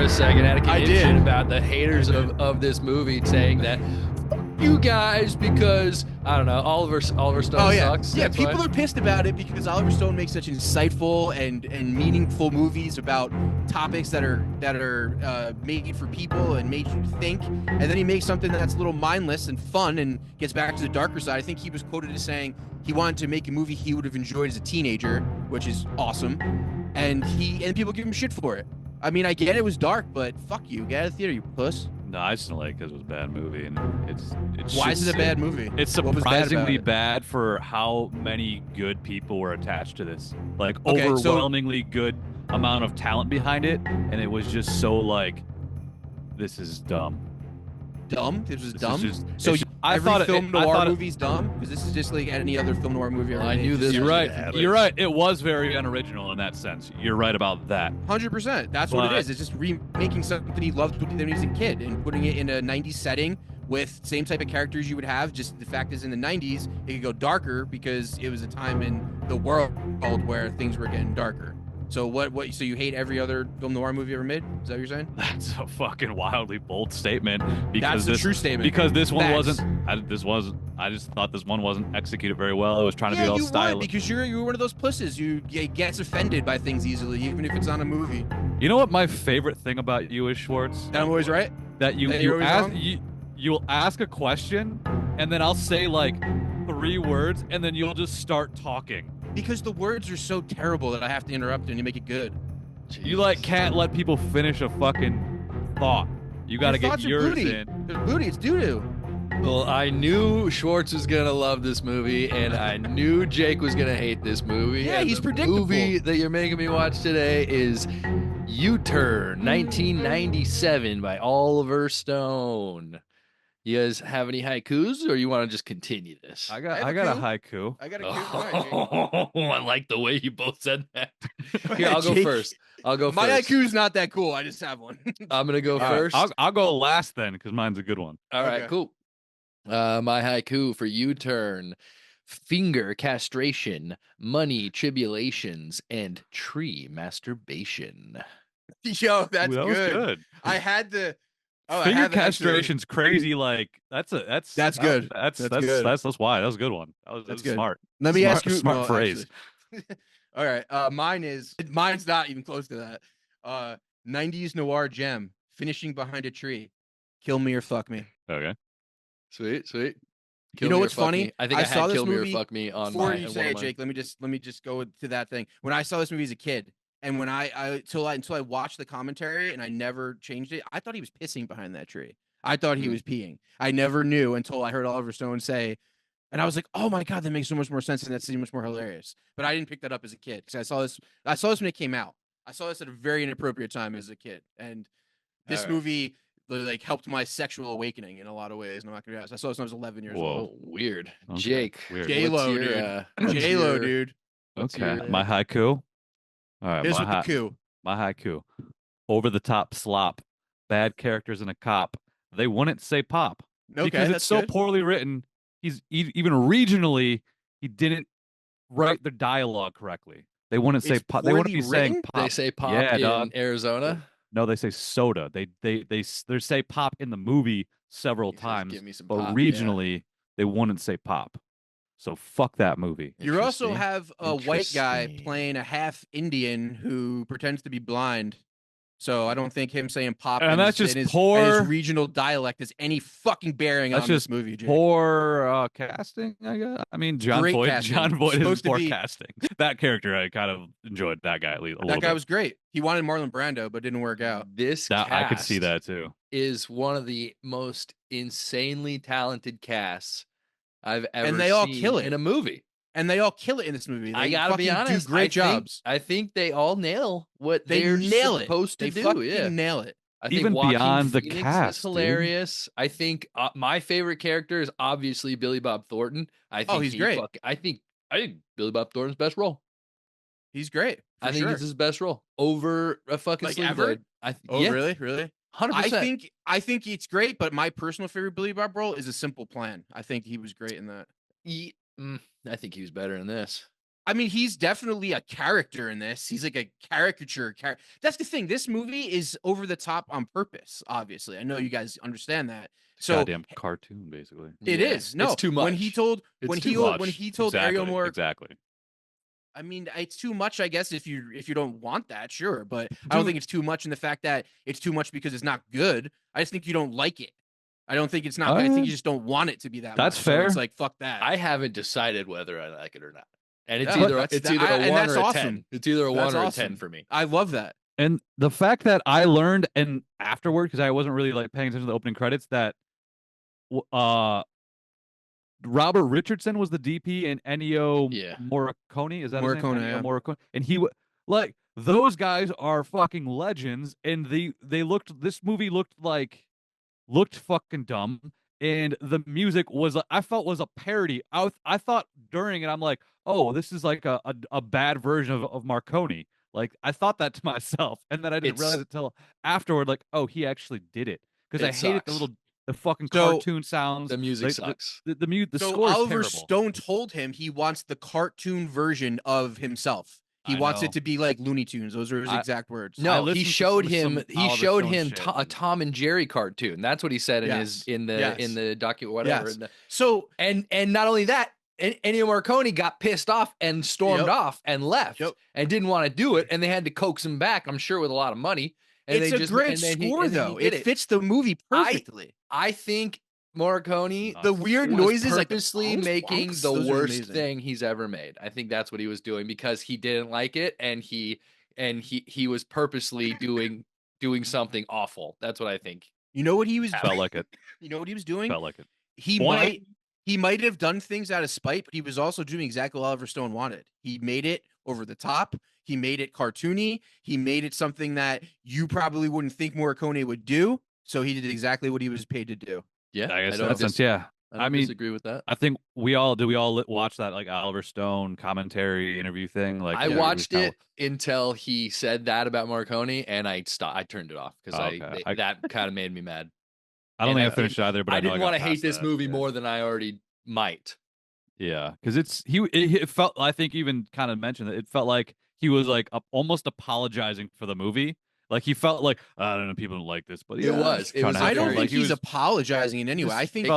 a second, had a I conniption did. about the haters of this movie saying that you guys because I don't know Oliver Stone sucks. Yeah, that's people why. are pissed about it because Oliver Stone makes such insightful and meaningful movies about topics that are made for people and made you think. And then he makes something that's a little mindless and fun and gets back to the darker side. I think he was quoted as saying he wanted to make a movie he would have enjoyed as a teenager, which is awesome. And people give him shit for it. I mean, I get it was dark, but fuck you. Get out of the theater, you puss. No, I just don't like it because it was a bad movie, and it's Why just- is it a bad movie? It's What was bad about surprisingly it? bad for how many good people were attached to this. Like Okay, so- overwhelmingly good amount of talent behind it, and it was just so like, this is dumb. Dumb? This was This is dumb? just- So it's- I every thought it- film I noir thought it- movie's dumb? Because this is just like any other film noir movie ever I made. knew Just this You're was right. gonna happen. You're right. It was very unoriginal in that sense. You're right about that. 100%. That's what it But- is. It's just remaking something he loved when he was a kid and putting it in a 90s setting with same type of characters you would have. Just the fact is in the 90s, it could go darker because it was a time in the world where things were getting darker. So so you hate every other film noir movie ever made? Is that what you're saying? That's a fucking wildly bold statement. Because That's a this, true statement. Because this one Facts. wasn't. I just thought this one wasn't executed very well. It was trying to Yeah, be all you would stylish. because you're one of those pusses. You gets offended by things easily, even if it's on a movie. You know what my favorite thing about you is, Schwartz? And I'm always right. That you That you're you always ask wrong? you'll ask a question, and then I'll say like 3 words, and then you'll just start talking. Because the words are so terrible that I have to interrupt and you make it good. You like can't let people finish a fucking thought. You got to Your get thoughts are yours booty. in. They're booty. It's doo-doo. Well, I knew Schwartz was gonna love this movie, and I knew Jake was gonna hate this movie. Yeah, and he's the predictable. movie that you're making me watch today is U-Turn, 1997 by Oliver Stone. You guys have any haikus, or you want to just continue this? I have got a a haiku. I got a cute Oh, I like the way you both said that. Here, I'll go Jake, first. I'll go My first. IQ's not that cool. I just have one. I'm gonna go All right, first. I'll go last then because mine's a good one. All right, Okay. cool. My haiku for U-Turn: finger castration, money tribulations, and tree masturbation. Yo, that's Ooh, that good. was good. I had the Finger castration's crazy. Like that's good. That's That's good. That's why that was a good one. That was good. smart. Let me Smart- ask you smart well, phrase. actually. All right. Mine's not even close to that. 90s noir gem, finishing behind a tree. Kill me or fuck me. Okay. Sweet, sweet. You know what's funny? I think I, saw had this Kill Me or movie Fuck Me on Before my. you say it, Jake, let me just go to that thing. When I saw this movie as a kid, and when until I watched the commentary and I never changed it, I thought he was pissing behind that tree. I thought he was peeing. I never knew until I heard Oliver Stone say, and I was like, "Oh my god, that makes so much more sense, and that's so much more hilarious." But I didn't pick that up as a kid because I saw this when it came out. I saw this at a very inappropriate time as a kid, and this All right. movie like helped my sexual awakening in a lot of ways. And I'm not gonna be honest. I saw this when I was 11 years old. Oh, weird. Okay, Jake. weird. J-Lo, what's your, dude. what's J-Lo, your- dude. what's Okay. your, My haiku. All right. Here's my, with the coup. my haiku. Over the top slop. Bad characters and a cop. They wouldn't say pop Okay, because that's it's so good. poorly written. Even regionally, he didn't write the dialogue correctly. They wouldn't say It's pop. They wouldn't be poorly saying written? pop. They say pop Yeah, in dog. Arizona. No, they say soda. They say pop in the movie several He says, times, "Give me some but pop," yeah. regionally they wouldn't say pop. So fuck that movie. You also Interesting. have a white guy Interesting. playing a half Indian who pretends to be blind. So I don't think him saying pop And in that's his, just in his, poor- and his regional dialect has any fucking bearing That's on just this movie, Jake. Poor casting, I guess. I mean, John Great Boyd. casting. John Boyd is Supposed to poor be- casting. That character, I kind of enjoyed that guy a little That guy bit. was great. He wanted Marlon Brando, but didn't work out. This That, I could see cast that too. is one of the most insanely talented casts I've ever they all seen kill it. in a movie. And they all kill it in this movie. I They gotta be fucking honest. do great jobs. I think they all nail what They they're nail it. supposed to They do. fucking Yeah, nail it. I think Even Joaquin beyond the Phoenix cast, is dude. hilarious. I think my favorite character is obviously Billy Bob Thornton. I think he's great. I think Billy Bob Thornton's best role. He's great. For I think sure. it's his best role over a fucking Like Sling ever? Blade. Oh, yeah, really? Really? 100%. I think it's great, but my personal favorite Billy Bob role is A Simple Plan. I think he was great in that. I think he was better in this. I mean, he's definitely a character in this. He's like a caricature character. That's the thing. This movie is over the top on purpose. Obviously, I know you guys understand that. So Goddamn cartoon, basically. it Yeah, is it's no. too When he much. told It's too when much. he told Ariel Moore, Exactly. I mean, it's too much, I guess, if you don't want that, sure. But I don't Dude. think it's too much in the fact that it's too much because it's not good. I just think you don't like it. I don't think it's not good. I think you just don't want it to be that That's much. fair. So it's like fuck that. I haven't decided whether I like it or not. And it's Yeah, either that's- it's either a and 1 that's or a awesome. 10. It's either a That's 1 or a awesome. 10 for me. I love that. And the fact that I learned and afterward, because I wasn't really like paying attention to the opening credits, that Robert Richardson was the DP and Ennio Yeah. Morricone. Is that his name? Morricone, Ennio yeah. Morricone. And like those guys are fucking legends. And this movie looked fucking dumb. And the music I felt was a parody. I thought during it, I'm like, oh, this is like a bad version of Marconi. Like I thought that to myself, and then I didn't realize it until afterward. Like, oh, he actually did it because I hated the fucking cartoon sounds. The music sucks. The So score is Oliver terrible. Stone told him he wants the cartoon version of himself. He wants it to be like Looney Tunes. Those are his exact words. No, he showed him Stone a Tom and Jerry cartoon. That's what he said in the document, whatever. Yes. So and not only that, Ennio Morricone got pissed off and stormed off and left and didn't want to do it, and they had to coax him back, I'm sure, with a lot of money. And it's a great score, though. It fits the movie perfectly. I think Morricone, the weird was noises, purposely like making the worst thing he's ever made. I think that's what he was doing because he didn't like it, and he was purposely doing something awful. That's what I think. You know what he was felt like it. You know what he was doing? Felt like it. He might have done things out of spite, but he was also doing exactly what Oliver Stone wanted. He made it over the top. He made it cartoony. He made it something that you probably wouldn't think Morricone would do. So he did exactly what he was paid to do. Yeah, I guess in that sense, yeah. I mean, disagree with that. I think we all watch that like Oliver Stone commentary interview thing. Like I watched it until he said that about Morricone, and I turned it off because that kind of made me mad. I don't think I finished either, but I didn't want to hate this movie yeah. more than I already might. Yeah, because it felt. I think even kind of mentioned that it felt like he was like almost apologizing for the movie. Like he felt like I don't know, people don't like this, but it was. I don't think he's apologizing in any way. I think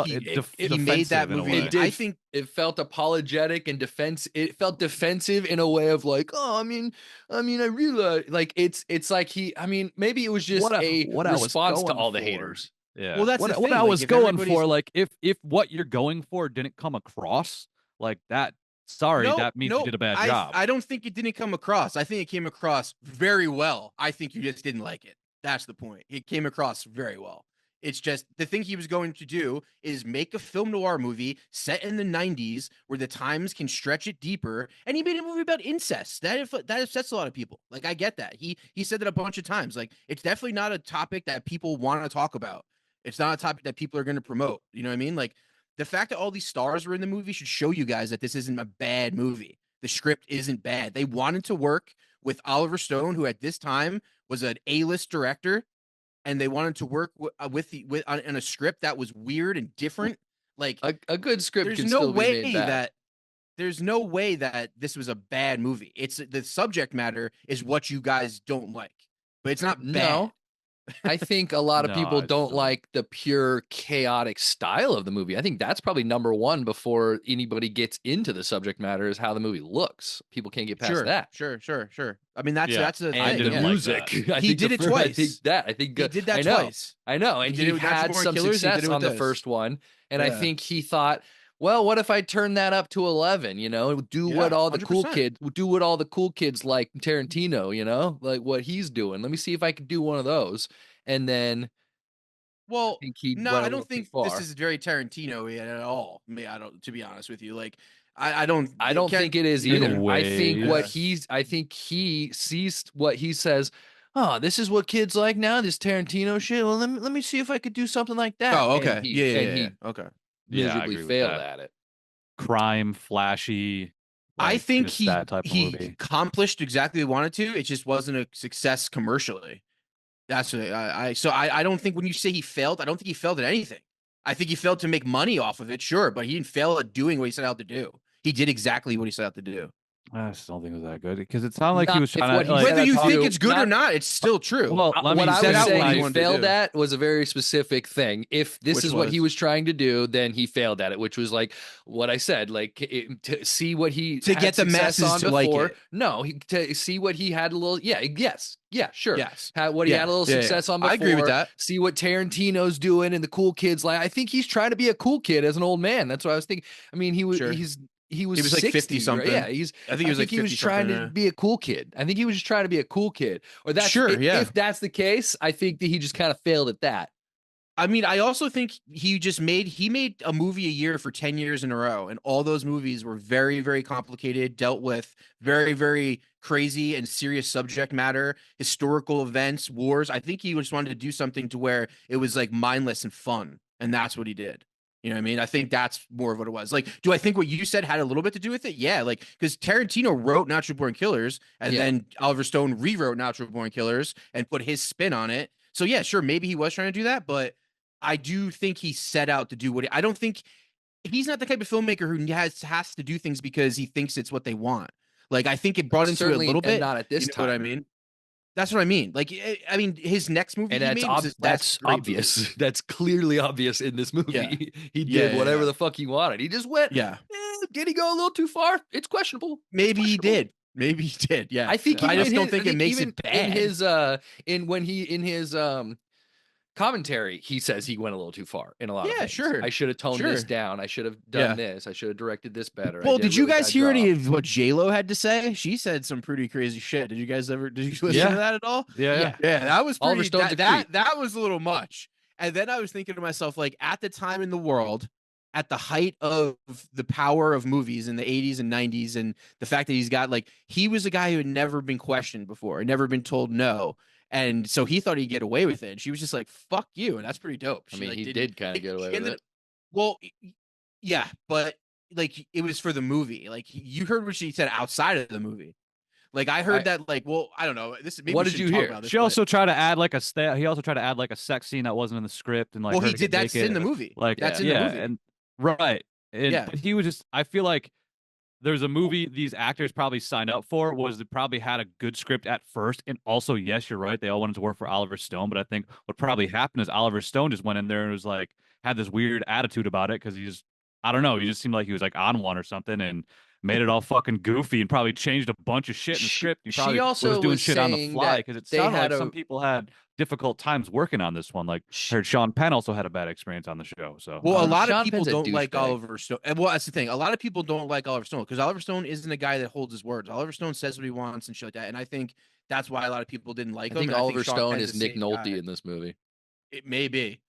he made that movie. I think it felt apologetic and defense. It felt defensive in a way of like, oh, I mean, I realize like it's like he. I mean, maybe it was just a response to all the haters. Yeah. Well, that's what I was going for. Like if what you're going for didn't come across like that. Sorry, that means you did a bad job. I don't think it didn't come across. I think it came across very well. I think you just didn't like it. That's the point. It came across very well. It's just the thing he was going to do is make a film noir movie set in the 90s where the times can stretch it deeper. And he made a movie about incest. That upsets a lot of people. Like, I get that. He said that a bunch of times. Like, it's definitely not a topic that people want to talk about. It's not a topic that people are going to promote. You know what I mean? Like, the fact that all these stars were in the movie should show you guys that this isn't a bad movie. The script isn't bad. They wanted to work with Oliver Stone, who at this time was an A-list director, and they wanted to work on a script that was weird and different. Like a good script. There's no way that this was a bad movie. It's the subject matter is what you guys don't like, but it's not bad. No. I think a lot of people don't like the pure chaotic style of the movie. I think that's probably number one before anybody gets into the subject matter is how the movie looks. People can't get past that. Sure. I mean, that's the and thing. the music. He did it twice. I think he did that twice. I know. And he had some success on the first one. And I think he thought, well, what if I turn that up to 11, do what all the 100%. Cool kids like Tarantino, like what he's doing. Let me see if I can do one of those. And then I don't think this is very Tarantino at all. To be honest with you, like I don't think it is either. I think he sees what he says. Oh, this is what kids like now, this Tarantino shit. Well, let me see if I could do something like that. Oh, okay. Okay. Miserably failed at it. Crime, flashy. I think he accomplished exactly what he wanted to. It just wasn't a success commercially. That's what I don't think when you say he failed, I don't think he failed at anything. I think he failed to make money off of it, sure, but he didn't fail at doing what he set out to do. He did exactly what he set out to do. I just don't think it was that good because it sounded like Not he was if trying what to he like, said Whether you out think to- it's good or not- not, it's still true. well, let what me I set was out what saying he he wanted to failed do. at was a very specific thing. If this Which is what he was? was trying to do, then he failed at it, which was like what I said, like to see what he To had get the success masses on to like before. it. No, to see what he had a little. Yeah, yes, yeah, sure. Yes. What he had a little success on before. I agree with that. See what Tarantino's doing and the cool kids. Like I think he's trying to be a cool kid as an old man. That's what I was thinking. I mean, he was Sure. he was like 60, 50 something. right? Yeah, I think he was like 50 trying to be a cool kid. I think he was just trying to be a cool kid. Or that's Sure, yeah. If that's the case, I think that he just kind of failed at that. I mean, I also think he made a movie a year for 10 years in a row, and all those movies were very, very complicated, dealt with very, very crazy and serious subject matter, historical events, wars. I think he just wanted to do something to where it was like mindless and fun, and that's what he did. You know what I mean? I think that's more of what it was. Like, do I think what you said had a little bit to do with it? Yeah, like because Tarantino wrote Natural Born Killers, and then Oliver Stone rewrote Natural Born Killers and put his spin on it. So yeah, sure, maybe he was trying to do that, but I do think he set out to do I don't think he's not the type of filmmaker who has to do things because he thinks it's what they want. Like I think it brought into it a little bit. Not at this time. What I mean? That's what I mean. Like I mean, his next movie, and that's obvious. Movie. That's clearly obvious in this movie. Yeah. He did whatever the fuck he wanted. He just went. Yeah. Did he go a little too far? It's questionable. Maybe he did. Maybe he did. Yeah. I think. I just don't think it makes it bad. In his commentary, he says he went a little too far in a lot of things. Sure. I should have toned this down. I should have done this. I should have directed this better. Well, did you guys hear any of what J-Lo had to say? She said some pretty crazy shit. Did you listen to that at all? Yeah. That was pretty, that was a little much. And then I was thinking to myself, like, at the time in the world, at the height of the power of movies in the 80s and 90s, and the fact that he's got, like, he was a guy who had never been questioned before, and never been told no. And so he thought he'd get away with it. And she was just like, fuck you. And that's pretty dope. I mean, he did kind of get away with it. Well, yeah, but like it was for the movie. Like you heard what she said outside of the movie. Like I heard that, like, well, I don't know. What did you hear? She also tried to add like he also tried to add like a sex scene that wasn't in the script, and like, well, he did. That's in the movie. Like that's in the movie. And right. And, but he was just. I feel like there's a movie these actors probably signed up for was they probably had a good script at first, and also yes, you're right, they all wanted to work for Oliver Stone, but I think what probably happened is Oliver Stone just went in there and was like had this weird attitude about it because he's I don't know, he just seemed like he was like on one or something and made it all fucking goofy and probably changed a bunch of shit in the script. He probably was doing shit on the fly because it sounded like some people had difficult times working on this one. Like I heard Sean Penn also had a bad experience on the show. So well, a lot of people don't like Oliver Stone. Well, that's the thing. A lot of people don't like Oliver Stone because Oliver Stone isn't a guy that holds his words. Oliver Stone says what he wants and shit like that. And I think that's why a lot of people didn't like him. I think Oliver Stone is Nick Nolte in this movie. It may be.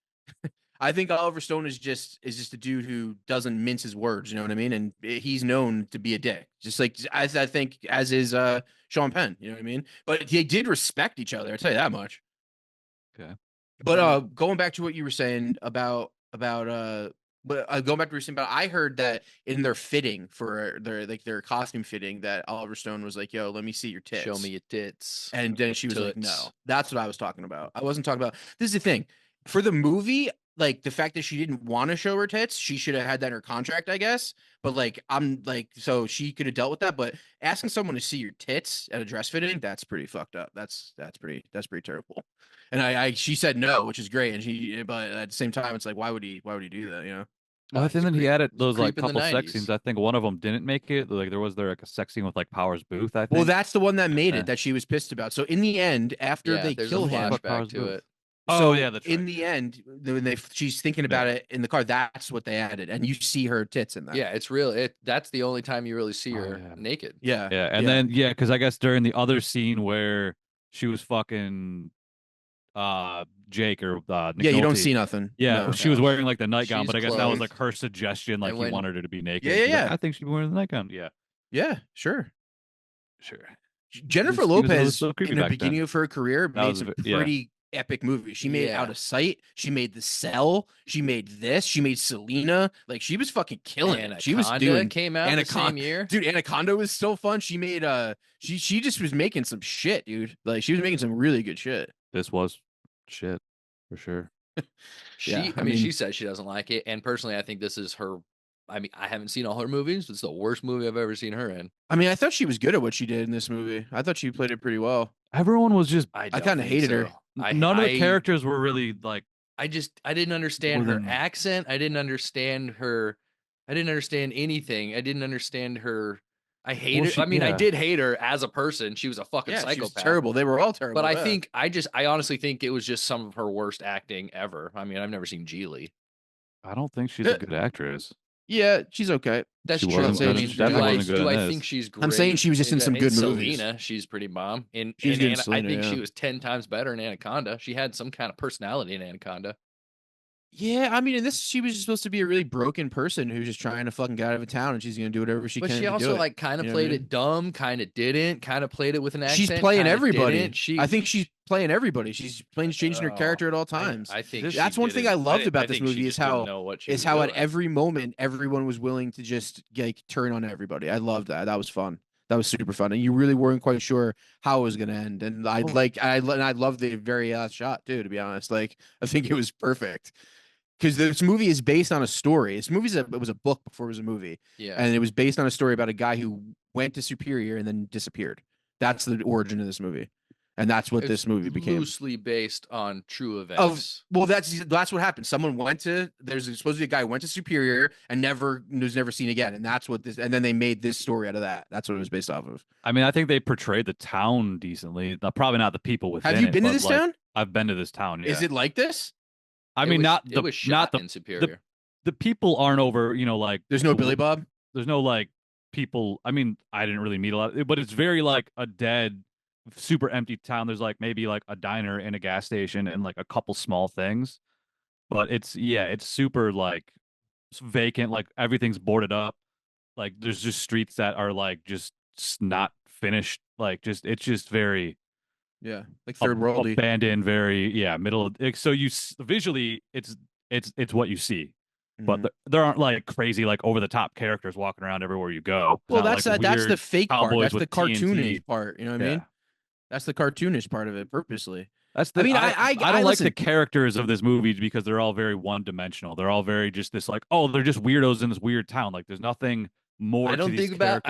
I think Oliver Stone is just a dude who doesn't mince his words. You know what I mean? And he's known to be a dick, just like as I think as is Sean Penn. You know what I mean? But they did respect each other. I'll tell you that much. Okay. But going back to what you were saying about going back to what you were saying about, I heard that in their fitting for their costume fitting that Oliver Stone was like, "Yo, let me see your tits. Show me your tits." And then she was like, "No." That's what I was talking about. I wasn't talking about. This is the thing for the movie. Like the fact that she didn't want to show her tits, she should have had that in her contract, I guess. But like, I'm like, so she could have dealt with that. But asking someone to see your tits at a dress fitting, that's pretty fucked up. That's pretty terrible. And she said no, which is great. And but at the same time, it's like, why would he do that? You know? I think that he added those like couple sex scenes. I think one of them didn't make it. Like there was like a sex scene with like Powers Boothe. I think. Well, that's the one that made it that she was pissed about. So in the end, after they kill him, flashback to it. So in the end, when she's thinking about it in the car, that's what they added, and you see her tits in that. Yeah, it's real. That's the only time you really see her naked. Yeah, and then because I guess during the other scene where she was fucking Jake or Nick Nolte, you don't see nothing. Yeah, she was wearing like the nightgown, but I guess that was like her suggestion, like he wanted her to be naked. Yeah. Like, I think she'd be wearing the nightgown. Yeah, sure. Jennifer Lopez in the beginning of her career made some pretty epic movies. She made Out of Sight. She made The Cell. She made this. She made Selena. Like she was fucking killing it. She was doing. Came out the same year, dude. Anaconda was so fun. She made she just was making some shit, dude. Like she was making some really good shit. This was shit for sure. I mean, she says she doesn't like it, and personally, I think this is her I mean, I haven't seen all her movies. It's the worst movie I've ever seen her in. I mean, I thought she was good at what she did in this movie. I thought she played it pretty well. Everyone was just. I I don't kind of think hated so. her. None of the characters were really like. I didn't understand her accent. I didn't understand anything. I didn't understand her. I hated. I mean, I did hate her as a person. She was a fucking psychopath. She was terrible. They were all terrible. But I honestly think it was just some of her worst acting ever. I mean, I've never seen Geely. I don't think she's a good actress. Yeah, she's okay. That's true. I mean, do I think she's great? I'm saying she was just in some good movies. Selena, she's pretty bomb. I think she was 10 times better in Anaconda. She had some kind of personality in Anaconda. Yeah, I mean, in this, she was just supposed to be a really broken person who's just trying to fucking get out of a town, and she's going to do whatever she can. But she also like kind of played it dumb, kind of didn't, kind of played it with an accent. She's playing everybody. I think she's playing everybody. She's changing her character at all times. I think that's one thing I loved about this movie is how at every moment everyone was willing to just like turn on everybody. I loved that. That was fun. That was super fun, and you really weren't quite sure how it was going to end. And I loved the very last shot too. To be honest, like I think it was perfect. Because this movie is based on a story. It was a book before it was a movie. Yeah. And it was based on a story about a guy who went to Superior and then disappeared. That's the origin of this movie. And that's what this movie became. Loosely based on true events. That's what happened. There's supposed to be a guy who went to Superior and was never seen again. And that's what and then they made this story out of that. That's what it was based off of. I mean, I think they portrayed the town decently. Probably not the people within it. Have you been to this town? I've been to this town. Yeah. Is it like this? I mean, it was shot in Superior. The people aren't over, like there's no Billy Bob. There's no like people. I mean, I didn't really meet a lot, but it's very like a dead, super empty town. There's like maybe like a diner and a gas station and like a couple small things, but it's super like vacant. Like everything's boarded up. Like there's just streets that are like just not finished. Like it's just very. Yeah, like third world abandoned, very middle. So you visually, it's what you see, but there aren't like crazy like over the top characters walking around everywhere you go. Well, that's the fake part. That's the cartoonish part. You know what I mean? That's the cartoonish part of it, purposely. That's the. I mean, I don't like the characters of this movie because they're all very one dimensional. They're all very just this like, oh, they're just weirdos in this weird town. Like, there's nothing more. I don't think that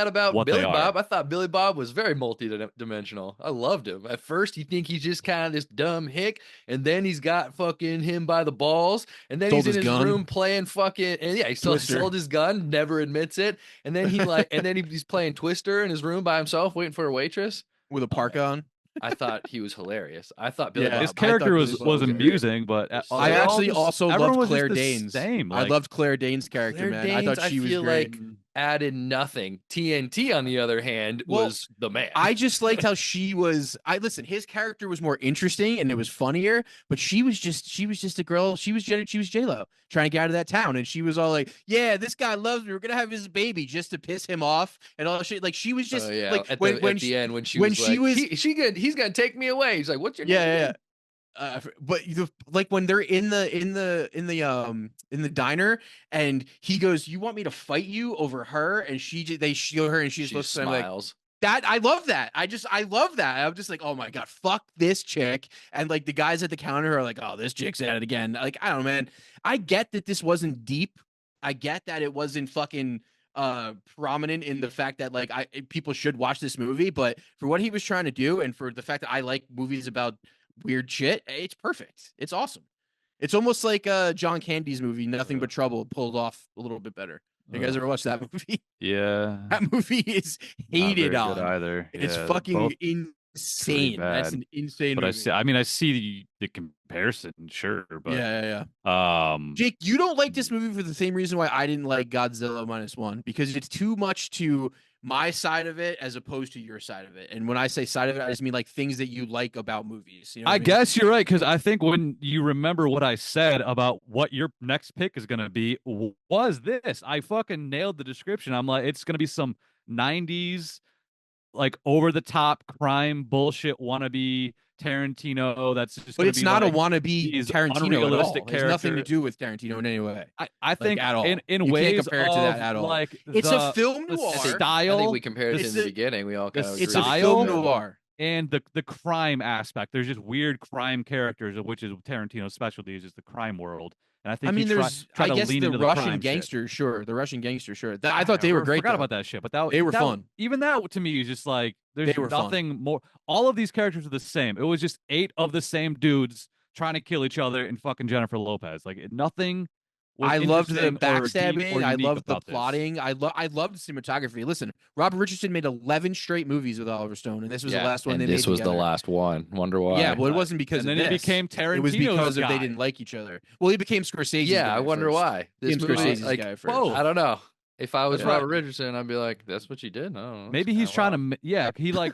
about Billy Bob. I thought Billy Bob was very multi-dimensional. I loved him. At first, you think he's just kind of this dumb hick, and then he's got fucking him by the balls, and then he's in his room playing fucking, and he still sold his gun, never admits it, and then he's playing Twister in his room by himself, waiting for a waitress with a parka on. I thought he was hilarious. I thought Billy Bob, his character was amusing, but I actually also loved Claire Danes. I loved Claire Danes' character, man. I thought she was great. Added nothing. TNT, on the other hand, was the man. I just liked how she was. His character was more interesting and it was funnier, but she was just a girl. She was J-Lo trying to get out of that town, and she was all like, "Yeah, this guy loves me. We're gonna have his baby," just to piss him off and all that shit. Like she was just like at the end when she was he's gonna take me away. He's like, "What's your name?" But like when they're in the diner and he goes, "You want me to fight you over her?" And they show her and she's supposed to smiles. That I love that. I love that. I'm just like, oh my god, fuck this chick. And like the guys at the counter are like, oh, this chick's at it again. Like, I don't know, man. I get that this wasn't deep. I get that it wasn't fucking prominent in the fact that like people should watch this movie, but for what he was trying to do and for the fact that I like movies about weird shit, it's perfect. It's awesome. It's almost like John Candy's movie, Nothing But Trouble, pulled off a little bit better. You guys ever watched that movie? Yeah. That movie is hated on. Either. It's fucking insane. That's an insane movie. I see the comparison, sure, but yeah. Jake, you don't like this movie for the same reason why I didn't like Godzilla -1, because it's too much to my side of it as opposed to your side of it. And when I say side of it, I just mean like things that you like about movies. You know I guess you're right, because I think when you remember what I said about what your next pick is going to be, was this. I fucking nailed the description. I'm like, it's going to be some 90s, like over-the-top crime bullshit wannabe Tarantino. That's just but it's not like, a wannabe Tarantino at all. It has nothing to do with Tarantino in any way. I think at all. In you ways can't compare it to that at all. Like it's a film noir style. I think we compared it in the beginning. We all kind of it's a film noir. And the crime aspect. There's just weird crime characters, which is Tarantino's specialty, is just the crime world. And I think I guess to lean the into Russian the gangster, sure. The Russian gangster, sure. I thought they were great. Forgot about that shit, but they were fun. Even that to me is just like there's nothing fun. more. All of these characters are the same. It was just 8 of the same dudes trying to kill each other in fucking Jennifer Lopez. Like nothing. I loved the backstabbing. I loved the plotting. I loved the cinematography. Listen, Robert Richardson made 11 straight movies with Oliver Stone, and this was the last one they made. This was the last one. Wonder why? Yeah, well, it wasn't because and then he became Tarantino's. It was because guy. they didn't like each other. Well, he became Scorsese's guy. I wonder first. why. This movie, Scorsese's guy first. I don't know. If I was Robert Richardson, I'd be like, "That's what you did." No, maybe he's trying to. Yeah, he like,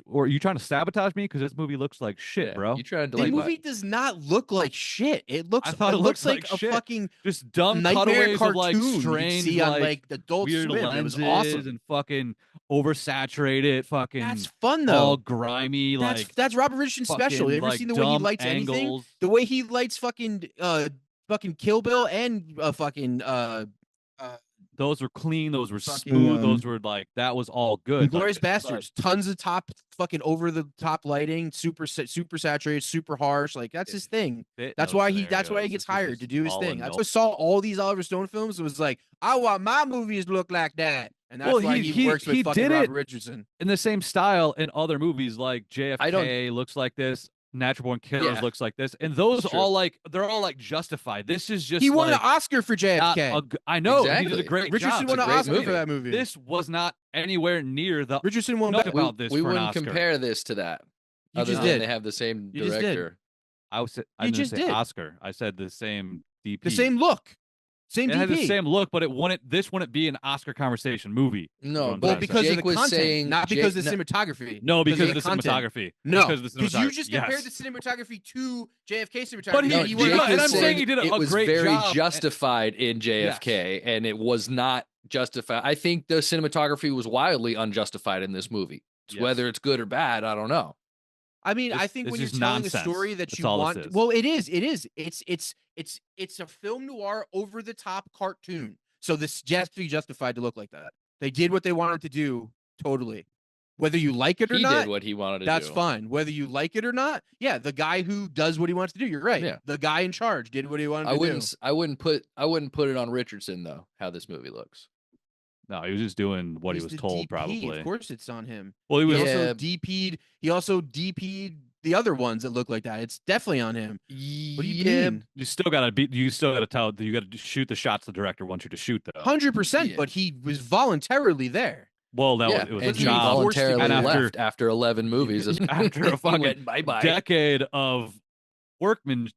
or are you trying to sabotage me because this movie looks like shit, bro? You trying to? The movie does not look like shit. It looks. I thought it looks like a shit. fucking just dumb nightmare cutaways cartoon of like strange, you see on like Adult weird Swim. lenses It was awesome and fucking oversaturated. Fucking that's fun though. All grimy. That's Robert Richardson special. You ever seen the way he lights anything? The way he lights fucking Kill Bill and those were clean. Those were smooth. Those were like that was all good. Glorious Bastards, tons of fucking over the top lighting, super saturated, super harsh. Like that's his thing. That's why he gets hired to do his thing. That's why I saw all these Oliver Stone films. It was like I want my movies to look like that, and that's why he works with fucking Robert Richardson in the same style in other movies like JFK looks like this. Natural Born Killers looks like this, and those they're all like justified. This is just he won an Oscar for JFK. I know exactly. He did a great Richardson job. won an Oscar for that movie. This was not anywhere near the Richardson won about this. We for wouldn't an Oscar. compare this to that. You just did. They have the same director. I didn't say Oscar. I said the same DP. The same look. Same it DP. has the same look, but this wouldn't be an Oscar conversation movie. No, well, because of the content, not because of the cinematography. No, because of the cinematography. No, because you just compared the cinematography to JFK cinematography. But and I'm saying he did a great job. It was very justified in JFK, and it was not justified. I think the cinematography was wildly unjustified in this movie. Whether it's good or bad, I don't know. I mean, I think when you're telling a story that you want, well, it is. It's a film noir over the top cartoon. So this has to be justified to look like that. They did what they wanted to do, totally. Whether you like it or not, he did what he wanted to do. That's fine. Whether you like it or not, the guy who does what he wants to do. You're right. Yeah. The guy in charge did what he wanted to do. I wouldn't put it on Richardson though. How this movie looks. No, he was just doing what he was told. DP. Probably, of course, it's on him. Well, he also DP'd. He also DP'd the other ones that look like that. It's definitely on him. What do you mean? You still gotta be. You still gotta tell. You gotta shoot the shots the director wants you to shoot, though. 100%. But he was voluntarily there. Well, it was a job. Voluntarily left after 11 movies. After a fucking decade of workman,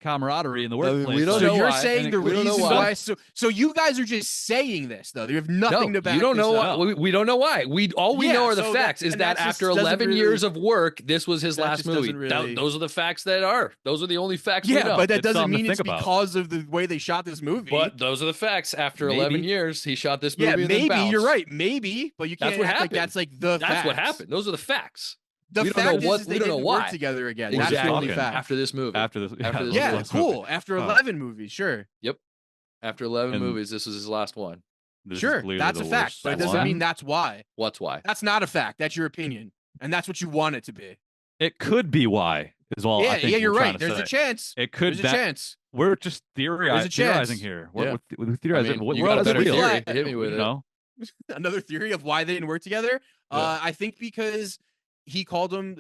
camaraderie in the workplace. We don't know you're saying the reason why. So you guys are just saying this though. You have nothing to back. You don't know why. We don't know why. All we know are the facts. Is that after 11 years of work, this was his last movie. Those are the facts that are. Those are the only facts we know. But that doesn't mean it's because of the way they shot this movie. But those are the facts. After 11 years, he shot this movie. Yeah, maybe you're right. Maybe, but you can't. That's what happened. That's like the. That's what happened. Those are the facts. We don't know why. Work together again. Exactly. That's the only fact. After this movie. Yeah, cool. After 11 movies, sure. Yep. After 11 movies, this was his last one. Sure, that's a fact, but it doesn't mean that's why. What's why? That's not a fact. That's your opinion, and that's what you want it to be. It could be why. Is all. I think you're right. There's a chance. It could. There's a chance. We're just theorizing here. We're theorizing. You got a better theory. Hit me with it. Another theory of why they didn't work together. I think because he called him.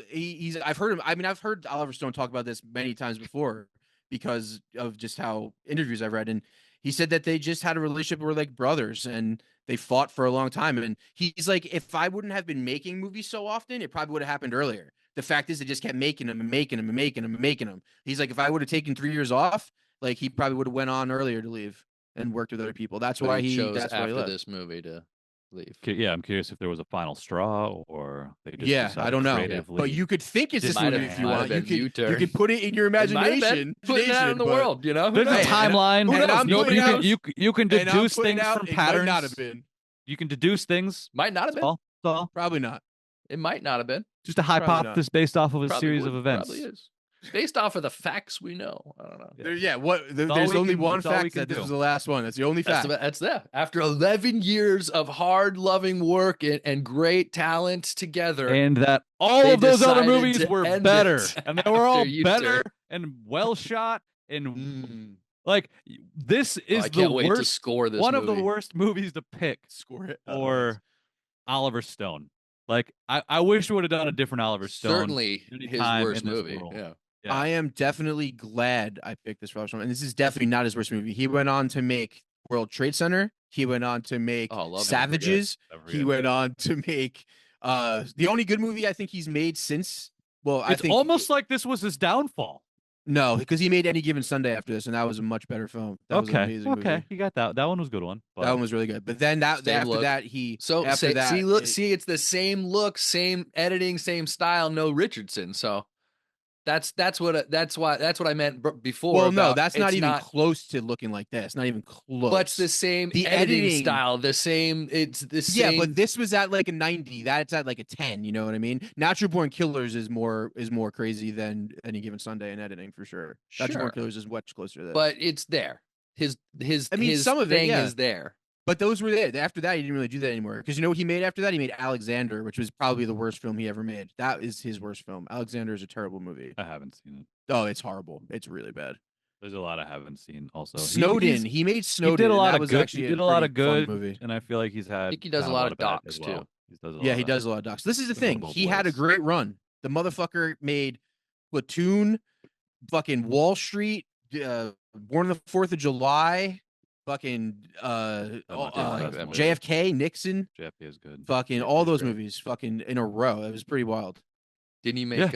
I've heard him. I mean, I've heard Oliver Stone talk about this many times before because of just how interviews I've read, and he said that they just had a relationship where like brothers and they fought for a long time. And he's like, if I wouldn't have been making movies so often, it probably would have happened earlier. The fact is, they just kept making them and making them and making them and making them. He's like, if I would have taken 3 years off, like he probably would have went on earlier to leave and worked with other people. That's why he chose after this movie to leave. Yeah, I'm curious if there was a final straw or they just I don't know. But you could think it's this movie if you want. You could put it in your imagination. Putting it out in the world, There's a timeline. You can deduce things from patterns. Might not have been. You can deduce things. Might not have been. Probably not. It might not have been. Just a hypothesis based off of a series of events. Probably is. Based off of the facts we know. I don't know. There's only one fact that this was the last one. That's the only fact. That's that. After 11 years of hard, loving work and great talent together. And that all of those other movies were better. And they were all better and well shot and Like this is I can't wait worst, to score this one movie. of the worst movies to pick Score it. for Oliver Stone. Like I wish we would have done a different Oliver Stone. Certainly his worst movie. Yeah. I am definitely glad I picked this for Oliver Stone, and this is definitely not his worst movie. He went on to make World Trade Center. He went on to make Savages. He went on to make the only good movie I think he's made since. Well, I think almost like this was his downfall. No, because he made Any Given Sunday after this, and that was a much better film. That was an amazing movie. You got that. That one was a good one. That one was really good. But then after that, it's the same look, same editing, same style. No Richardson. So that's what I meant before. Well, no, that's not even close to looking like this. Not even close. But it's the same editing style. The same. It's the same. Yeah, but this was at like a 90. That's at like a 10. You know what I mean? Natural Born Killers is more crazy than Any Given Sunday in editing for sure. Natural Born Killers is much closer to this. But it's there. His some of it is there. But those were there. After that, he didn't really do that anymore. Because you know what he made after that? He made Alexander, which was probably the worst film he ever made. That is his worst film. Alexander is a terrible movie. I haven't seen it. Oh, it's horrible. It's really bad. There's a lot I haven't seen. Also, Snowden. He made Snowden. He did a lot of good. He did a lot of good movie. And I feel like he's had. I think he does a lot of docs too. He does a lot of docs. This is the thing. He had a great run. The motherfucker made Platoon, fucking Wall Street, Born on the 4th of July. Fucking JFK, Nixon. JFK is good. Fucking all those movies, fucking in a row. It was pretty wild. Didn't he make?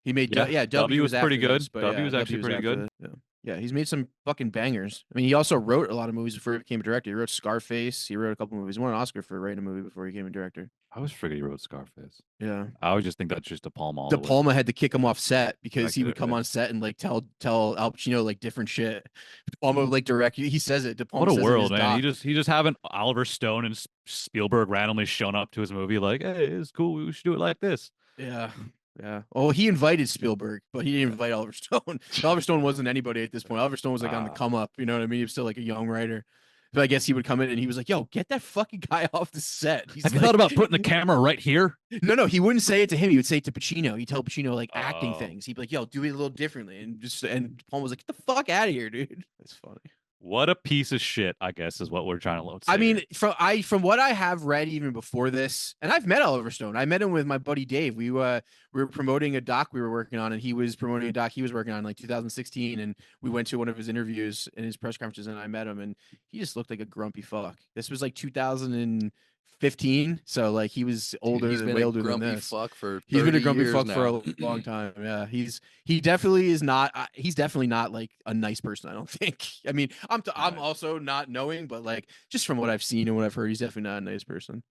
He made. W was pretty good. This, W was actually pretty good. Yeah, he's made some fucking bangers. I mean, he also wrote a lot of movies before he became a director. He wrote Scarface. He wrote a couple movies. He won an Oscar for writing a movie before he became a director. I always forget he wrote Scarface. Yeah, I always just think that's just De Palma. De Palma had to kick him off set because he would come on set and like tell Al Pacino like different shit. De Palma would like direct you. He says it. De Palma. What a world, man! He just having Oliver Stone and Spielberg randomly showing up to his movie like, hey, it's cool. We should do it like this. Yeah. Yeah. Well, he invited Spielberg, but he didn't invite Oliver Stone. Oliver Stone wasn't anybody at this point. Oliver Stone was like on the come up. You know what I mean? He was still like a young writer. But I guess he would come in and he was like, yo, get that fucking guy off the set. Have you thought about putting the camera right here? No, he wouldn't say it to him. He would say it to Pacino. He'd tell Pacino like acting things. He'd be like, yo, do it a little differently. And Paul was like, get the fuck out of here, dude. That's funny. What a piece of shit, I guess, is what we're trying to load. I mean, from what I have read even before this, and I've met Oliver Stone. I met him with my buddy Dave. We were promoting a doc we were working on, and he was promoting a doc he was working on in like 2016. And we went to one of his interviews and his press conferences, and I met him, and he just looked like a grumpy fuck. This was like 2015, so like he was older. He's been way a older grumpy than this. fuck for. He's been a grumpy fuck now. for a long time. Yeah, he definitely is not. He's definitely not like a nice person. I don't think. I mean, I'm also not knowing, but like just from what I've seen and what I've heard, he's definitely not a nice person.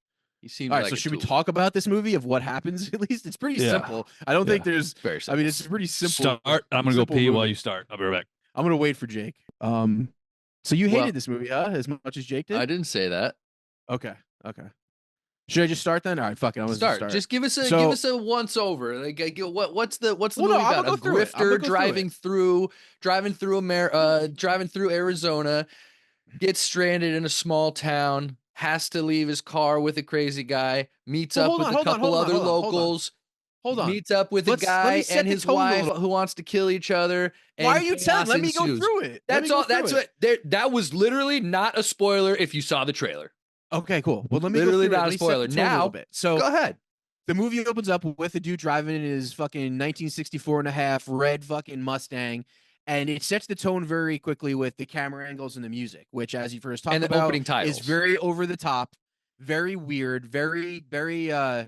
He seems. All right, like so should we talk about this movie of what happens? At least it's pretty simple. I don't think there's. Very simple. I mean, it's pretty simple. Start. I'm gonna go pee while you start. I'll be right back. I'm gonna wait for Jake. So you hated this movie, as much as Jake did? I didn't say that. Okay. Should I just start then? All right, fuck it. I'm gonna start. Just give us a once over. Like, what's the movie about? A grifter driving through Arizona, gets stranded in a small town, has to leave his car with a crazy guy, meets up with a couple other locals. Hold on. Meets up with a guy and his wife who wants to kill each other. Why are you telling? Let me go through it. That's all. That was literally not a spoiler if you saw the trailer. Okay, cool. Well, let me literally go not a spoiler. Now, so go ahead. The movie opens up with a dude driving in his fucking 1964 and a half red fucking Mustang, and it sets the tone very quickly with the camera angles and the music, which, as you first talked about, opening titles is very over the top, very weird, very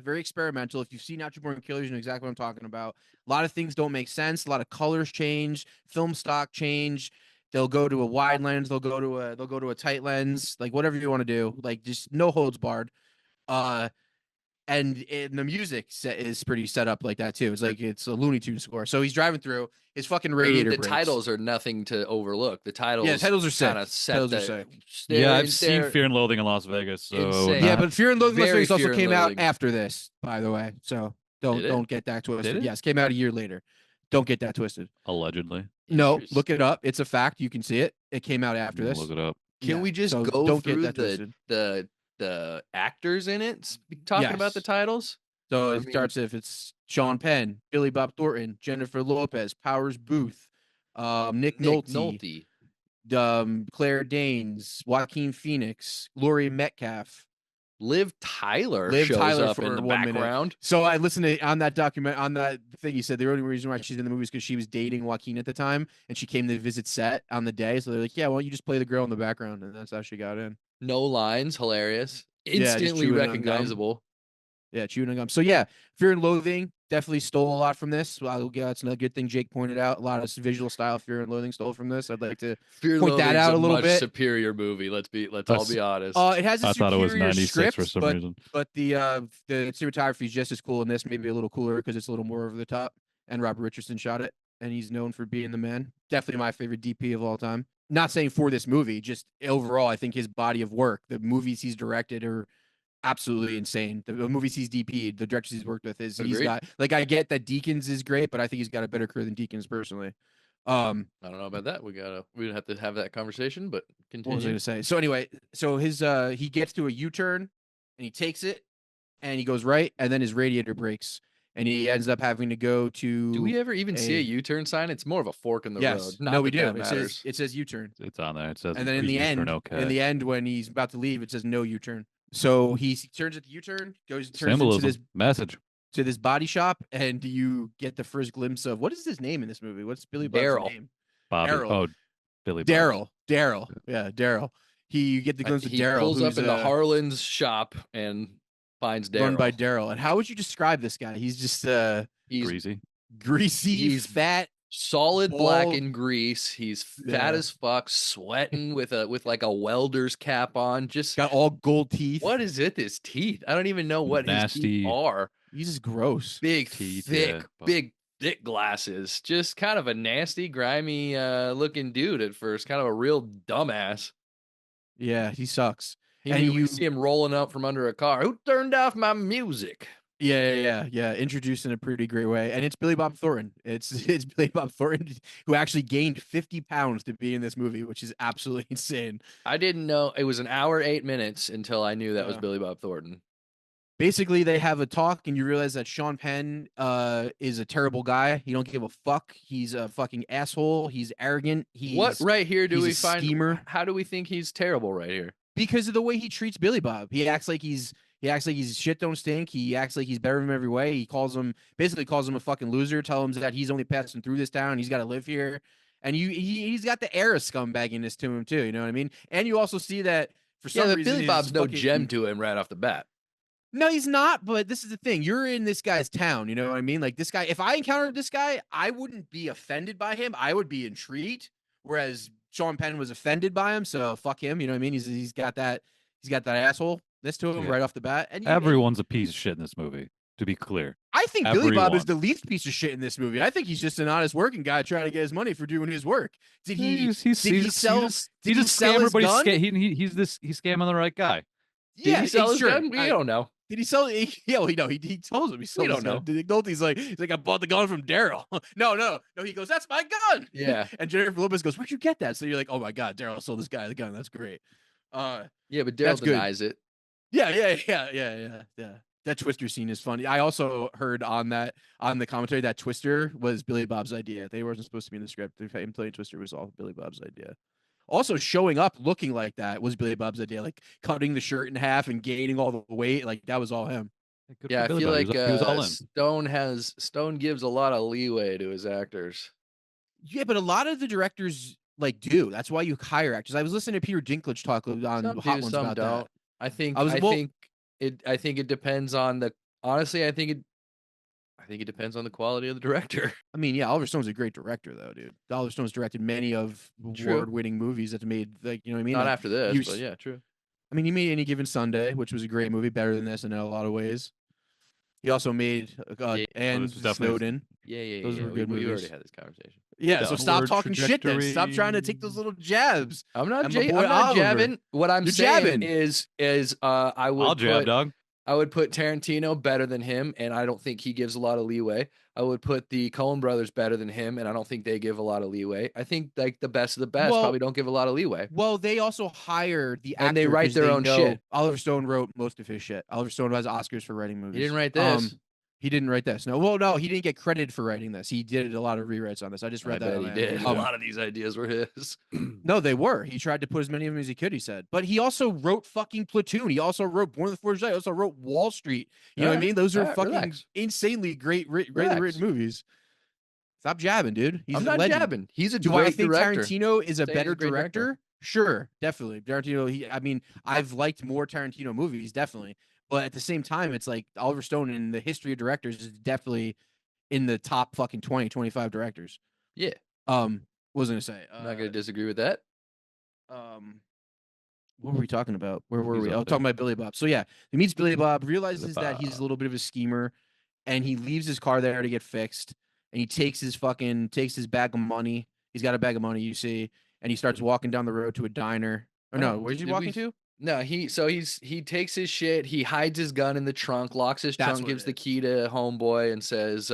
experimental. If you've seen Natural Born Killers, you know exactly what I'm talking about. A lot of things don't make sense. A lot of colors change, film stock change. They'll go to a wide lens. They'll go to a tight lens. Like whatever you want to do. Like just no holds barred. And the music is pretty set up like that too. It's like it's a Looney Tunes score. So he's driving through. His fucking radiator. The titles are nothing to overlook. The titles. Yeah, titles are sick. Kind of set. Titles are sick. Yeah, I've seen Fear and Loathing in Las Vegas. So yeah, but Fear and Loathing in Las Vegas also came out after this, by the way. So don't get that twisted. Yes, came out a year later. Don't get that twisted. Allegedly. No, look it up. It's a fact. You can see it. It came out after this. Look it up. Can we just go through the actors in it, talking about the titles? So it starts if it's Sean Penn, Billy Bob Thornton, Jennifer Lopez, Powers Boothe, Nick Nolte, Claire Danes, Joaquin Phoenix, Laurie Metcalf. Liv Tyler shows up in the background. Minute. So I listened to on that document on that thing. He said the only reason why she's in the movie is because she was dating Joaquin at the time, and she came to visit set on the day. So they're like, "Yeah, well, you just play the girl in the background," and that's how she got in. No lines, hilarious, instantly recognizable. Yeah, chewing on gum. So yeah, Fear and Loathing definitely stole a lot from this. Well, yeah, that's another good thing Jake pointed out. A lot of visual style Fear and Loathing stole from this. I'd like to point that out a little bit. Superior movie. Let's all be honest. It has a superior thought it was 96 script, for some reason. But the cinematography is just as cool in this, maybe a little cooler because it's a little more over the top. And Robert Richardson shot it, and he's known for being the man. Definitely my favorite DP of all time. Not saying for this movie, just overall, I think his body of work, the movies he's directed are absolutely insane. The movies he's DP'd, the directors he's worked with he's got, like, I get that Deakins is great, but I think he's got a better career than Deakins personally. I don't know about that. We have to have that conversation, but continue. What was I going to say? So anyway, so his he gets to a U-turn and he takes it and he goes right, and then his radiator breaks and he ends up having to go to. Do we ever even see a U-turn sign? It's more of a fork in the road. No, we do. It says U-turn. It's on there. It says, and then in the end, when he's about to leave, it says no U-turn. So he turns at the U-turn, turns into this message to this body shop, and you get the first glimpse of what is his name in this movie? What's Billy Bob's name? Bobby. Daryl. Oh, Billy. Daryl. Yeah, Daryl. You get the glimpse of Daryl. He pulls up in the Harlan's shop and finds Daryl. Run by Daryl. And how would you describe this guy? He's just he's greasy. He's fat. Solid black in grease. He's fat as fuck, sweating with like a welder's cap on. Just got all gold teeth. What is it? His teeth? I don't even know what his teeth are. He's just gross. Big teeth, thick glasses. Just kind of a nasty, grimy looking dude at first. Kind of a real dumbass. Yeah, he sucks. And you see him rolling up from under a car. Who turned off my music? Yeah. Introduced in a pretty great way, and it's Billy Bob Thornton. It's Billy Bob Thornton who actually gained 50 pounds to be in this movie, which is absolutely insane. I didn't know it was an hour 8 minutes until I knew that was Billy Bob Thornton. Basically, they have a talk, and you realize that Sean Penn is a terrible guy. He don't give a fuck. He's a fucking asshole. He's arrogant. What right here do we find? Schemer. How do we think he's terrible right here? Because of the way he treats Billy Bob. He acts like he's shit don't stink. He acts like he's better than him every way. He calls him a fucking loser. Tell him that he's only passing through this town. He's got to live here. And he's got the air of scumbagginess to him too. You know what I mean? And you also see that for some reason Billy Bob's no gem to him right off the bat. No, he's not. But this is the thing. You're in this guy's town. You know what I mean? Like this guy, if I encountered this guy, I wouldn't be offended by him. I would be intrigued. Whereas Sean Penn was offended by him. So fuck him. You know what I mean? He's got that asshole. This to him right off the bat. And everyone's a piece of shit in this movie, to be clear. I think Billy Bob is the least piece of shit in this movie. I think he's just an honest working guy trying to get his money for doing his work. Did he sell his gun? He's scamming the right guy. Did he sell his gun? We don't know. Did he sell it? Yeah, we know. He told him he sold it. We don't know. Nolte's like, I bought the gun from Daryl. No. He goes, that's my gun. Yeah. And Jennifer Lopez goes, where'd you get that? So you're like, oh my God, Daryl sold this guy the gun. That's great. Yeah, but Daryl denies it. Yeah. That Twister scene is funny. I also heard on the commentary that Twister was Billy Bob's idea. They weren't supposed to be in the script. Him playing Twister was all Billy Bob's idea. Also, showing up looking like that was Billy Bob's idea. Like cutting the shirt in half and gaining all the weight, like that was all him. Yeah, I feel like Stone gives a lot of leeway to his actors. Yeah, but a lot of the directors do. That's why you hire actors. I was listening to Peter Dinklage talk on Hot Ones about that. I think it depends on the. Honestly, I think it depends on the quality of the director. I mean, yeah, Oliver Stone's a great director, though, dude. Oliver Stone's directed many of award-winning movies that made, you know what I mean? Not after this, but yeah, true. I mean, he made Any Given Sunday, which was a great movie, better than this in a lot of ways. He also made and Snowden. Yeah. Those were good movies. We already had this conversation. Yeah, so stop talking shit then. Stop trying to take those little jabs. I'm not jabbing. What I'm saying is I'll jab, dog. I would put Tarantino better than him, and I don't think he gives a lot of leeway. I would put the Coen brothers better than him, and I don't think they give a lot of leeway. I think the best of the best probably don't give a lot of leeway. Well, they also hire the actor, and they write their own shit. Oliver Stone wrote most of his shit. Oliver Stone has Oscars for writing movies. He didn't write this. He didn't write this. No, well, no, he didn't get credited for writing this. He did a lot of rewrites on this. I just read that. Bet he did. A lot of these ideas were his. No, they were. He tried to put as many of them as he could. He said, but he also wrote fucking Platoon. He also wrote Born on the Fourth of July. He also wrote Wall Street. You know what I mean? Those are fucking insanely greatly written movies. Stop jabbing, dude. I'm not jabbing. He's a Do great I think director. Tarantino is a better director? Sure, definitely. Tarantino. I mean, I've liked more Tarantino movies, definitely. But at the same time, it's like Oliver Stone in the history of directors is definitely in the top fucking 20, 25 directors. Yeah. What was I gonna say? I'm not gonna disagree with that. What were we talking about? Where were we? Oh, talking about Billy Bob. So yeah, he meets Billy Bob, realizes that he's a little bit of a schemer, and he leaves his car there to get fixed. And he takes his bag of money. He's got a bag of money, you see, and he starts walking down the road to a diner. Or no, where's he walking to? No, he takes his shit, he hides his gun in the trunk, locks his trunk, gives the key to homeboy and says,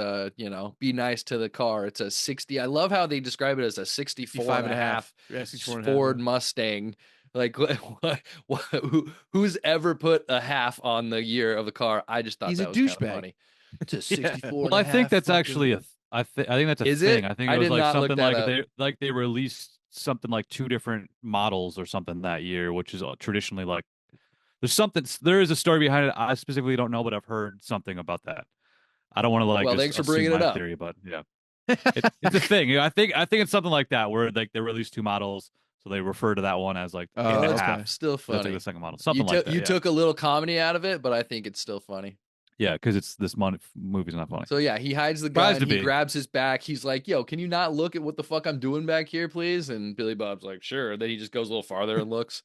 be nice to the car. It's a 60. I love how they describe it as a 64 and a half Ford Mustang. Like who's ever put a half on the year of the car? I just thought he's that was kind of funny. It's a 64. Well, I think that's actually I think that's a thing. I think it was like something like they released something like 2 different models or something that year, which is traditionally like there is a story behind it. I specifically don't know, but I've heard something about that. I don't want to like. Well, thanks for bringing it up. Theory, but yeah, it's a thing. I think it's something like that where like they released 2 models. So they refer to that one as like half. Still funny. Like the second model, something like that. You took a little comedy out of it, but I think it's still funny. Yeah, because this movie's not funny. So yeah, he hides the gun. He grabs his back. He's like, "Yo, can you not look at what the fuck I'm doing back here, please?" And Billy Bob's like, "Sure." Then he just goes a little farther and looks.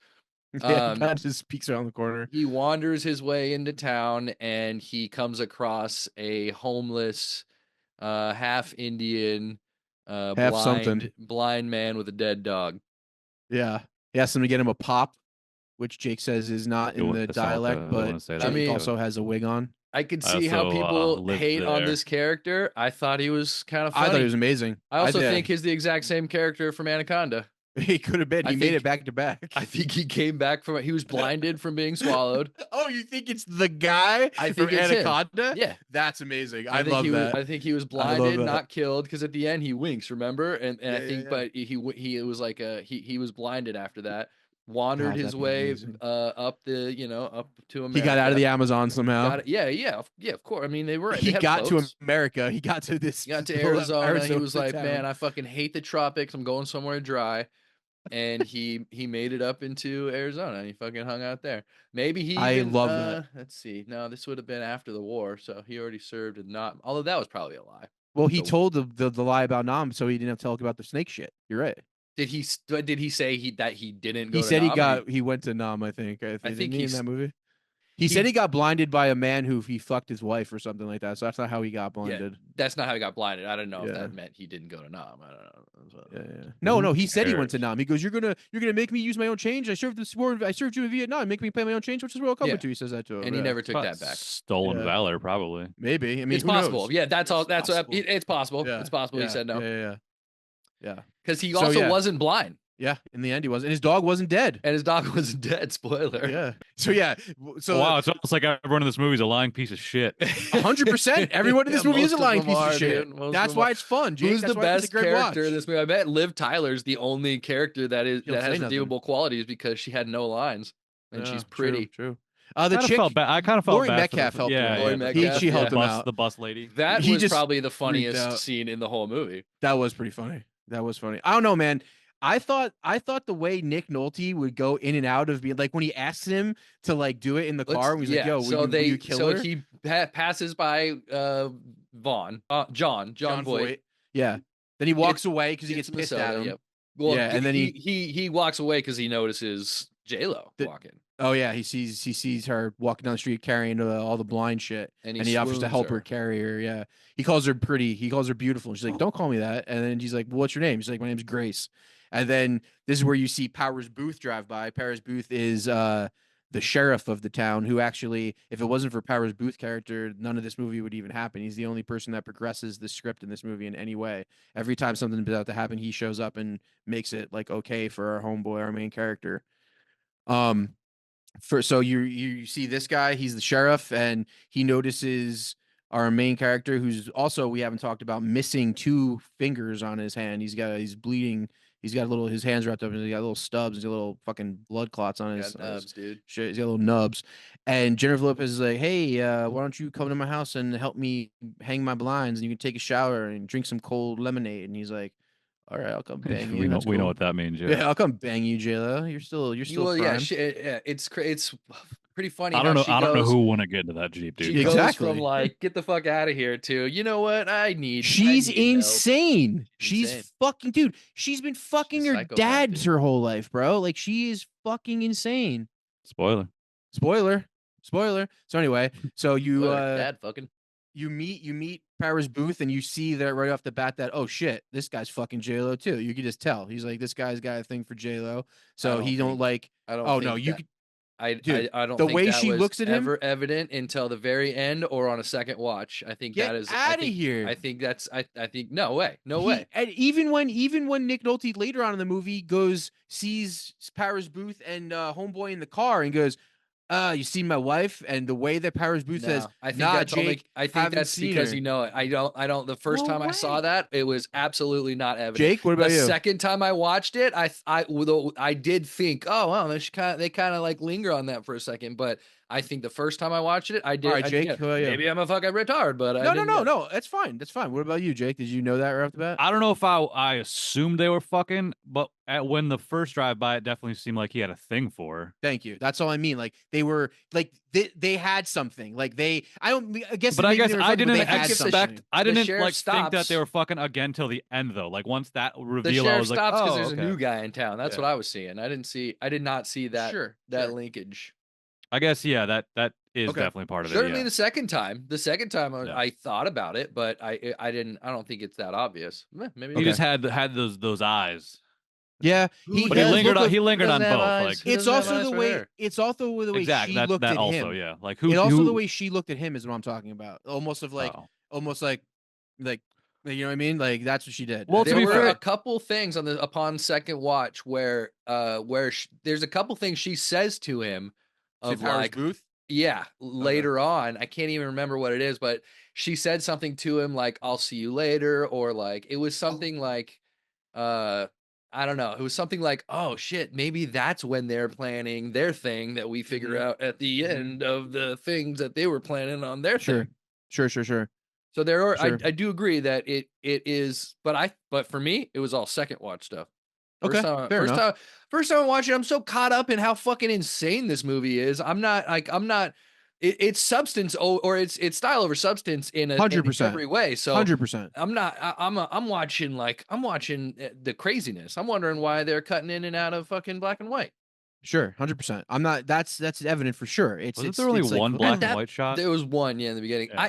Just peeks around the corner. He wanders his way into town, and he comes across a homeless, half Indian, blind man with a dead dog. Yeah, he asks him to get him a pop, which Jake says is not in the dialect, but Jake also has a wig on. I could see how people hate on this character. I thought he was kind of funny. I thought he was amazing. I also think he's the exact same character from Anaconda. He could have been. He made it back to back. I think he came back from it. He was blinded from being swallowed. Oh, you think it's the guy from Anaconda? Yeah. That's amazing. I love that. I think he was blinded, not killed, because at the end he winks, remember? And I think, but he was like he was blinded after that. Wandered his way up up to America. He got out of the Amazon somehow. Of course. I mean, he got to America. He got to this. He got to Arizona. He was like, man, I fucking hate the tropics. I'm going somewhere dry. And he made it up into Arizona. He fucking hung out there. Maybe I love that. Let's see. No, this would have been after the war, so he already served and not. Although that was probably a lie. Well, he told the lie about Nam, so he didn't have to talk about the snake shit. You're right. Did he say that he didn't go? He said he went to Nam. I think he's in that movie. He said he got blinded by a man who he fucked his wife or something like that. So that's not how he got blinded. Yeah, that's not how he got blinded. I don't know if that meant he didn't go to Nam. I don't know. No. He said he went to Nam. He goes, "You're gonna make me use my own change. I served you in Vietnam. Make me pay my own change. Which is what I'll come to." He says that to him, and he never took that back. Stolen valor, probably. Maybe. I mean, it's possible. Yeah, that's all. That's it's possible. Yeah. It's possible. He said no. Yeah. Because he also wasn't blind. Yeah, in the end he was, and his dog wasn't dead. Spoiler. Yeah. Wow, it's almost like everyone in this movie is a lying piece of shit. 100%. Everyone in this movie is a lying piece of shit. That's why it's fun. Jake. Who's the best character in this movie? I bet Liv Tyler's the only character that has redeemable qualities because she had no lines and she's pretty. True. I kind of felt bad. Laurie Metcalf helped him. She helped him out. The bus lady. That was probably the funniest scene in the whole movie. That was pretty funny. I don't know, man. I thought the way Nick Nolte would go in and out of being like when he asks him to like do it in the car, and he's like, "Yo, will you kill her?" He passes by John Voight. Yeah. Then he walks away because he gets pissed at him. Yep. Well, and then he walks away because he notices J-Lo walking. Oh yeah, he sees her walking down the street carrying all the blind shit, and he offers to help her carry her. Yeah, he calls her pretty. He calls her beautiful. And she's like, "Don't call me that." And then she's like, well, "What's your name?" She's like, "My name's Grace." And then this is where you see Powers Boothe drive by. Powers Boothe is the sheriff of the town, who actually, if it wasn't for Powers Boothe character, none of this movie would even happen. He's the only person that progresses the script in this movie in any way. Every time something's about to happen, he shows up and makes it like okay for our homeboy, our main character. So you see this guy, he's the sheriff, and he notices our main character, who's also, we haven't talked about, missing 2 fingers on his hand. He's bleeding. He's got his hands wrapped up, and he's got little stubs, he's got little fucking blood clots on his nubs, dude. Shit. He's got little nubs. And Jennifer Lopez is like, hey, why don't you come to my house and help me hang my blinds, and you can take a shower and drink some cold lemonade. And he's like, all right, I'll come bang you. We know what that means. Yeah, I'll come bang you, J-Lo. You're still well, prime. yeah, it's pretty funny. I don't know who want to get into that Jeep, dude. She goes from like, get the fuck out of here to, you know what? She's insane. Help. She's fucking, dude. She's been fucking her dad her whole life, bro. Like, she is fucking insane. Spoiler. So anyway, so you dad fucking. You meet Paris Boothe, and you see that right off the bat that, oh shit, this guy's fucking J-Lo too. You can just tell. He's like, this guy's got a thing for J-Lo. So he don't like. I don't. Oh no, you. I don't. The think way that she was looks at him, evident until the very end or on a second watch. I think Get that is out of here. I think that's. I think no way. And even when Nick Nolte later on in the movie sees Paris Boothe and homeboy in the car and goes, you seen my wife? And the way that Paris Boothe says, I think that's because you know it. I don't. The first time I saw that, it was absolutely not evident. Jake, what about you? The second time I watched it, I did think, oh well, they kind of like linger on that for a second, but I think the first time I watched it, I did. All right, Jake, maybe I'm a fucking retard, but no, that's fine. What about you, Jake? Did you know that right off the bat? I don't know if I assumed they were fucking, but when the first drive by, it definitely seemed like he had a thing for her. Thank you. That's all I mean. Like, they were like they had something. Like I guess I didn't expect. I didn't like stops. think that they were fucking again till the end though. Like once that reveal, the sheriff I was like, stops because oh, there's a new guy in town. That's what I was seeing. I did not see that linkage. I guess that is definitely part of it. Certainly the second time I thought about it, but I don't think it's that obvious. Maybe he just had those eyes. Yeah, he lingered on both. Like, it's also the way she looked at him. Yeah, like the way she looked at him is what I'm talking about. Almost like you know what I mean? Like, that's what she did. Well, there were a couple things upon second watch where there's a couple things she says to him of like Boothe. Yeah, later on, I can't even remember what it is, but she said something to him like, "I'll see you later," or like it was something like, I don't know. It was something like, "Oh shit, maybe that's when they're planning their thing that we figure out at the end of the things that they were planning on their thing." Sure. So there are. Sure. I do agree that it is, but for me, it was all second watch stuff. First time I watched it, I'm so caught up in how fucking insane this movie is. It's substance or it's style over substance in 100% every way. So 100%. I'm watching the craziness. I'm wondering why they're cutting in and out of fucking black and white. Sure, 100%. I'm not. That's evident for sure. Wasn't there only one black and white shot? There was one, in the beginning. Yeah,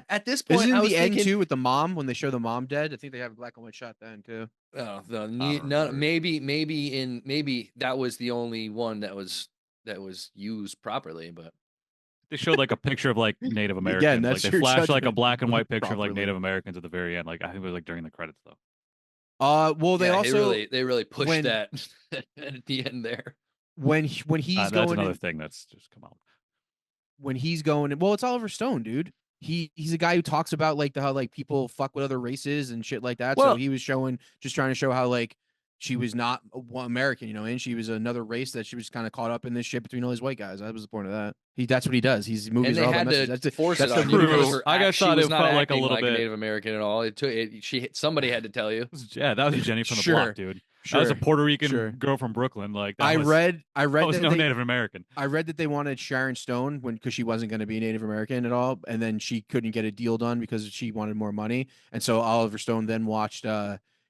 at this point, isn't I was the thinking, end too with the mom when they show the mom dead? I think they have a black and white shot then too. Oh, maybe that was the only one that was used properly, but they showed like a picture of like Native Americans. Again, that's like they flashed judgment. like a black and white picture of like Native Americans at the very end. Like I think it was like during the credits though. Well, they really pushed that at the end there. When he's going, that's another thing that's just come out. When he's going, well, it's Oliver Stone, dude. He's a guy who talks about like how like people fuck with other races and shit like that. So he was trying to show how like she was not American, and she was another race that she was kind of caught up in this shit between all these white guys. That was the point of that. That's what he does. He's movies are all about messages. That's force that's it on you. I guess thought it felt like a little bit Native American at all. Somebody had to tell you. Yeah, that was Jenny from the block, dude. That was a Puerto Rican girl from Brooklyn. Like I read that was no Native American. I read that they wanted Sharon Stone because she wasn't going to be Native American at all, and then she couldn't get a deal done because she wanted more money, and so Oliver Stone then watched.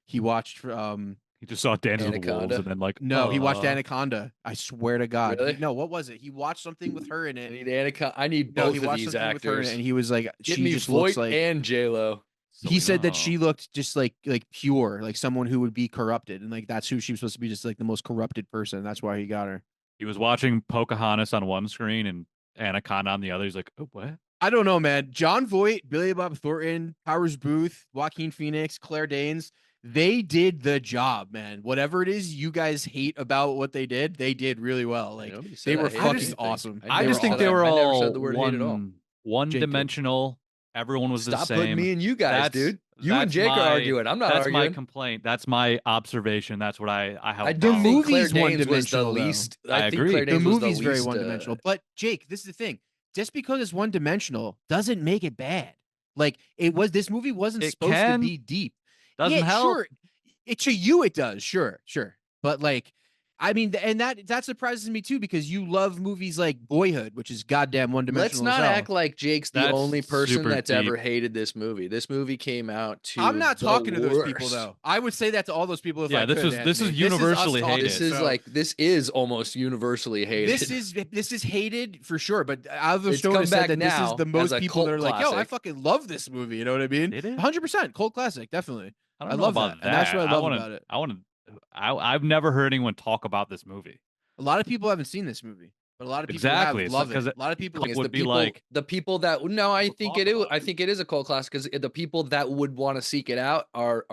He just saw Dance with the Wolves and then he watched Anaconda. I swear to God. Really? No, what was it? He watched something with her in it. I need both of these actors. With her in it, and he was like, Give she me just Voight looks like and J-Lo. He said that she looked just like pure, like someone who would be corrupted, and like that's who she was supposed to be, just like the most corrupted person. That's why he got her. He was watching Pocahontas on one screen and Anaconda on the other. He's like, oh, what? I don't know, man. Jon Voight, Billy Bob Thornton, Powers Boothe, Joaquin Phoenix, Claire Danes. They did the job, man. Whatever it is you guys hate about what they did really well. Like they were fucking awesome. I just think they were all I never said the word hate at all. one-dimensional. Everyone was the same. Stop putting me and you guys, dude. You and Jake are arguing. I'm not arguing. That's my complaint. That's my observation. That's what I have. I do think Claire Danes was the least. I agree. The movie's very one-dimensional. But Jake, this is the thing. Just because it's one-dimensional doesn't make it bad. Like this movie wasn't supposed to be deep. Doesn't help. Sure. To you, it does. Sure. But like, I mean, and that surprises me too, because you love movies like Boyhood, which is goddamn one-dimensional. Let's not act like Jake's the only person that's ever hated this movie. This movie came out to. I'm not talking to those people though. I would say that to all those people. This is universally hated. This is almost universally hated. This is hated for sure. But Oliver Stone has said that this is the most people that are like, yo, I fucking love this movie. You know what I mean? 100% cult classic, definitely. I love that. And that's what I love about it. I've never heard anyone talk about this movie. A lot of people haven't seen this movie, but a lot of people love it. A lot of people would be like the people that I think it is a cult classic, because the people that would want to seek it out are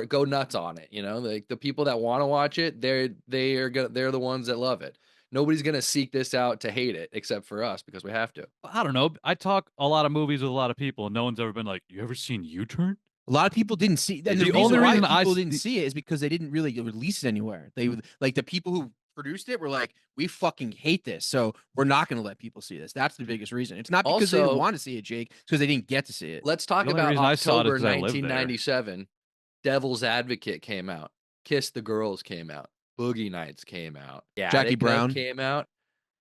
go nuts on it. You know, like the people that want to watch it, they're the ones that love it. Nobody's gonna seek this out to hate it except for us, because we have to. I don't know. I talk a lot of movies with a lot of people, and no one's ever been like, "You ever seen U-Turn?" A lot of people didn't see. And the only reason people didn't see it is because they didn't really release it anywhere. They like the people who produced it were like, we fucking hate this, so we're not going to let people see this. That's the biggest reason. It's not because they didn't want to see it, Jake. It's because they didn't get to see it. Let's talk about October 1997. Devil's Advocate came out. Kiss the Girls came out. Boogie Nights came out. Yeah, Jackie Brown came out.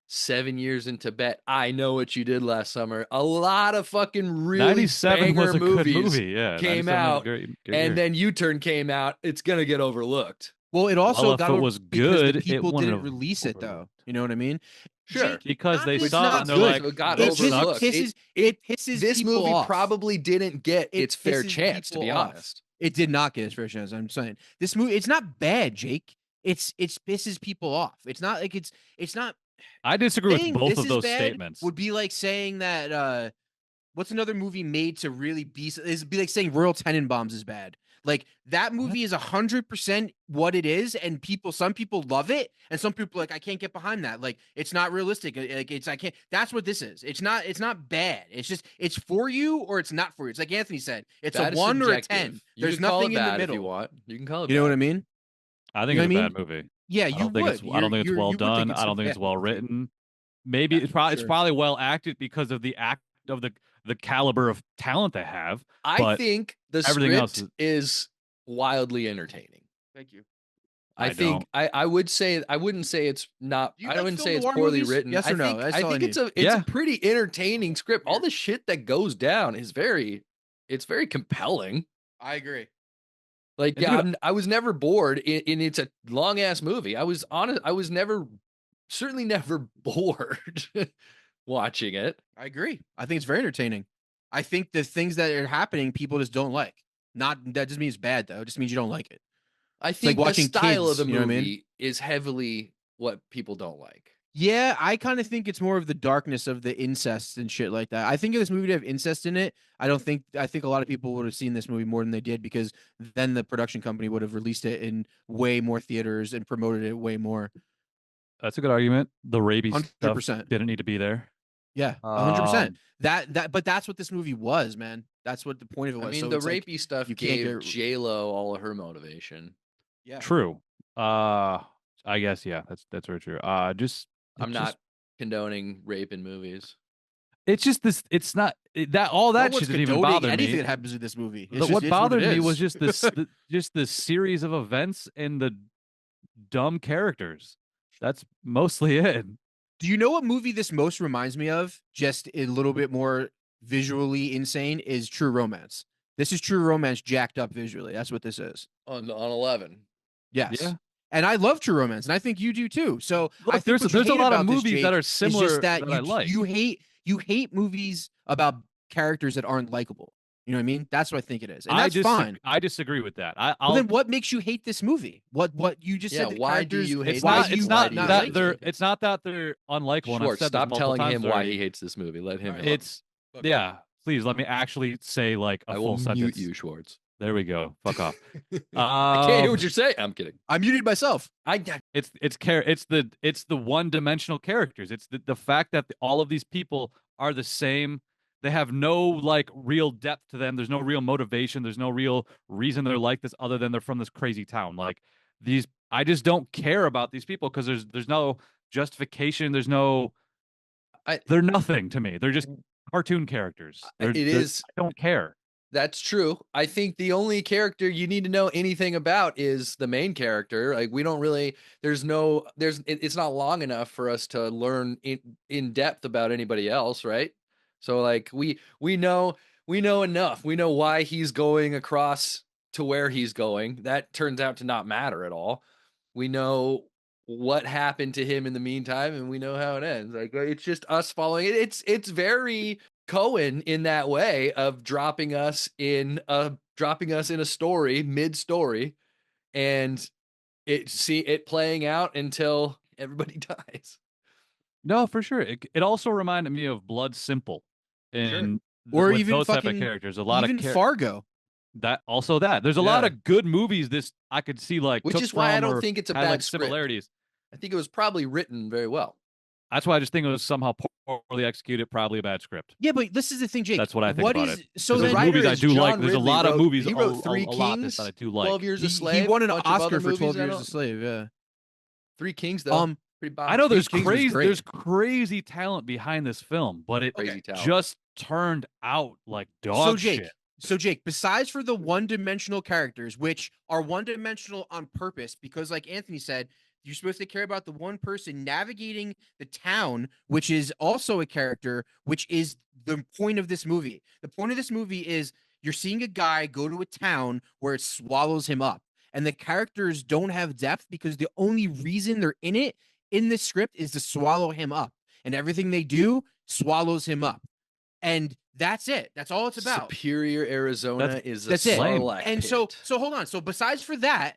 7 Years in Tibet. I Know What You Did Last Summer. A lot of fucking really 97 banger was a movies good movie. Yeah, came out, great and then U-Turn came out. It's gonna get overlooked. Well, it also got it was good. People didn't release it though. You know what I mean? Sure, because they saw it and they're like, it got overlooked. It pisses this people movie off. probably didn't get its fair chance, to be honest. It did not get its fair chance. I'm saying this movie. It's not bad, Jake. It pisses people off. It's not like it's not. I disagree with both of those statements. Would be like saying that what's another movie made to really be? It'd be like saying Royal Tenenbaums is bad. Like that movie is 100% what it is, and some people love it, and some people are like, I can't get behind that. Like it's not realistic. Like I can't. That's what this is. It's not bad. It's just it's for you or it's not for you. It's like Anthony said. It's a 1 or a 10. There's nothing in the middle. If you want, you can call it. You know what I mean? I think it's a bad movie. Yeah, I don't think it's well done. I don't think it's well written. Maybe it's probably well acted because of the caliber of talent they have. I think the script is wildly entertaining. Thank you. I wouldn't say it's not. I wouldn't say it's poorly written. Yes or no? I think it's a pretty entertaining script. All the shit that goes down is very compelling. I agree. Like, I was never bored, and it's a long ass movie. I was certainly never bored watching it. I agree. I think it's very entertaining. I think the things that are happening, people just don't like. That doesn't mean it's bad though. It just means you don't like it. I think like the style of the movie is heavily what people don't like. Yeah, I kind of think it's more of the darkness of the incest and shit like that. I think if this movie did have incest in it, I think a lot of people would have seen this movie more than they did, because then the production company would have released it in way more theaters and promoted it way more. That's a good argument. The rabies 100%. stuff didn't need to be there. Yeah, 100%. But that's what this movie was, man. That's what the point of it was. I mean, so the rapey stuff gave J-Lo all of her motivation. Yeah, true. I guess that's very true. I'm not condoning rape in movies. It's just this. It's not that all that shit didn't even bother me. Anything that happens in this movie. What bothered me was just this, just this series of events and the dumb characters. That's mostly it. Do you know what movie this most reminds me of? Just a little bit more visually insane is True Romance. This is True Romance jacked up visually. That's what this is. On 11. Yes. Yeah. And I love True Romance, and I think you do too. So look, there's a lot of movies that are similar that I like. You hate movies about characters that aren't likable. You know what I mean? That's what I think it is, and that's fine. I disagree with that. Then what makes you hate this movie? What you just said? Why do you hate? It's not that they're unlikable. Schwartz, stop telling him why he hates this movie. Let him. Please let me actually say like a full sentence. Mute you, Schwartz. There we go. Fuck off. I can't hear what you're saying. I'm kidding. I muted myself. It's the one-dimensional characters. It's the fact that all of these people are the same. They have no like real depth to them. There's no real motivation. There's no real reason they're like this other than they're from this crazy town. Like these, I just don't care about these people because there's no justification. There's no, they're nothing to me. They're just cartoon characters. I don't care. That's true. I think the only character you need to know anything about is the main character. Like we don't really, it's not long enough for us to learn in depth about anybody else, right? So like we know enough. We know why he's going across to where he's going. That turns out to not matter at all. We know what happened to him in the meantime, and we know how it ends. Like it's just us following it. It's very Cohen in that way of dropping us in a story mid-story, and it playing out until everybody dies. No, for sure. It also reminded me of Blood Simple, and or even those fucking, type of characters. A lot even of Fargo. There's a lot of good movies. This I could see which is why I don't think it's a bad script. Similarities. I think it was probably written very well. That's why I just think it was somehow poorly excuted, probably a bad script. Yeah, but this is the thing, Jake. That's what I think about it. So the writer movies I do like. There's a lot of movies. He wrote Three Kings, that I do like. 12 Years a Slave. He won an Oscar for 12 Years a Slave. Yeah. Three Kings, though. I know there's crazy talent behind this film, but it just turned out like dog shit. So Jake, besides for the one-dimensional characters, which are one-dimensional on purpose, because like Anthony said, you're supposed to care about the one person navigating the town, which is also a character, which is the point of this movie. The point of this movie is you're seeing a guy go to a town where it swallows him up. And the characters don't have depth because the only reason they're in it in this script is to swallow him up. And everything they do swallows him up. And that's it. That's all it's about. Superior, Arizona is a Sarlacc pit. So hold on. So besides for that,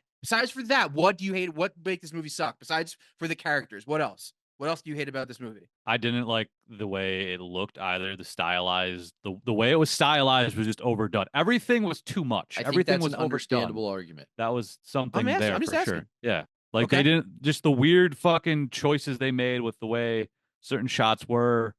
what do you hate? What make this movie suck? Besides for the characters, what else? What else do you hate about this movie? I didn't like the way it looked either. The way it was stylized was just overdone. Everything was too much. Everything was an understandable argument. That was something there for sure. Yeah, like Okay. they didn't just the weird fucking choices they made with the way certain shots were.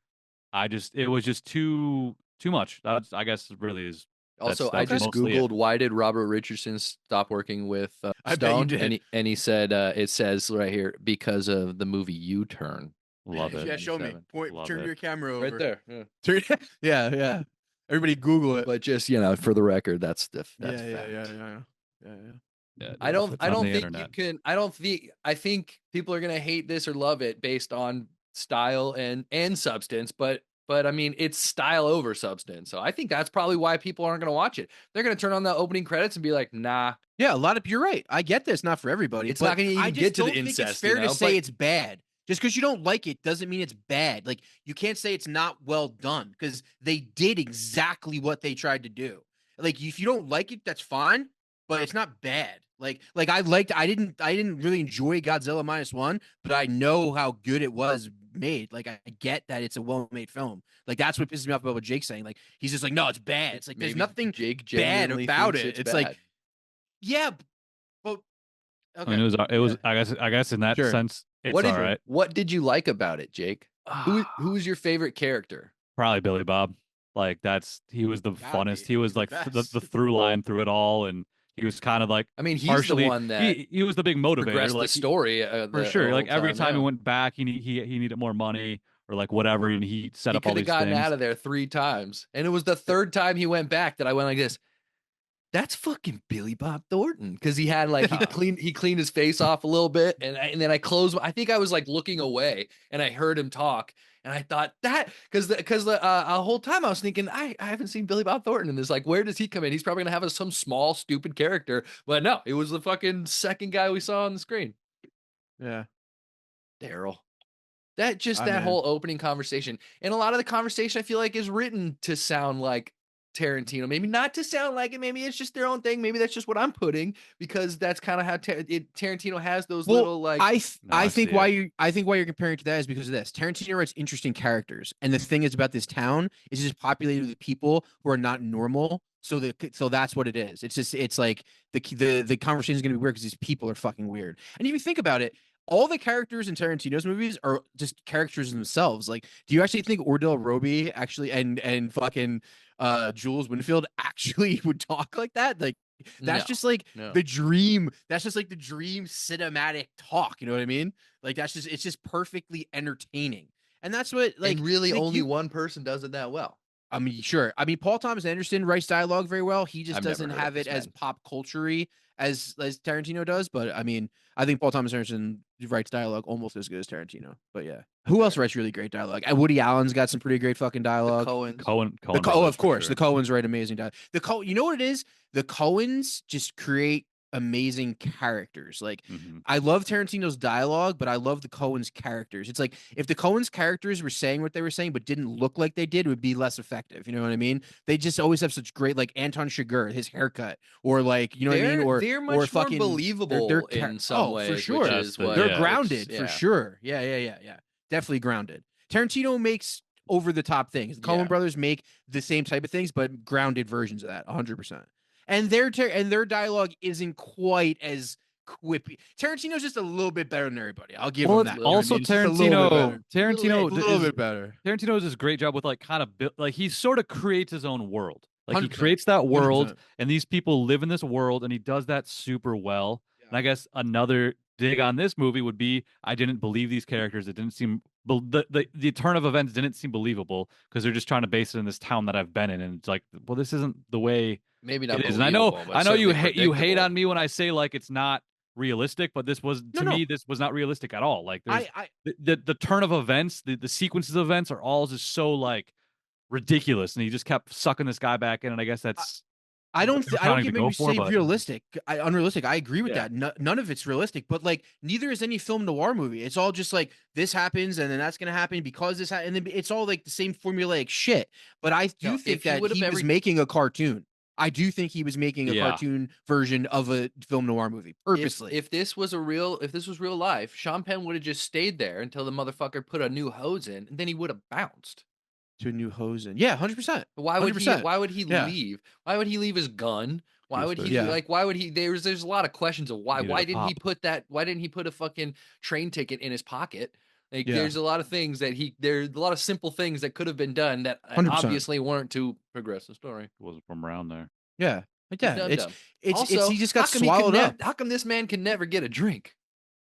It was just too much. That's I guess really is. Also, I just Googled why did Robert Richardson stop working with Stone, and he said it says right here because of the movie U-Turn. Love it. Yeah, show me. Turn your camera over. Right there. Yeah. yeah. Everybody Google it. But just for the record, that's yeah. I think people are gonna hate this or love it based on style and substance, but I mean, it's style over substance. So I think that's probably why people aren't going to watch it. They're going to turn on the opening credits and be like, nah. Yeah, you're right. I get this. Not for everybody. It's not going to even get to the incest. It's fair to say it's bad. Just because you don't like it doesn't mean it's bad. Like, you can't say it's not well done because they did exactly what they tried to do. Like, if you don't like it, that's fine, but it's not bad. I didn't really enjoy Godzilla -1, but I know how good it was made. Like, I get that it's a well-made film. Like, that's what pisses me off about what Jake's saying. Like, he's just like, no, it's bad. It's like, there's nothing bad about it. It's like, yeah, but okay. I mean, it was. I guess in that sense, it's all right. What did you like about it, Jake? Who's your favorite character? Probably Billy Bob. Like he was the funnest. He was like the through line through it all, and he was kind of like, I mean, he's the one that he was the big motivator. Like the story for sure. Like every time he went back, he needed more money or like whatever, and he set up all these things. He could have gotten out of there 3 times, and it was the 3rd time he went back that I went like this. That's fucking Billy Bob Thornton, because he had like he cleaned his face off a little bit, and then I closed. I think I was like looking away, and I heard him talk. And I thought that because the whole time I was thinking I haven't seen Billy Bob Thornton in this. Like, where does he come in? He's probably gonna have some small stupid character, but no, it was the fucking second guy we saw on the screen. Yeah, Daryl. That whole opening conversation, and a lot of the conversation I feel like is written to sound like Tarantino. Maybe not to sound like it. Maybe it's just their own thing. Maybe that's just what I'm putting, because that's kind of how Tarantino has those little like. I think why you're comparing to that is because of this. Tarantino writes interesting characters, and the thing is about this town is just populated with people who are not normal. So that's what it is. It's like the conversation is going to be weird because these people are fucking weird. And if you think about it, all the characters in Tarantino's movies are just characters themselves. Like, do you actually think Ordell Roby actually and fucking Jules Winfield actually would talk like that? Like, that's just like the dream. That's just like the dream cinematic talk. You know what I mean? Like, it's just perfectly entertaining. And that's what, like, and really only one person does it that well. I mean, sure. I mean, Paul Thomas Anderson writes dialogue very well. He just doesn't have it as pop culture-y as Tarantino does. But I mean, I think Paul Thomas Anderson writes dialogue almost as good as Tarantino. But yeah, who else writes really great dialogue? Woody Allen's got some pretty great fucking dialogue. Cohen. Of course, sure. The Coens write amazing dialogue. You know what it is? The Coens just create amazing characters. Like, I love Tarantino's dialogue, but I love the Coens characters. It's like, if the Coens characters were saying what they were saying but didn't look like they did, it would be less effective. You know what I mean? They just always have such great, like Anton Chigurh, his haircut, or like, you know what I mean? Or they're much more believable in some ways, for sure. They're grounded for sure. Yeah. Definitely grounded. Tarantino makes over the top things. The Coen brothers make the same type of things, but grounded versions of that, 100%. And their dialogue isn't quite as quippy. Tarantino's just a little bit better than everybody. I'll give him that. Also, a little bit better. Tarantino does this great job with like kind of like he sort of creates his own world. Like 100%. He creates that world, 100%. and these people live in this world, and he does that super well. Yeah. And I guess another dig on this movie would be I didn't believe these characters. It didn't seem the turn of events didn't seem believable because they're just trying to base it in this town that I've been in, and it's like, well, this isn't the way. Maybe not. It is. And I know you hate on me when I say like it's not realistic, but this was me. This was not realistic at all. Like the turn of events, the sequences of events are all just so like ridiculous, and he just kept sucking this guy back in. And I guess that's. I don't get maybe say realistic, unrealistic. I agree with that. None of it's realistic, but like neither is any film noir movie. It's all just like this happens and then that's gonna happen because this and then it's all like the same formulaic shit. But I do think that he was making a cartoon. I do think he was making a cartoon version of a film noir movie purposely. If this was real life, Sean Penn would have just stayed there until the motherfucker put a new hose in, and then he would have bounced to a new hose in. Yeah, 100%. Why would he leave? Why would he leave his gun? Why would he why would he there's a lot of questions of why didn't he put a fucking train ticket in his pocket? Like there's a lot of things that there's a lot of simple things that could have been done that 100%. Obviously weren't to progress the story. It wasn't from around there. Yeah. It's he just got swallowed up. How come this man can never get a drink?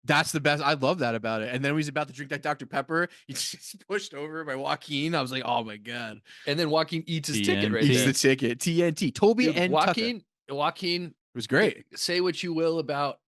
That's the best. I love that about it. And then when he's about to drink that Dr. Pepper, he's just pushed over by Joaquin. I was like, oh my God. And then Joaquin eats his ticket right there. Eats the ticket. TNT. Toby and Joaquin it was great. Say what you will about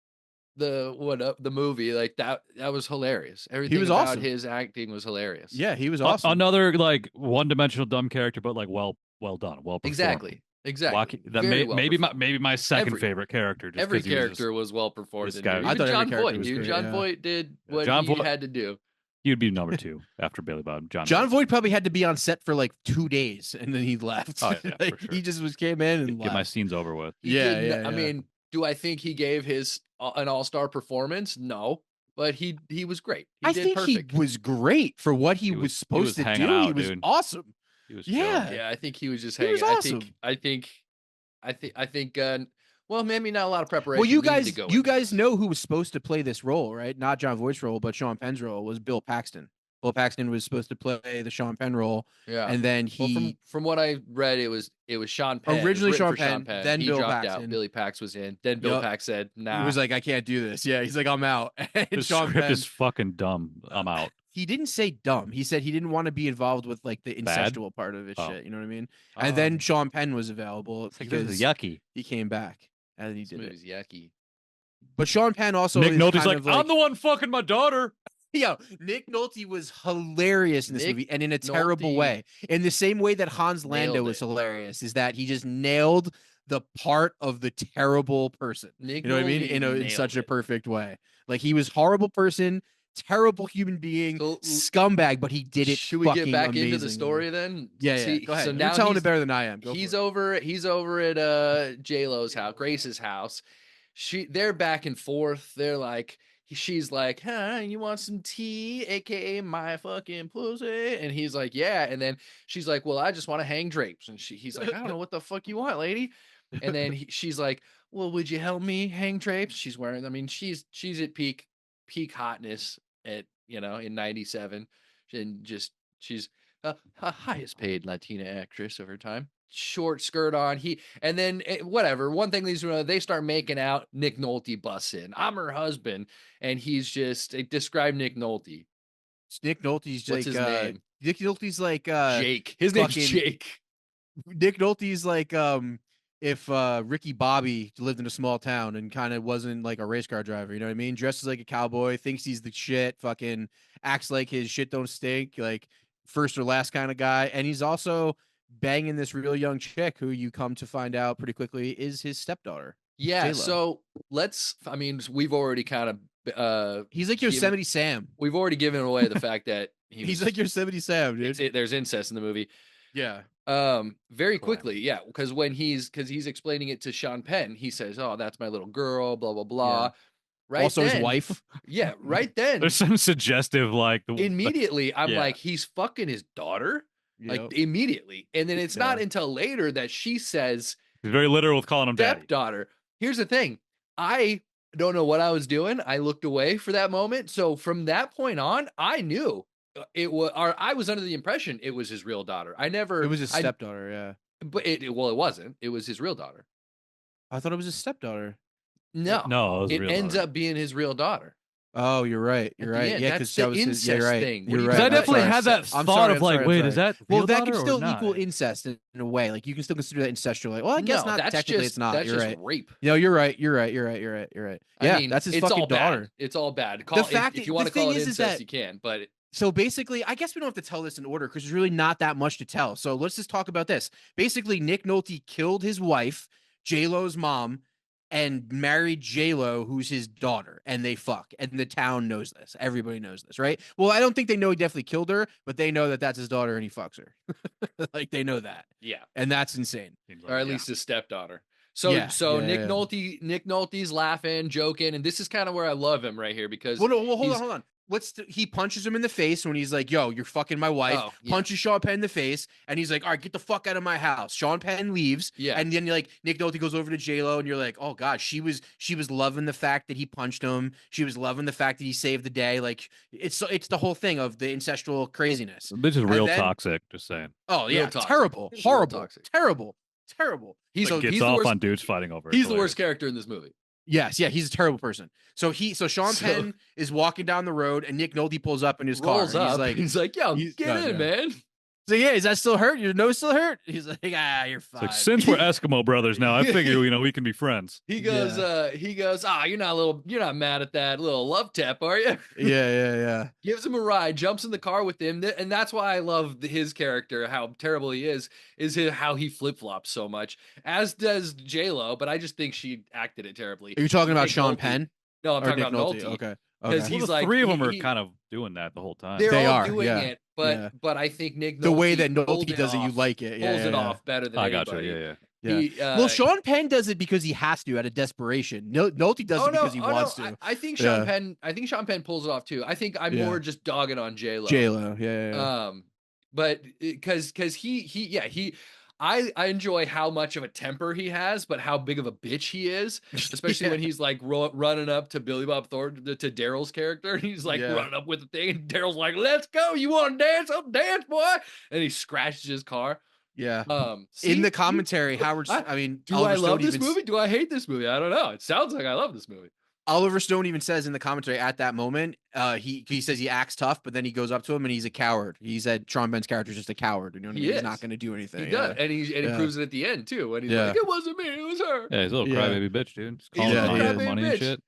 the movie, like that was hilarious. Everything about awesome. His acting was hilarious. Yeah, he was awesome. Another like one-dimensional dumb character, but like well done, well performed. Exactly. That maybe my second favorite character. Just every character was well performed. I thought John Voight. John Voight did what he had to do. He would be number 2 after Billy Bob. John Voight probably had to be on set for like 2 days, and then he left. Oh, yeah, like, sure. He just came in and get my scenes over with. I mean, do I think he gave an all-star performance? No. But he was great. I think he was great for what he was supposed to do. He was awesome. I think he was just hanging. Awesome. I think. Well, maybe not a lot of preparation. Well, you guys know who was supposed to play this role, right? Not John Voight's role, but Sean Penn's role was Bill Paxton. Bill Paxton was supposed to play the Sean Penn role. Yeah, and then from what I read, it was Sean Penn. Originally Sean Penn, then he Bill dropped Paxton. Out. Billy Pax was in. Then Bill Pax said, "Nah." He was like, "I can't do this." Yeah, he's like, "I'm out." And the Sean script Penn is fucking dumb. I'm out. He didn't say dumb. He said he didn't want to be involved with like the incestual part of it. Shit, you know what I mean? And then Sean Penn was available because yucky. He came back and he did it. It was yucky. But Sean Penn also Nick Nolte's like, I'm the one fucking my daughter. Yo, Nick Nolte was hilarious in this movie, and in a terrible way. In the same way that Hans Landa was hilarious, is that he just nailed the part of the terrible person. You know what I mean? In such a perfect way. Like, he was horrible person, terrible human being, scumbag, but he did it. Should we get back into the story then? Yeah. Go ahead. So now you're telling it better than I am. He's over at J-Lo's house, Grace's house. They're back and forth. They're like, she's like, huh, you want some tea, aka my fucking pussy? And he's like, yeah. And then she's like, well, I just want to hang drapes. And he's like, I don't know what the fuck you want, lady. And then she's like, well, would you help me hang drapes? She's at peak peak hotness at in '97, and just she's a highest paid Latina actress of her time. Short skirt on. And then whatever. One thing leads to another. They start making out. Nick Nolte busts in. I'm her husband, and he's just describe Nick Nolte. Nick Nolte's what's his name? Nick Nolte's like Jake. His name's Jake. Nick Nolte's like if Ricky Bobby lived in a small town and kind of wasn't like a race car driver, you know what I mean? Dresses like a cowboy, thinks he's the shit, fucking acts like his shit don't stink, like first or last kind of guy, and he's also banging this real young chick who you come to find out pretty quickly is his stepdaughter. Yeah. J-Lo. So we've already kind of he's like Yosemite Sam. We've already given away the fact that he's like Yosemite Sam, dude. There's incest in the movie. Yeah. Very quickly, yeah, because he's explaining it to Sean Penn, he says, "Oh, that's my little girl," blah blah blah. Yeah. Right. Also, his wife. Yeah. Right then, there's some suggestive immediately. I'm like, he's fucking his daughter. Yep. Like immediately, and then it's not until later that she says, he's very literal with calling him stepdaughter. Here's the thing, I don't know what I was doing. I looked away for that moment. So from that point on, I knew it was, or I was under the impression it was his real daughter. It was his stepdaughter, yeah. But it wasn't. It was his real daughter. I thought it was his stepdaughter. No, it ends up being his real daughter. Oh, you're right. You're right. Yeah, because that was incest thing. You're right. I definitely had that thought of like, wait, is that well? That can still equal incest in a way. Like you can still consider that incestual. Like, well, I guess not. Technically, it's not. That's you're just right. Rape. No, you're right. You're right. Yeah, I mean, that's his fucking daughter. Bad. It's all bad. If you want to call it incest, you can. But so basically, I guess we don't have to tell this in order because there's really not that much to tell. So let's just talk about this. Basically, Nick Nolte killed his wife, J-Lo's mom, and married J-Lo, who's his daughter, and they fuck. And the town knows this. Everybody knows this, right? Well, I don't think they know he definitely killed her, but they know that that's his daughter and he fucks her. Like, they know that. Yeah. And that's insane. Or at least his stepdaughter. So Nick Nolte's laughing, joking, and this is kind of where I love him right here because hold on. He punches him in the face when he's like, yo, you're fucking my wife. Oh, yeah. Punches Sean Penn in the face, and he's like, all right, get the fuck out of my house. Sean Penn leaves. Yeah. And then like Nick Nolte goes over to J-Lo, and you're like, oh god, she was loving the fact that he punched him. She was loving the fact that he saved the day. Like it's the whole thing of the incestual craziness. This is real toxic, just saying. Oh yeah, terrible, horrible, terrible. He gets off on dudes fighting over it. He's the worst character in this movie. Yes, yeah, he's a terrible person. So Sean Penn is walking down the road, and Nick Nolte pulls up in his car. He's like, yo, get in, man. So yeah, is that still hurt? Your nose still hurt? He's like, you're fine. Like, since we're Eskimo brothers now, I figure we can be friends. He goes, you're not mad at that little love tap, are you? Yeah. Gives him a ride, jumps in the car with him, and that's why I love his character, how terrible he is how he flip flops so much, as does J-Lo. But I just think she acted it terribly. Are you talking about Sean Penn? No, I'm talking about Nolte. Okay. Because he's the three of them are kind of doing that the whole time. They all doing it, but I think Nick Nolte, the way that Nolte does it, you like it. Pulls it off better than anybody. I gotcha. Yeah. Well, Sean Penn does it because he has to out of desperation. Nolte does it because he wants to. I think Sean Penn pulls it off too. I think I'm more just dogging on J-Lo. Yeah. But because I enjoy how much of a temper he has, but how big of a bitch he is, especially when he's like running up to Billy Bob Thornton, to Daryl's character. And he's like running up with the thing, and Daryl's like, "Let's go! You want to dance? I'll dance, boy!" And he scratches his car. Yeah. In the commentary, Howard. Do I love this movie? Do I hate this movie? I don't know. It sounds like I love this movie. Oliver Stone even says in the commentary at that moment, he says he acts tough, but then he goes up to him and he's a coward. He said Sean Penn's character is just a coward. You know what I mean? He's not going to do anything. He does, and he proves it at the end too. When he's like, "It wasn't me, it was her." Yeah, he's a little crybaby bitch, dude. Just calling money and shit.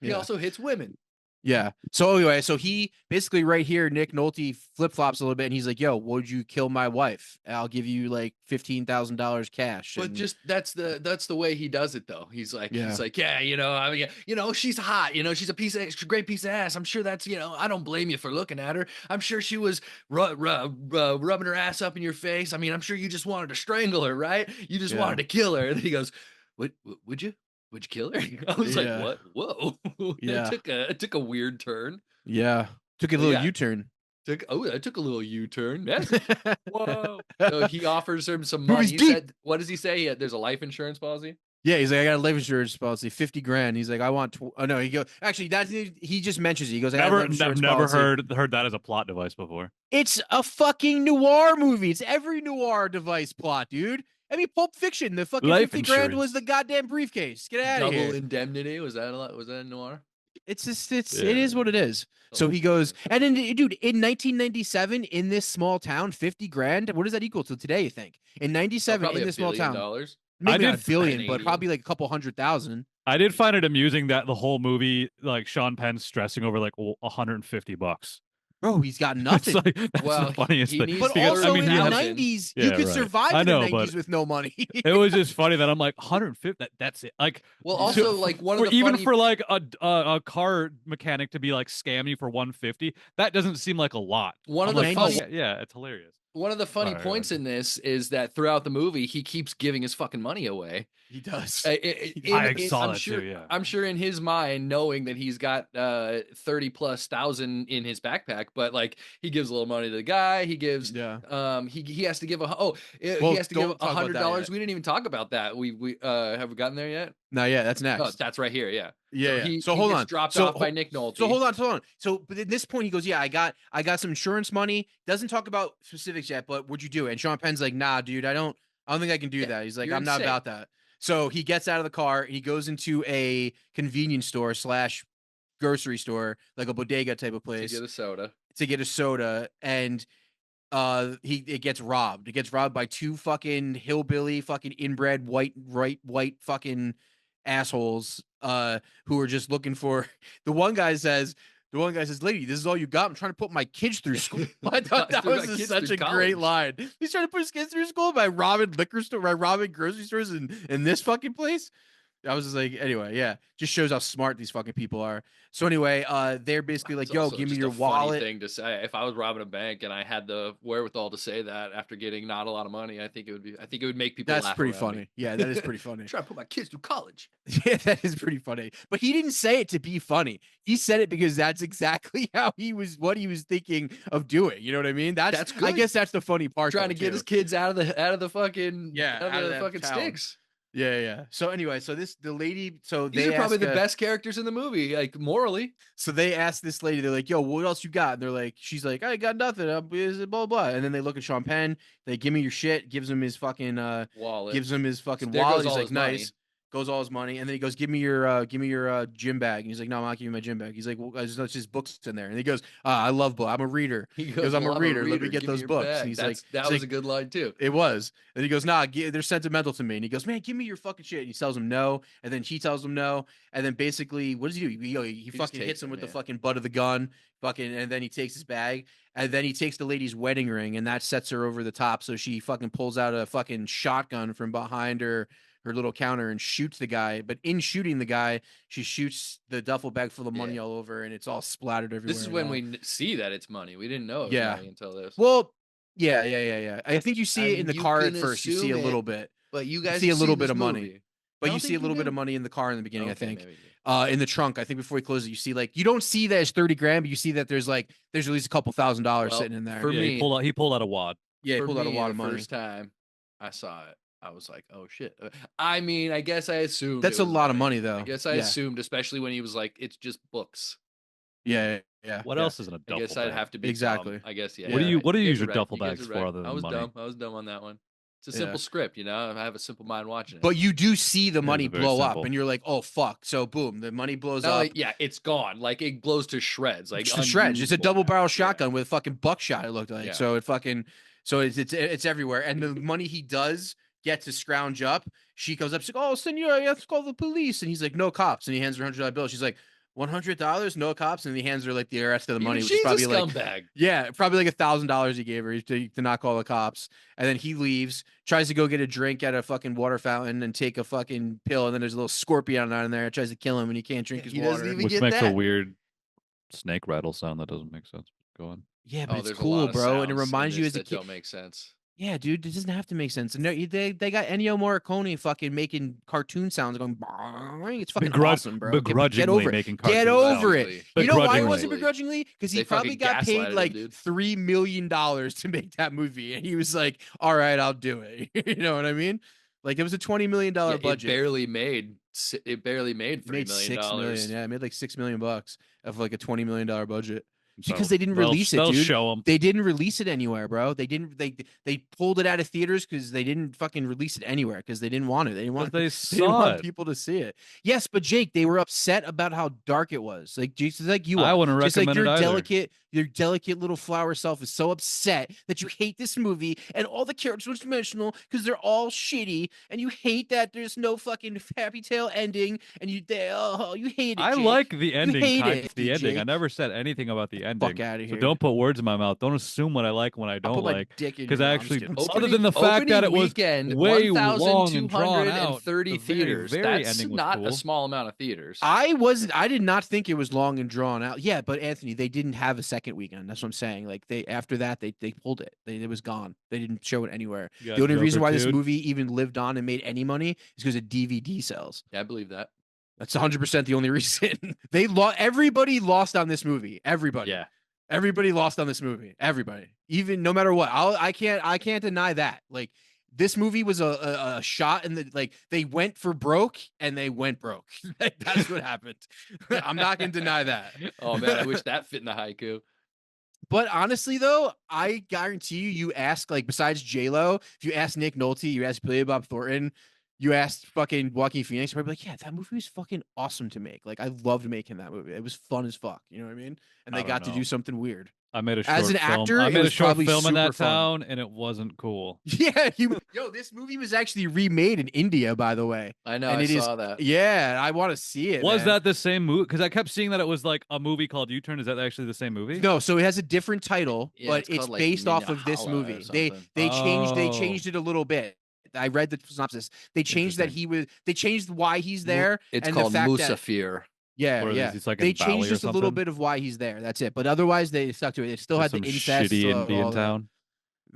He also hits women. Yeah. So anyway, he basically right here, Nick Nolte flip flops a little bit, and he's like, "Yo, would you kill my wife? I'll give you like $15,000 cash." But just that's the way he does it, though. He's like, she's hot. She's a great piece of ass. I'm sure that's I don't blame you for looking at her. I'm sure she was rubbing her ass up in your face. I mean, I'm sure you just wanted to strangle her, right? You just wanted to kill her. And he goes, Would you? Would you kill her? I was like, what? Whoa. Yeah. It took a weird turn. Yeah. Took a little U-turn. I took a little U-turn. Whoa. So he offers him some money. What does he say? There's a life insurance policy? Yeah, he's like, I got a life insurance policy, 50 grand. He's like, I want. Oh no, he goes. Actually, he just mentions it. He goes, I got a life insurance never policy. heard that as a plot device before. It's a fucking noir movie. It's every noir device plot, dude. I mean, Pulp Fiction. The fucking Life 50 grand was insurance. the goddamn briefcase. Get out of here. Double Indemnity, was that noir? It's just it is what it is. So he goes, and then dude, in 1997, in this small town, 50 grand. What does that equal to today? You think in 97 in this small town? Dollars. Maybe not a billion, but probably like a couple 100,000. I did find it amusing that the whole movie, like Sean Penn stressing over like $150. Bro, he's got nothing. Like, that's the funniest thing. But also in the 90s, you could survive in the 90s with no money. It was just funny that I'm like 150. That's it. Like, well, also like one of the even for like a car mechanic to be like scam you for 150, that doesn't seem like a lot. One of the funny, yeah, it's hilarious. One of the funny points in this is that throughout the movie, he keeps giving his fucking money away. He does. I'm sure in his mind, knowing that he's got 30,000+ in his backpack, but like he gives a little money to the guy. He gives he has to give he has to give $100. We didn't even talk about that. We have we gotten there yet? No, yeah, that's next. Oh, that's right here. Yeah. Yeah. So hold on. Dropped off by Nick Nolte. So hold on. So, but at this point, he goes, "Yeah, I got some insurance money." Doesn't talk about specifics yet, but would you do it? And Sean Penn's like, "Nah, dude, I don't think I can do that." He's like, "I'm not about that." So he gets out of the car. He goes into a convenience store / grocery store, like a bodega type of place, to get a soda, and it gets robbed. It gets robbed by two fucking hillbilly, fucking inbred white fucking assholes who are just looking for. The one guy says, "Lady, this is all you got? I'm trying to put my kids through school." I thought that was such a great line. He's trying to put his kids through school by robbing grocery stores in this fucking place. I was just like, anyway, yeah, just shows how smart these fucking people are. So anyway, they're basically like, "Yo, give me your wallet." Funny thing to say. If I was robbing a bank and I had the wherewithal to say that after getting not a lot of money, I think it would make people. That's laugh pretty funny. Me. Yeah, that is pretty funny. Trying to put my kids through college. Yeah, that is pretty funny. But he didn't say it to be funny. He said it because that's exactly what he was thinking of doing. You know what I mean? That's good. I guess that's the funny part. Trying to get his kids out of the fucking out of the fucking town. Sticks. Yeah. So anyway, these are probably the best characters in the movie, like morally. So they ask this lady, they're like, "Yo, what else you got?" And they're like, she's like, "I got nothing. Blah blah." And then they look at Sean Penn. They give me your shit. Gives him his fucking wallet. Gives him his fucking wallet. He's like, "Nice." Goes all his money, and then he goes, "Give me your gym bag." And he's like, "No, I'm not giving you my gym bag." He's like, "Well, there's just books in there." And he goes, "I love books. I'm a reader." He goes, "I'm a reader. Let me get those books." And he's like, "That was a good line too." It was. And he goes, "Nah, they're sentimental to me." And he goes, "Man, give me your fucking shit." And he tells him no, and then she tells him no, and then basically, what does he do? He fucking hits him with the fucking butt of the gun, and then he takes his bag, and then he takes the lady's wedding ring, and that sets her over the top. So she fucking pulls out a fucking shotgun from behind her little counter and shoots the guy. But in shooting the guy, she shoots the duffel bag full of money all over, and it's all splattered everywhere. This is when we see that it's money. We didn't know it was money until this. Well, yeah. I think you see it in the car at first. You see a little bit, but you guys see a little bit of money. But you see a little bit of money in the car in the beginning, I think. Maybe. In the trunk, I think before he closes it, you see you don't see that as 30 grand, but you see that there's at least a couple $1,000 sitting in there. For me, he pulled out a wad. Yeah, he pulled out a wad of money. First time I saw it, I was like, "Oh shit!" I mean, I guess I assumed that's a lot of money, though. I guess I assumed, especially when he was like, "It's just books." Yeah. What else is in a duffel bag? I guess I'd have to be exactly. Dumb. I guess What do you use your duffel bags for other than I was money? dumb. I was dumb on that one. It's a simple script, you know. I have a simple mind watching it. But you do see the money blow up, and you're like, "Oh fuck!" So boom, the money blows up. Yeah, it's gone. Like it blows to shreds. Like to shreds. It's a double barrel shotgun with fucking buckshot. It looked like. Yeah. So it's everywhere, and the money he does get to scrounge up, she comes up. She's like, "Oh, senor, you have to call the police." And he's like, "No cops." And he hands her $100 bill. She's like, $100, no cops, and he hands her the rest of the money, which is probably probably $1,000 he gave her to not call the cops. And then he leaves, tries to go get a drink at a fucking water fountain and take a fucking pill, and then there's a little scorpion on there. It tries to kill him, and he can't drink his water, which makes a weird snake rattle sound that doesn't make sense. Go on. Yeah, but it's cool, bro, and it reminds you as a kid. Don't make sense. Yeah, dude, it doesn't have to make sense. No, they got Ennio Morricone fucking making cartoon sounds going. It's fucking awesome, bro. Begrudgingly get over it. Making cartoon get over sounds. it. You know why it wasn't begrudgingly? Because he probably got paid him, $3 million to make that movie, and he was like, "All right, I'll do it." You know what I mean? Like it was a $20 million budget. It barely made $3 million. $6 million. Yeah, it made like $6 million of like a $20 million budget. Because So they didn't release it, they'll dude. show them. They didn't release it anywhere, bro. They didn't. They pulled it out of theaters because they didn't fucking release it anywhere because they didn't want it. They didn't want. They didn't want people to see it. Yes, but Jake, they were upset about how dark it was. Like just like you are. I wouldn't just recommend like it either. Your delicate little flower self is so upset that you hate this movie and all the characters are dimensional because they're all shitty, and you hate that there's no fucking happy tale ending, and you hate it. I Jake. like the ending. The ending. I never said anything about the ending. Fuck out of here. So don't put words in my mouth. Don't assume what I like when I don't like. Because I actually, other than the fact that it was way long and drawn out, 30 theaters. That's not a small amount of theaters. I did not think it was long and drawn out. Yeah, but Anthony, they didn't have a second weekend. That's what I'm saying. Like after that, they pulled it. It was gone. They didn't show it anywhere. The only reason why this movie even lived on and made any money is because of DVD sales. Yeah, I believe that. That's 100% the only reason. Everybody lost on this movie. Everybody. Yeah. Everybody lost on this movie. Everybody. Even no matter what. I can't deny that. Like this movie was a shot in the like they went for broke and they went broke. That's what happened. I'm not gonna deny that. Oh man, I wish that fit in the haiku. But honestly, though, I guarantee you ask like besides J-Lo, if you ask Nick Nolte, you ask Billy Bob Thornton, you asked fucking Joaquin Phoenix, you'd be like, yeah, that movie was fucking awesome to make. Like I loved making that movie. It was fun as fuck. You know what I mean? And they got to do something weird. I made a short as an film. actor. I made a short film in that fun. town, and it wasn't cool. Yeah, this movie was actually remade in India, by the way. I know. And I saw that. Yeah, I want to see it. Was that the same movie? Because I kept seeing that it was like a movie called U-Turn. Is that actually the same movie? No, so it has a different title, but it's like based off of this movie. They changed it a little bit. I read the synopsis. They changed that they changed why he's there. It's called Musafir. Yeah. Like they changed just a little bit of why he's there. That's it. But otherwise, they stuck to it. It still had the incest. Shitty Indian town.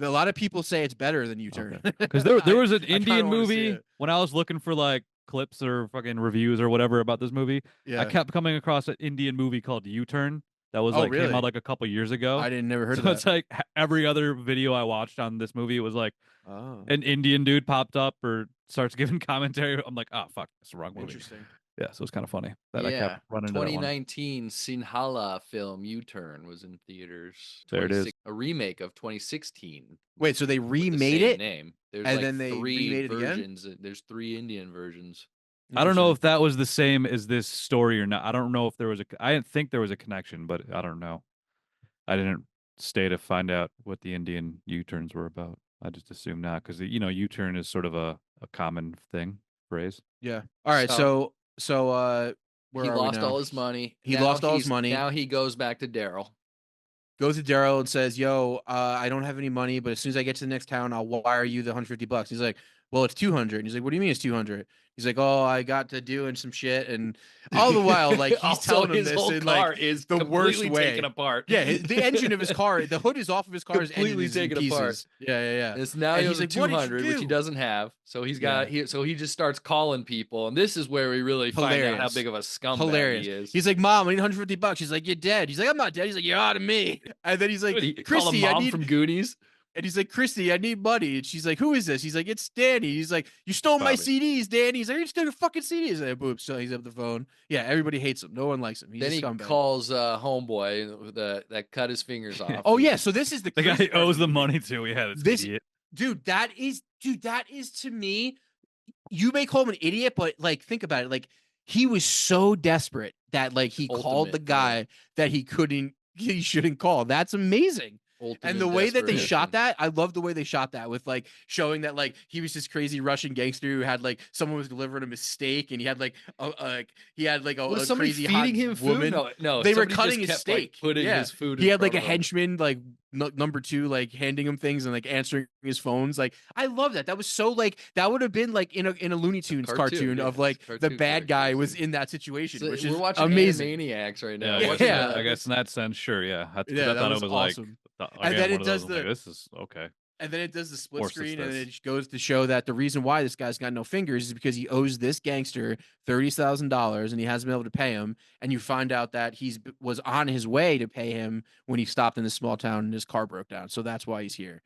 A lot of people say it's better than U-Turn. Because there was an Indian movie when I was looking for like clips or fucking reviews or whatever about this movie. Yeah. I kept coming across an Indian movie called U-Turn that was came out like a couple years ago. I didn't never heard of that. So it's like every other video I watched on this movie was like an Indian dude popped up or starts giving commentary. I'm like, oh fuck, that's the wrong movie. Interesting. Yeah, so it's kind of funny that I kept running into 2019 Sinhala film U-Turn was in theaters. There it is. A remake of 2016. Wait, so they remade it? Name. There's and like then they remade it versions. Again? There's 3 Indian versions. I don't know if that was the same as this story or not. I don't know if there was I didn't think there was a connection, but I don't know. I didn't stay to find out what the Indian U-turns were about. I just assumed not because U-turn is sort of a common phrase. Yeah. All right. So he lost all his money. He lost all his money. Now he goes back to Daryl. Goes to Daryl and says, "Yo, I don't have any money, but as soon as I get to the next town, I'll wire you the $150." He's like, "Well, it's 200." And he's like, "What do you mean it's 200?" He's like, "Oh, I got to doing some shit," and all the while, like he's telling him this in like is the worst way. Taken apart. Yeah, the engine of his car, the hood is off of his car, completely taken apart. Yeah. It's now he has like 200, which he doesn't have. So he's got so he just starts calling people, and this is where we really find out how big of a scumbag he is. He's like, "Mom, I need $150." She's like, "You're dead." He's like, "I'm not dead." He's like, "You're out of me." And then he's like, "Christy, I need from Goonies." And he's like, "Christy, I need money." And she's like, "Who is this?" He's like, "It's Danny." He's like, "You stole my CDs, Danny." He's like, "You stole your fucking CDs." And boop, so he's up the phone. Yeah, everybody hates him. No one likes him. He's then a he scumbag. Calls homeboy that cut his fingers off. Oh yeah, so this is the guy he owes the money to. Yeah, this idiot. Dude, that is to me. You may call him an idiot, but like, think about it. Like, he was so desperate that like he called the guy that he shouldn't call. That's amazing. And the way that they shot that, I love the way they shot that with like showing that like he was this crazy Russian gangster who had like someone was delivering him a steak and he had like a crazy hot him woman. Food? No, they were cutting his steak, like, putting his food. He had like a henchman like number 2 like handing him things and like answering his phones. Like I love that. That was so like that would have been like in a Looney Tunes cartoon of like the bad guy was in that situation. So which we're is watching amazing. Maniacs right now. Yeah, I guess in that sense, sure. Yeah, I thought it was awesome. And then it does this is okay. And then it does the split screen, and it goes to show that the reason why this guy's got no fingers is because he owes this gangster $30,000, and he hasn't been able to pay him. And you find out that he was on his way to pay him when he stopped in this small town and his car broke down. So that's why he's here.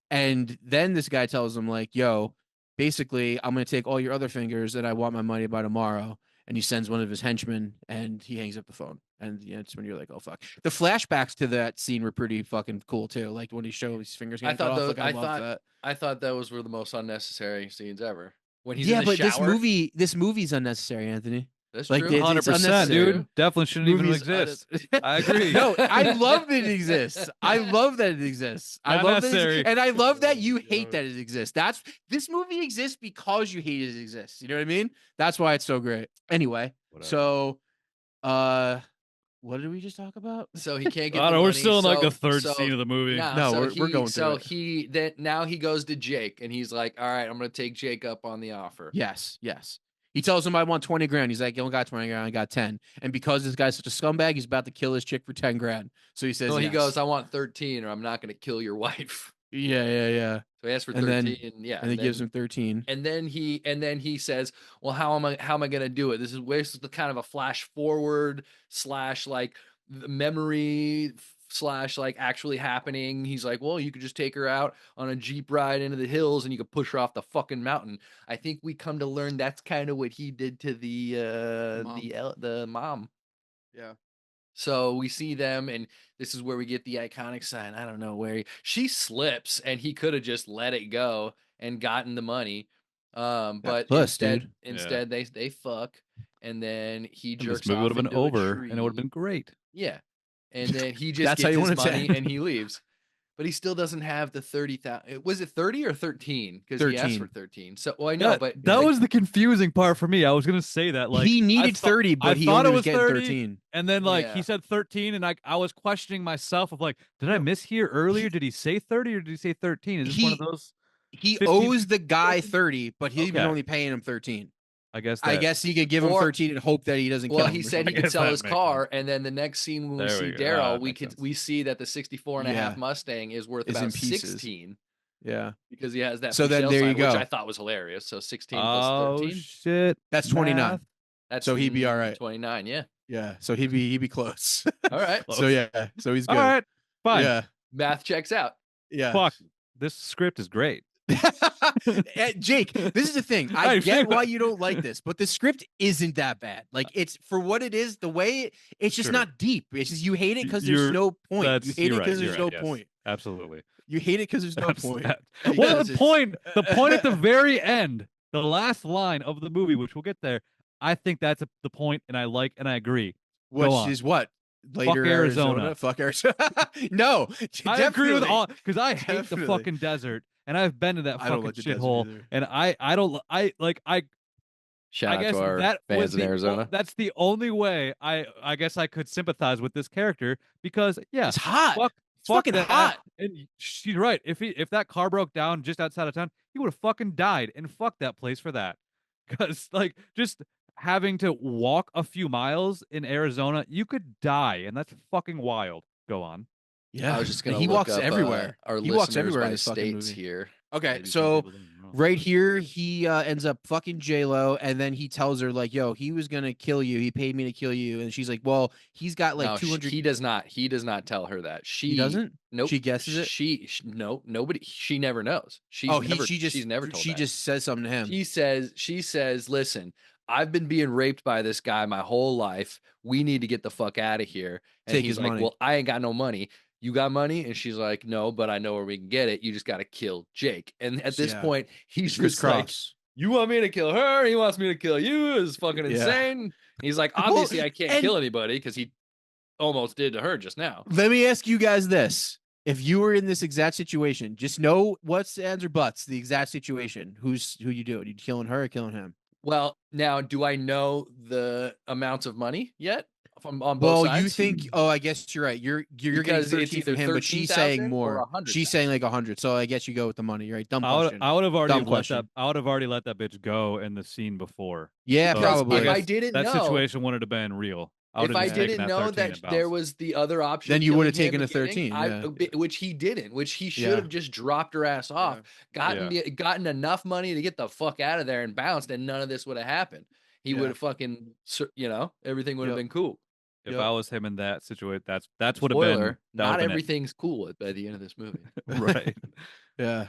And then this guy tells him like, "Yo, basically, I'm going to take all your other fingers and I want my money by tomorrow. And he sends one of his henchmen and he hangs up the phone. And it's when you're like, oh, fuck. The flashbacks to that scene were pretty fucking cool, too. Like when he showed his fingers getting cut off. Like, I love that. I thought those were the most unnecessary scenes ever. When he's in the shower. this movie's unnecessary, Anthony. That's like, true. 100%, dude. Definitely shouldn't even exist. I agree. No, I love that it exists. I love that it exists. I love that, and I love that you hate that it exists. This movie exists because you hate it exists. You know what I mean? That's why it's so great. Anyway, so, what did we just talk about? So he can't get. I don't know. We're still in like the third scene of the movie. We're going through it. Now he goes to Jake and he's like, all right, I'm going to take Jake up on the offer. Yes. He tells him I want 20 grand. He's like, you don't got 20 grand, I got 10. And because this guy's such a scumbag, he's about to kill his chick for 10 grand. So he says, he goes, I want 13 or I'm not going to kill your wife. Yeah. So he asks for 13. And he gives him 13. And then he says, well, how am I going to do it? This is the kind of a flash forward / like memory / like actually happening. He's like, well, you could just take her out on a Jeep ride into the hills and you could push her off the fucking mountain. I think we come to learn that's kind of what he did to the mom. Yeah. So we see them, and this is where we get the iconic sign. I don't know where she slips, and he could have just let it go and gotten the money. But instead they fuck, and then he jerks off. This movie would have been over, and it would have been great. Yeah. And then he just gets his money and he leaves. But he still doesn't have the 30,000. Was it 30 or 13? Because he asked for 13. So I know, but that was the confusing part for me. I was gonna say that like he needed 30, but he thought it was 13. And then he said 13, and I was questioning myself of like, did I mishear earlier? Did he say 30 or did he say 13? Is this one of those? He owes the guy 30, but he's been only paying him 13. I guess he could give him 13 and hope that he doesn't kill him. Well, he said he could sell his car, and then the next scene when we see Daryl, we see that the 64.5 Mustang is worth about 16. Yeah, because he has that. So then there you go, which I thought was hilarious. So 16 plus 13. Shit, that's 29. So he'd be all right. 29, yeah. Yeah, so he'd be close. All right. So so he's good. All right, fine. Yeah, math checks out. Yeah. Fuck, this script is great. Jake, this is the thing. I get why you don't like this, but the script isn't that bad. Like, it's for what it is. The way it's just not deep. It's just you hate it because there's no point. You hate it because there's no point. Absolutely, you hate it because there's no point. Well, the point at the very end, the last line of the movie, which we'll get there. I think that's the point, and I agree. Which is what? Later, fuck Arizona. Fuck Arizona. No, I agree with all because I hate the fucking desert. And I've been to that fucking shithole, and I Shout out to our fans in Arizona. That's the only way I guess I could sympathize with this character because it's hot. Fuck fucking hot. And she's right. If that car broke down just outside of town, he would have fucking died. And fuck that place for that. Because just having to walk a few miles in Arizona, you could die, and that's fucking wild. Go on. Yeah, I was just gonna. He walks everywhere. He walks everywhere in this states movie. Here. Okay, so right here, he ends up fucking J-Lo, and then he tells her like, "Yo, he was gonna kill you. He paid me to kill you." And she's like, "Well, he's got like 200." He does not. He does not tell her that. She doesn't. Nope. She guesses it. Nobody. She never knows. She's never told. She just says something to him. She says, "Listen, I've been being raped by this guy my whole life. We need to get the fuck out of here." And Take he's his like, money. "Well, I ain't got no money. You got money?" And she's like, "No, but I know where we can get it. You just got to kill Jake." And at this point, he's just like, "You want me to kill her? He wants me to kill you? It's fucking insane." He's like, "Obviously, I can't kill anybody because he almost did to her just now." Let me ask you guys this. If you were in this exact situation, just know what's the ands or buts, the exact situation. Who you doing? You killing her or killing him? Well, now, do I know the amounts of money yet? On both sides? You think? Oh, I guess you're right. You're getting 13 from him, but she's saying more. She's saying like 100. So I guess you go with the money, right? Dumb question. I would have already let that bitch go in the scene before. Yeah, probably. If I didn't know, that situation wouldn't have been real. If I didn't know that there was the other option, then you would have taken a 13, which he didn't. Which he should have just dropped her ass off, gotten enough money to get the fuck out of there and bounced, and none of this would have happened. He would have fucking, everything would have been cool. If I was him in that situation, that's what have been. Not everything's cool by the end of this movie, right? Yeah.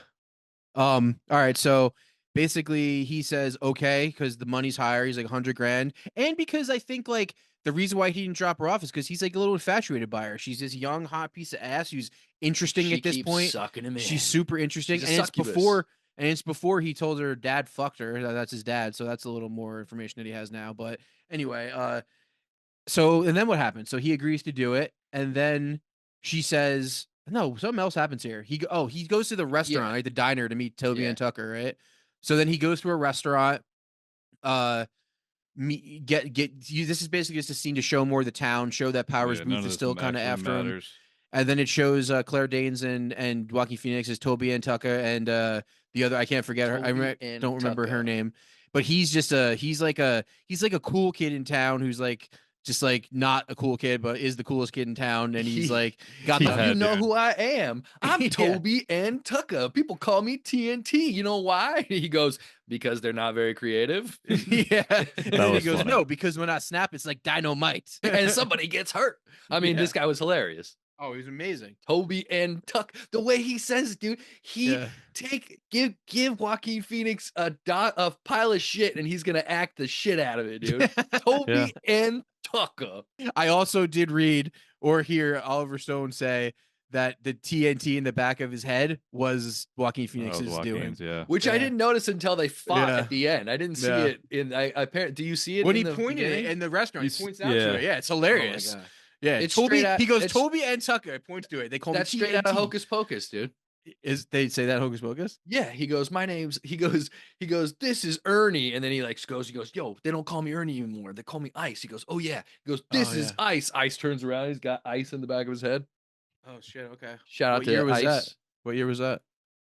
All right. So basically he says okay because the money's higher. He's like 100 grand, and because I think like the reason why he didn't drop her off is because he's like a little infatuated by her. She's this young hot piece of ass who's interesting She at this keeps point. sucking him in. She's super interesting, She's a and succubus. it's before he told her dad fucked her. That's his dad, so that's a little more information that he has now. But anyway, so and then what happens? So he agrees to do it, and then she says, "No, something else happens here." He goes to the restaurant, right, the diner to meet Toby and Tucker, right? So then he goes to a restaurant. This is basically just a scene to show more of the town, show that Powers Boothe is still kind of after him. And then it shows Claire Danes and Joaquin Phoenix as Toby and Tucker and the other I can't forget her. Don't remember her name, but he's like a cool kid in town who's like just like not a cool kid, but is the coolest kid in town. And he's like got the you know who I am. I'm Toby and Tucker. People call me TNT. You know why? He goes, because they're not very creative. Yeah. And then he goes, funny. No, because when I snap, it's like dynamite. And somebody gets hurt. I mean, this guy was hilarious. Oh, he's amazing. Toby and Tuck. The way he says, dude, give Joaquin Phoenix a pile of shit, and he's gonna act the shit out of it, dude. Toby and Tucker. I also did read or hear Oliver Stone say that the TNT in the back of his head was Joaquin Phoenix's doing, which I didn't notice until they fought at the end. I didn't see it in. Do you see it when he pointed it in the restaurant? He points out to it. Yeah, it's hilarious. Oh, yeah, it's Toby. He goes Toby and Tucker. Points to it. They call me straight TNT. out of Hocus Pocus, dude. Is they say that Hocus Pocus? Yeah, he goes, my name's. He goes, this is Ernie, and then he goes, yo, they don't call me Ernie anymore. They call me Ice. He goes, oh yeah. He goes, this is Ice. Ice turns around. He's got ice in the back of his head. Oh shit. Okay. Shout out to Ice. What year was that?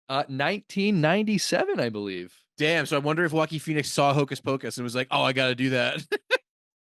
1997, I believe. Damn. So I wonder if Joaquin Phoenix saw Hocus Pocus and was like, oh, I got to do that.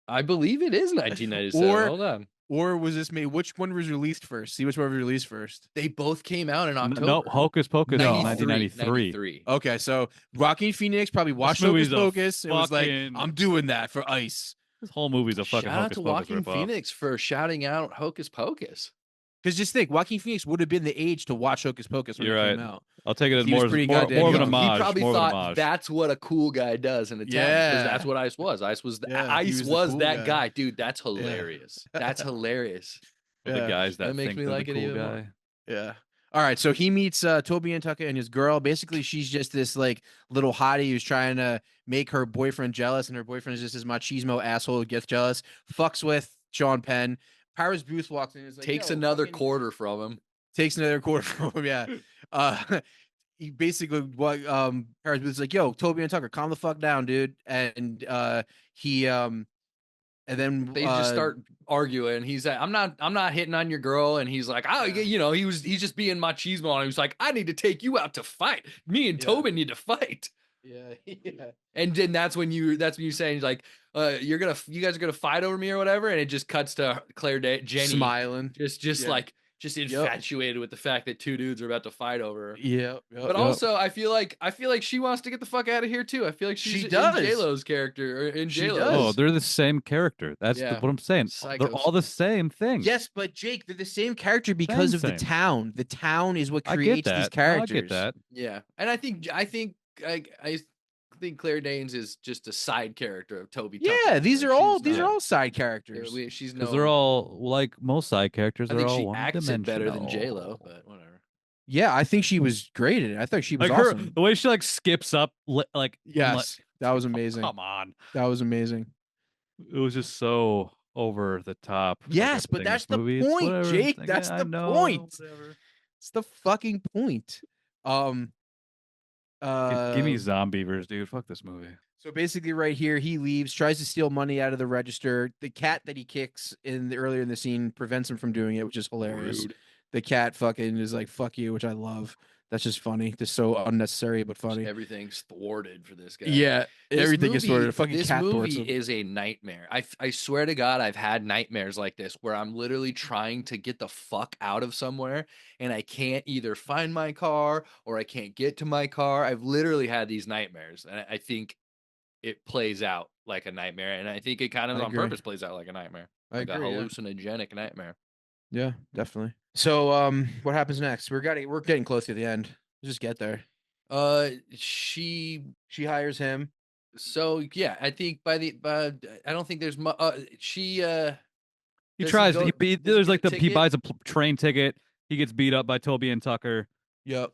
I believe it is 1997. Hold on. Or was this made? Which one was released first? See which one was released first. They both came out in October. No, Hocus Pocus, 1993. Okay, so Joaquin Phoenix probably watched Hocus Pocus and was like, "I'm doing that for Ice." This whole movie's a fucking Hocus Pocus. Shout out to Joaquin Phoenix for shouting out Hocus Pocus. Because just think, Joaquin Phoenix would have been the age to watch Hocus Pocus when it came out. I'll take it as more of an homage. He probably thought that's what a cool guy does in a town. Because that's what Ice was. Ice was that guy. Dude, that's hilarious. That's hilarious. The guys that makes me like it even more. Yeah. All right, so he meets Toby and Tucker and his girl. Basically, she's just this like little hottie who's trying to make her boyfriend jealous, and her boyfriend is just this machismo asshole who gets jealous. Fucks with Sean Penn. Powers Boothe walks in and is like, takes another quarter from him. Yeah. He basically Powers Boothe's like, yo, Toby and Tucker, calm the fuck down, dude. And then they just start arguing. He's like, I'm not hitting on your girl. And he's like, he's just being machismo. And he was like, I need to take you out to fight. Me and Toby need to fight. Yeah. And then that's when you saying like, you guys are gonna fight over me or whatever. And it just cuts to Jenny smiling, just infatuated with the fact that two dudes are about to fight over her. But also I feel like she wants to get the fuck out of here too. I feel like she does. In J-Lo's character or in J-Lo. Oh, they're the same character. That's what I'm saying. Psychos. They're all the same thing. Yes, but Jake, they're the same character because of the town. The town is what creates these characters. I get that. Yeah, and I think Claire Danes is just a side character of Toby. Yeah, these are all side characters. Because they're all like most side characters. I think she acts better than J-Lo, but whatever. Yeah, I think she was great at it. I thought she was awesome. The way she like skips up, like that was amazing. Come on, that was amazing. It was just so over the top. Yes, but that's the point, Jake. That's the point. It's the fucking point. Give me Zombievers, dude. Fuck this movie. So basically, right here, he leaves, tries to steal money out of the register. The cat that he kicks earlier in the scene prevents him from doing it, which is hilarious. Rude. The cat fucking is like, fuck you, which I love. That's just funny. Just so unnecessary, but funny. Everything's thwarted for this guy. Yeah, everything is thwarted. Fucking cat thwarts him. This movie is a nightmare. I swear to God, I've had nightmares like this where I'm literally trying to get the fuck out of somewhere and I can't either find my car or I can't get to my car. I've literally had these nightmares, and I think it plays out like a nightmare, and I think it kind of on purpose plays out like a nightmare. Like a hallucinogenic nightmare. Yeah, definitely. So, what happens next? We're getting close to the end. Let's just get there. She hires him. So yeah, I think I don't think there's she He does he tries. go does he There's get a like he ticket? buys a train ticket. He gets beat up by Toby and Tucker. Yep.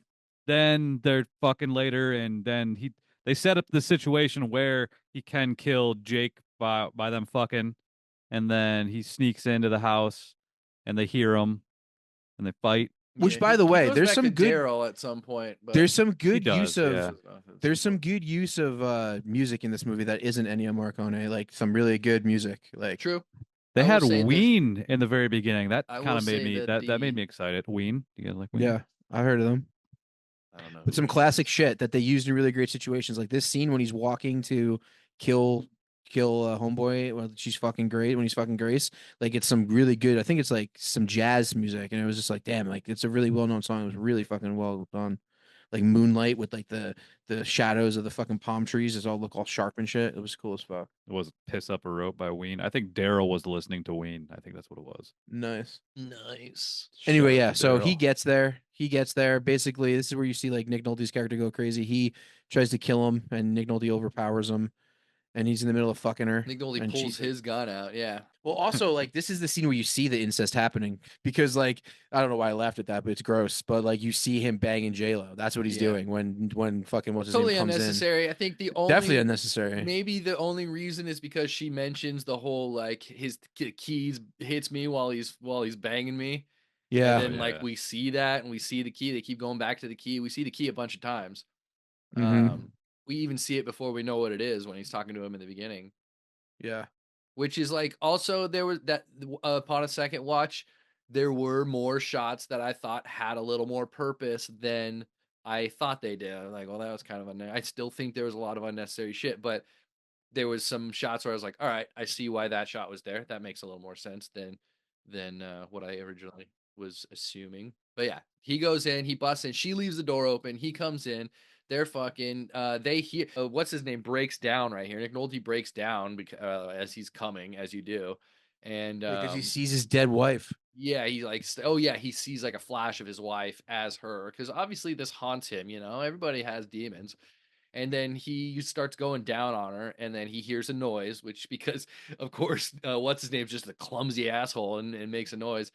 Then they're fucking later, and then they set up the situation where he can kill Jake by them fucking, and then he sneaks into the house, and they hear him, and they fight. Which, Yeah, by the he way, goes back to Daryl at some point, but there's some He good use does, of yeah. there's some good use of music in this movie that isn't Ennio Morricone. Like some really good music. Like true. They I will had say that Ween in the very beginning. That I kind will of made say me that that made me excited. Ween, you guys like Ween? yeah, I heard of them. I don't know But who some Ween classic is. shit that they used in really great situations, like this scene when he's walking to kill homeboy. Well, she's fucking great when he's fucking Grace. Like it's some really good. I think it's like some jazz music, and it was just like, damn, like it's a really well known song. It was really fucking well done. Like moonlight with like the shadows of the fucking palm trees, just all look all sharp and shit. It was cool as fuck. It was Piss Up a Rope by Ween. I think Daryl was listening to Ween. I think that's what it was. Nice. Nice. Anyway, Shout out yeah. to So he Daryl. gets there. He gets there. Basically, this is where you see like Nick Nolte's character go crazy. He tries to kill him, and Nick Nolte overpowers him, and he's in the middle of fucking her, Nick Nolte and pulls she's his gun out. Yeah. well. Also, like this is the scene where you see the incest happening because, like, I don't know why I laughed at that, but it's gross. But like, you see him banging J Lo. That's what he's Yeah. doing when fucking what's his name Totally comes in. unnecessary. I think the Definitely only unnecessary. maybe the only reason is because she mentions the whole like his keys hits me while he's banging me. And Yeah. then Yeah. we see that and we see the key. They keep going back to the key. We see the key a bunch of times. Mm-hmm. We even see it before we know what it is when he's talking to him in the beginning. Yeah. Which is like also there was that upon a second watch, there were more shots that I thought had a little more purpose than I thought they did. I'm like, well, that was kind of I still think there was a lot of unnecessary shit, but there was some shots where I was like, all right, I see why that shot was there. That makes a little more sense than what I originally was assuming. But yeah, he goes in, he busts in, she leaves the door open, he comes in, they're fucking they hear what's his name breaks down right here. Nick Nolte breaks down because as he's coming, as you do. And Because he sees his dead wife. yeah, he like oh yeah, he sees like a flash of his wife as her because obviously this haunts him, you know. Everybody has demons. And then he starts going down on her, and then he hears a noise, which because of course, what's his name's just a clumsy asshole and makes a noise.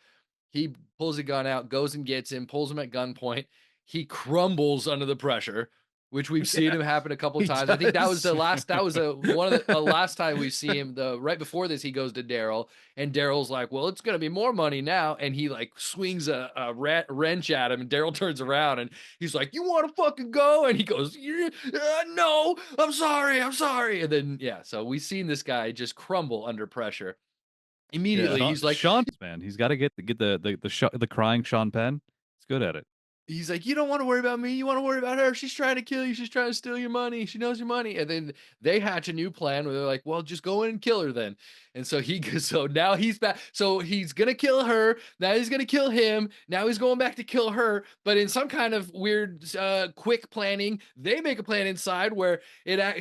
He pulls a gun out, goes and gets him, pulls him at gunpoint. He crumbles under the pressure, which we've seen him happen a couple times. I think that was the last. That was one of the last time we see him. The right before this, he goes to Daryl, and Daryl's like, "Well, it's gonna be more money now," and he like swings a wrench at him, and Daryl turns around and he's like, "You want to fucking go?" And he goes, "No, I'm sorry, I'm sorry." And then yeah, so we've seen this guy just crumble under pressure. Immediately, he's like, Sean, man, he's got to get the crying Sean Penn. He's good at it. he's like, you don't want to worry about me. You want to worry about her. She's trying to kill you. She's trying to steal your money. She knows your money. And then they hatch a new plan where they're like, well, just go in and kill her then. And so so now he's back. So he's going to kill her. Now he's going to kill him. Now he's going back to kill her. But in some kind of weird, quick planning, they make a plan inside where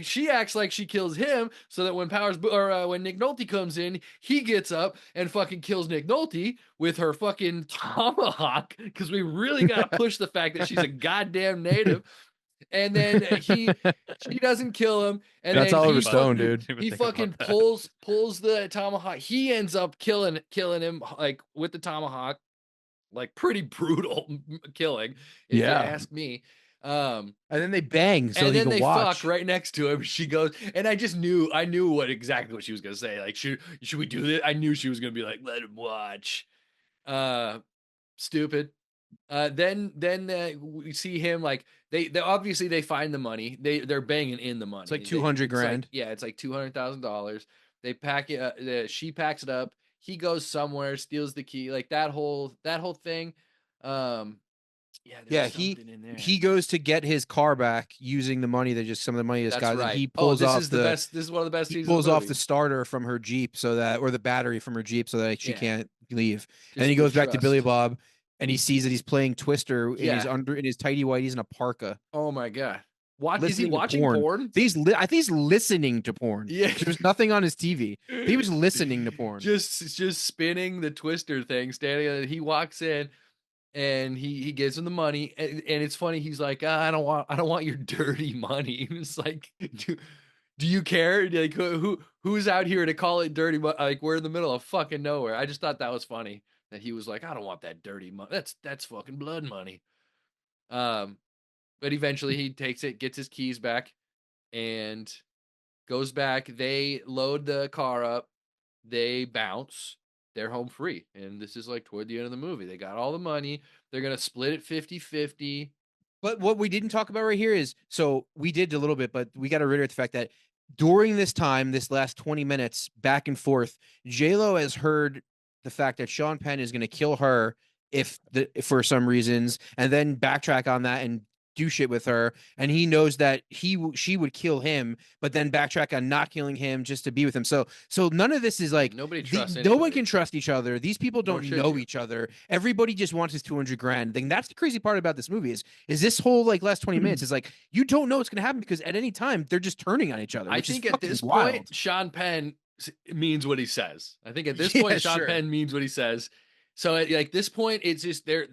she acts like she kills him so that when when Nick Nolte comes in, he gets up and fucking kills Nick Nolte with her fucking tomahawk because we really got to push the fact that she's a goddamn native. And then she doesn't kill him, and That's then Oliver Stone, dude. He fucking pulls the tomahawk. He ends up killing him like with the tomahawk, like pretty brutal killing, if you ask me. And then they bang, so and then they watch. fuck right next to him. She goes, and I knew exactly what she was gonna say. Like, should we do this? I knew she was gonna be like, let him watch. Stupid. Then we see him like they obviously they find the money. They're banging in the money. It's like 200 grand. Yeah, it's like $200,000. They pack it. She packs it up. He goes somewhere, steals the key. Like that whole thing. Yeah, he goes to get his car back using the money that some of the money that's got. right. He pulls off the best. This is one of the best. He pulls off the starter from her Jeep or the battery from her Jeep so that she can't leave. And then he goes back to Billy Bob, and he sees that he's playing Twister in his tidy whities and a parka. Oh my god! Is he watching porn? I think he's listening to porn. Yeah, there's nothing on his TV. He was listening to porn. Just spinning the Twister thing. Standing, he walks in. and he gives him the money, and it's funny. He's like, I don't want your dirty money. It's like, do you care? Like, who's out here to call it dirty money? Like, we're in the middle of fucking nowhere. I just thought that was funny that he was like, I don't want that dirty money. That's fucking blood money. But eventually he takes it, gets his keys back, and goes back. They load the car up. They bounce. They're home free. And this is like toward the end of the movie. They got all the money. They're going to split it 50-50. But what we didn't talk about right here is, so we did a little bit, but we got to reiterate the fact that during this time, this last 20 minutes back and forth, J-Lo has heard the fact that Sean Penn is going to kill her if for some reasons, and then backtrack on that and do shit with her, and he knows that she would kill him, but then backtrack on not killing him just to be with him. So none of this is like, nobody trusts no one can trust each other. These people don't know each other. Everybody just wants his 200 grand. Then that's the crazy part about this movie is this whole like last 20 minutes is like, you don't know what's going to happen because at any time they're just turning on each other. I think at this point, Sean Penn means what he says. I think at this point, Sean Penn means what he says. So at like this point, it's just they're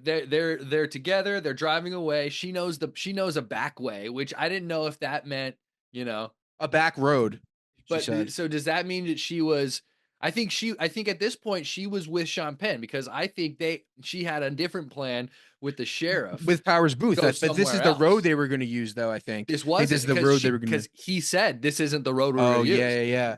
together. They're driving away. She knows a back way, which I didn't know if that meant, a back road. But so does that mean that she was? I think at this point she was with Sean Penn, because I think she had a different plan with the sheriff, with Powers Boothe. But this is the road they were going to use, though. I think this was the road they were going to use, because he said this isn't the road we're going to use. Yeah.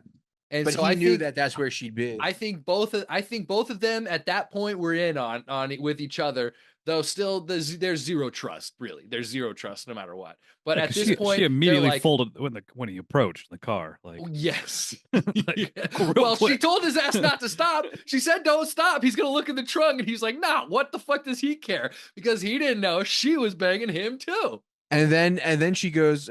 And but so I knew that's where she'd be. I think both of them at that point were in on it with each other, though still there's zero trust, really. There's zero trust no matter what. But at this point, she immediately folded when he approached the car. Like, yes. Well, quick. She told his ass not to stop. She said, don't stop. He's going to look in the trunk. And he's like, nah, what the fuck does he care? Because he didn't know she was banging him too. And then she goes,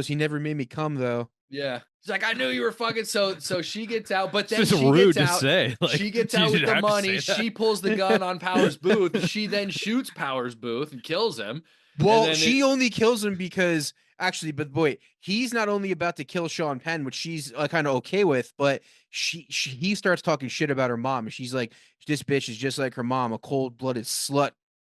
he never made me come though. Yeah. She's like, I knew you were fucking. So she gets out, but then it's she rude gets out. To say. Like, she gets out with the money. She pulls the gun on Powers Boothe. She then shoots Powers Boothe and kills him. Well, she only kills him because actually, but boy, he's not only about to kill Sean Penn, which she's kind of okay with, but he starts talking shit about her mom, and she's like, this bitch is just like her mom, a cold-blooded slut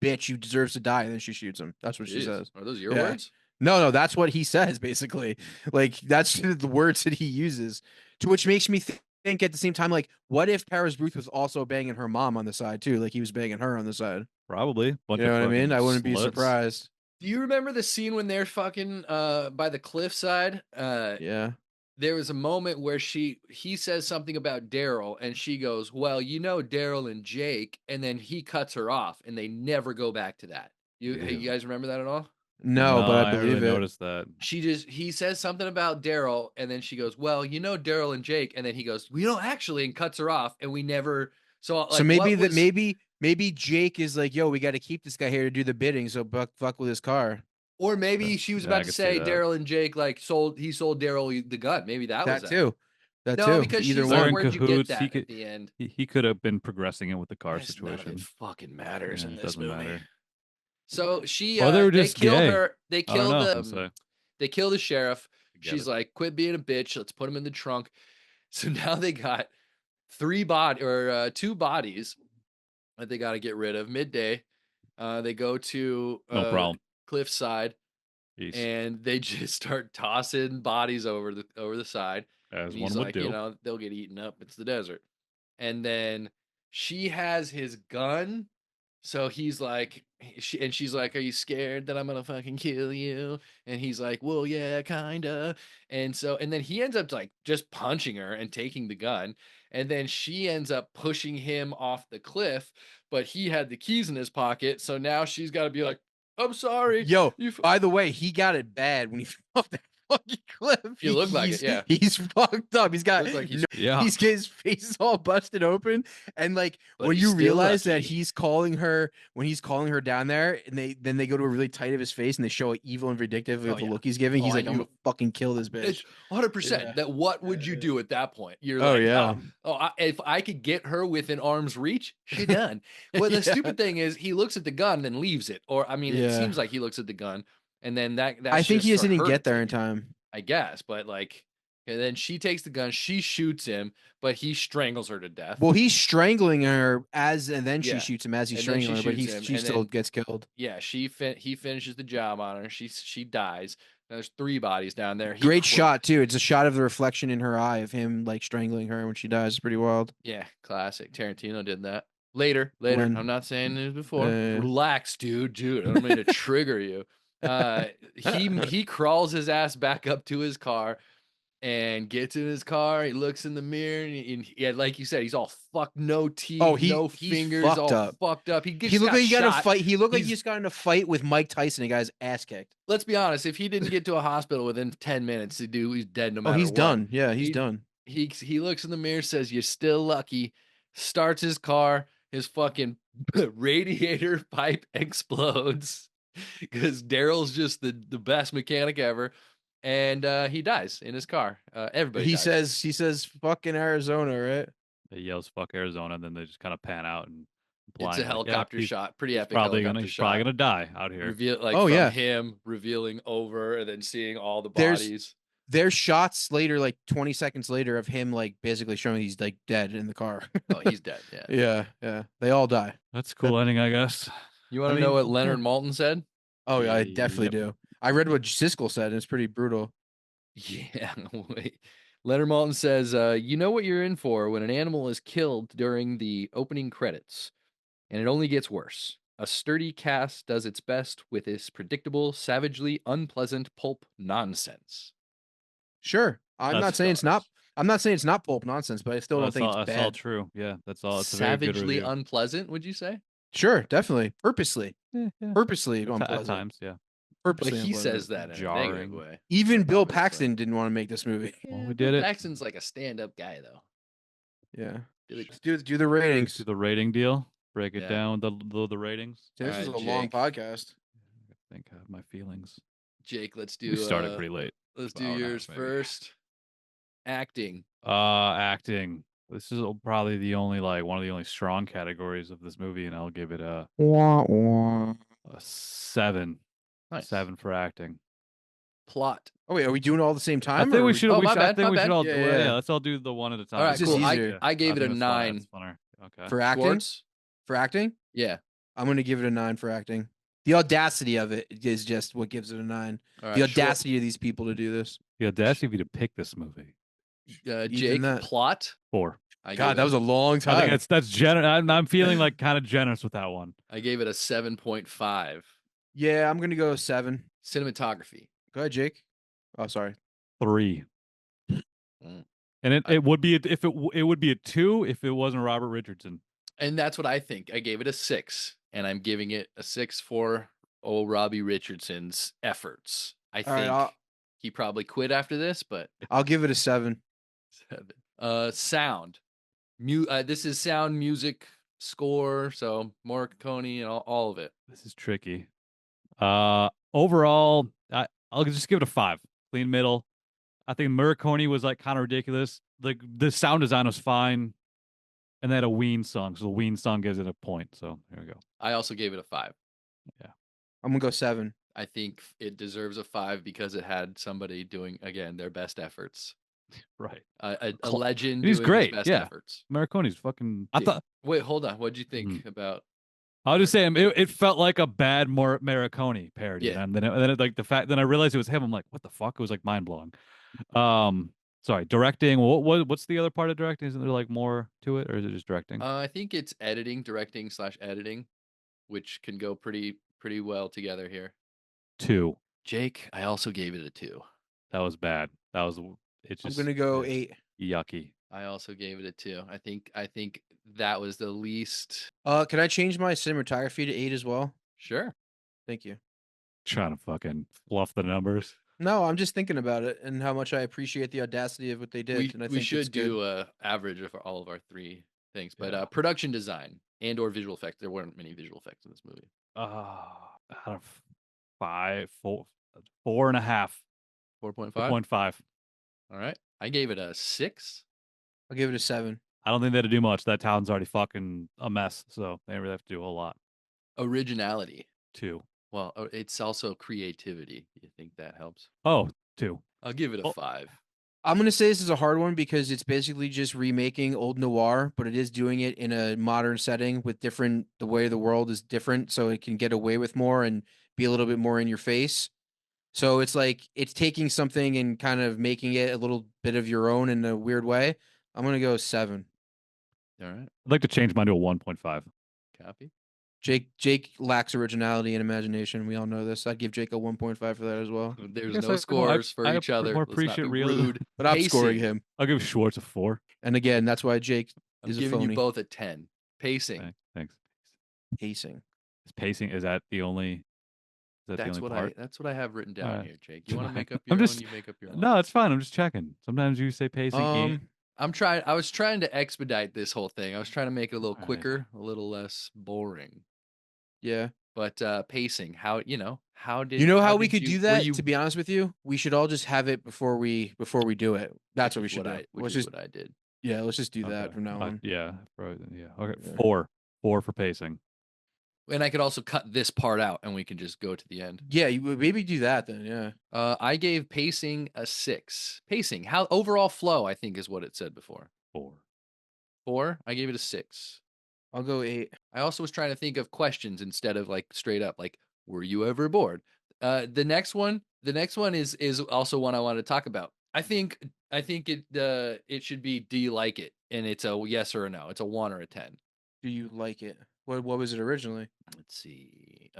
bitch who deserves to die. And then she shoots him. That's what she says. Are those your words? No, that's what he says, basically. Like, that's the words that he uses, to which makes me think at the same time, like, what if Powers Boothe was also banging her mom on the side, too? Like, he was banging her on the side. Probably. You know what I mean? I wouldn't be surprised. Do you remember the scene when they're fucking by the cliffside? Yeah. There was a moment where he says something about Daryl, and she goes, well, Daryl and Jake, and then he cuts her off, and they never go back to that. You guys remember that at all? No, but I believe really noticed that. He says something about Daryl, and then she goes, well, Daryl and Jake, and then he goes, actually, and cuts her off, and we never. So maybe Jake is like, yo, we got to keep this guy here to do the bidding, so fuck with his car. Or maybe she was about to say Daryl and Jake sold Daryl the gun. Maybe that was too. That no, too. Because either one. Where'd you get that at the end? He could have been progressing it with the car situation. None of it fucking matters in this movie. Matter. So she, they were just killed gay. her. They killed they killed the sheriff. She's like, quit being a bitch. Let's put him in the trunk. So now they got two bodies that they got to get rid of. Midday, they go to no problem. Cliffside, and they just start tossing bodies over the side. As one would do. They'll get eaten up. It's the desert. And then she has his gun. So he's like, she's like, are you scared that I'm going to fucking kill you? And he's like, well, yeah, kind of. And then he ends up like just punching her and taking the gun. And then she ends up pushing him off the cliff, but he had the keys in his pocket. So now she's got to be like, I'm sorry. Yo, by the way, he got it bad when he fell off that fucking cliff. He looked like it, yeah. He's fucked up. He's got his face is all busted open, and like when you realize that he's calling her down there, and they go to a really tight of his face and they show an evil and vindictive of the look he's giving. He's like, I'm gonna fucking kill this bitch. 100%. That what would you do at that point? You're like, if I could get her within arm's reach, she done. Well, the stupid thing is he looks at the gun and then leaves it, or I mean, it seems like he looks at the gun. And then that I think he just didn't get there in time. I guess, but like And then she takes the gun, she shoots him, but he strangles her to death. Well, he's strangling her and then she shoots him as he's strangling her, but she still gets killed. Yeah, he finishes the job on her. She dies. There's 3 bodies down there. Great shot too. It's a shot of the reflection in her eye of him like strangling her when she dies. It's pretty wild. Yeah, classic. Tarantino did that. Later. I'm not saying it before. Relax, dude. I don't mean to trigger you. He crawls his ass back up to his car and gets in his car. He looks in the mirror, and like you said, he's all fucked, no teeth, no fingers, fucked all up. fucked up. He looked like he got in a fight. He looked like he just got in a fight with Mike Tyson and got his ass kicked. Let's be honest. If he didn't get to a hospital within 10 minutes, he's dead no matter what. He's done. Yeah, he's done. He looks in the mirror, says, "You're still lucky." Starts his car. His fucking radiator pipe explodes because Daryl's just the best mechanic ever. And he dies in his car. Everybody dies. He says fucking Arizona, right? He yells fuck Arizona, and then they just kind of pan out and it's a helicopter shot. Pretty epic. He's probably gonna die out here. Him revealing over and then seeing all the bodies. There's shots later, like 20 seconds later, of him like basically showing he's like dead in the car. Oh, he's dead. Yeah. Yeah. They all die. That's a cool ending, I guess. You want to know what Leonard Maltin said? Oh yeah, I definitely do. I read what Siskel said, and it's pretty brutal. Yeah. Wait. Leonard Maltin says, you know what you're in for when an animal is killed during the opening credits, and it only gets worse. A sturdy cast does its best with this predictable, savagely unpleasant pulp nonsense. Sure. I'm not saying it's not pulp nonsense, but I still don't think it's bad. That's all true. Yeah, that's all. It's savagely unpleasant, would you say? Sure, definitely. Purposely. Purposely unpleasant. At times, yeah. But he says that in a negative way. Even Bill Paxton didn't want to make this movie. Well, we did it. Paxton's like a stand-up guy, though. Yeah. Do the ratings. Do the rating deal. Break it down. The ratings. This is a long podcast. I think I have my feelings. Jake, let's do. We started pretty late. Let's do yours first. Acting. Acting. This is probably one of the only strong categories of this movie, and I'll give it a 7. Nice. 7 for acting. Plot. Oh wait, are we doing it all at the same time? I think we should. I think we should all. Yeah, let's all do the one at a time. All right, cool. I gave it a 9. Okay. For acting. Schwartz? For acting? Yeah. I'm going to give it a 9 for acting. The audacity of it is just what gives it a 9. Right, the audacity of these people to do this. The audacity of you to pick this movie. Jake, plot? 4. God, that was a long time. I think that's generous. I'm feeling like kind of generous with that one. I gave it a 7.5. Yeah, I'm going to go 7. Cinematography. Go ahead, Jake. Oh, sorry. 3. And it would be it would be a 2 if it wasn't Robert Richardson. And that's what I think. I gave it a 6, and I'm giving it a 6 for old Robbie Richardson's efforts. I think he probably quit after this, but I'll give it a 7. 7. Sound. This is sound, music, score. So Morricone and all of it. This is tricky. Overall, I'll just give it a 5. Clean middle. I think Morricone was like kind of ridiculous. Like the sound design was fine. And they had a Ween song, so the Ween song gives it a point. So there we go. I also gave it a 5. Yeah. I'm going to go 7. I think it deserves a 5 because it had somebody doing, again, their best efforts. Right. A legend. He's great. His best efforts. Morricone's fucking. Wait, hold on. What'd you think about? I'll just say it felt like a bad Morricone parody. Yeah. And then I realized it was him. I'm like, what the fuck? It was like mind blowing. Sorry, directing. What's the other part of directing? Isn't there like more to it, or is it just directing? I think it's directing/editing, which can go pretty well together here. 2. Jake, I also gave it a 2. That was bad. I'm gonna go 8. Yucky. I also gave it a 2. I think that was the least. Can I change my cinematography to 8 as well? Sure. Thank you. Trying to fucking fluff the numbers. No, I'm just thinking about it and how much I appreciate the audacity of what they did. We should do an average of all of our 3 things, but production design and/or visual effects. There weren't many visual effects in this movie. Out of 5, 4.5. 4.5. 4.5. All right, I gave it a 6. I'll give it a 7. I don't think they had to do much. That town's already fucking a mess, so they didn't really have to do a whole lot. Originality. 2. Well, it's also creativity. You think that helps? Oh, 2. I'll give it a 5. I'm gonna say this is a hard one because it's basically just remaking old noir, but it is doing it in a modern setting with different. The way the world is different, so it can get away with more and be a little bit more in your face. So it's like it's taking something and kind of making it a little bit of your own in a weird way. I'm gonna go 7. All right. I'd like to change mine to a 1.5. Copy. Jake lacks originality and imagination. We all know this. I'd give Jake a 1.5 for that as well. There's no scores for each other. More Let's not be appreciate rude. But I'm scoring him. I'll give Schwartz a 4. And again, that's why Jake I'm is a giving phony. you both a 10. Pacing. Thanks. Pacing. Is that the only? That's what I have written down here, Jake. You want to make up your own? You make up your own. No, it's fine. I'm just checking. Sometimes you say pacing. I was trying to expedite this whole thing. I was trying to make it a little quicker, a little less boring. Yeah. But pacing, how did how we could do that? To be honest with you, we should all just have it before we do it. That's what we should do. Which is what I did. Yeah, let's just do that from now on. Yeah, yeah. Okay, 4 for pacing. And I could also cut this part out, and we can just go to the end. Yeah, you would maybe do that then. Yeah. I gave pacing a 6. Pacing, how overall flow, I think, is what it said before. 4. 4. I gave it a 6. I'll go 8. I also was trying to think of questions instead of like straight up, like, were you ever bored? The next one is also one I want to talk about. I think it should be, do you like it? And it's a yes or a no. It's a 1 or a 10. Do you like it? What was it originally? Let's see.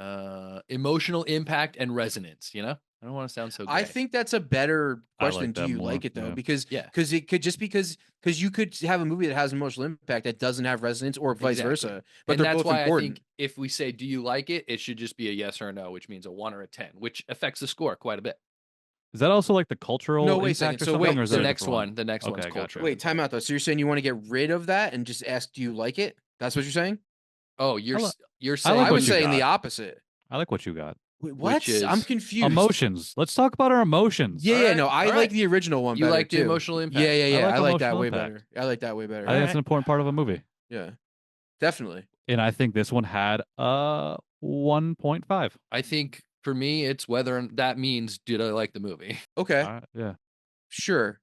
Emotional impact and resonance, you know? I don't want to sound so gay. I think that's a better question. Do you like it though? Because it could just because you could have a movie that has emotional impact that doesn't have resonance or vice versa. But that's why important. I think if we say, do you like it? It should just be a yes or a no, which means a 1 or a 10, which affects the score quite a bit. Is that also like the cultural impact or something? Or is the next one? The next one's cultural. Gotcha. Wait, time out though. So you're saying you want to get rid of that and just ask, do you like it? That's what you're saying? Oh, you're saying I was saying the opposite. I like what you got. Wait, what? I'm confused. Emotions. Let's talk about our emotions. Yeah, no, I like the original one better. You like the emotional impact? Yeah. I like that way better. I like that way better. I think that's an important part of a movie. Yeah, definitely. And I think this one had 1.5. I think for me, it's whether that means did I like the movie. Okay. Yeah. Sure.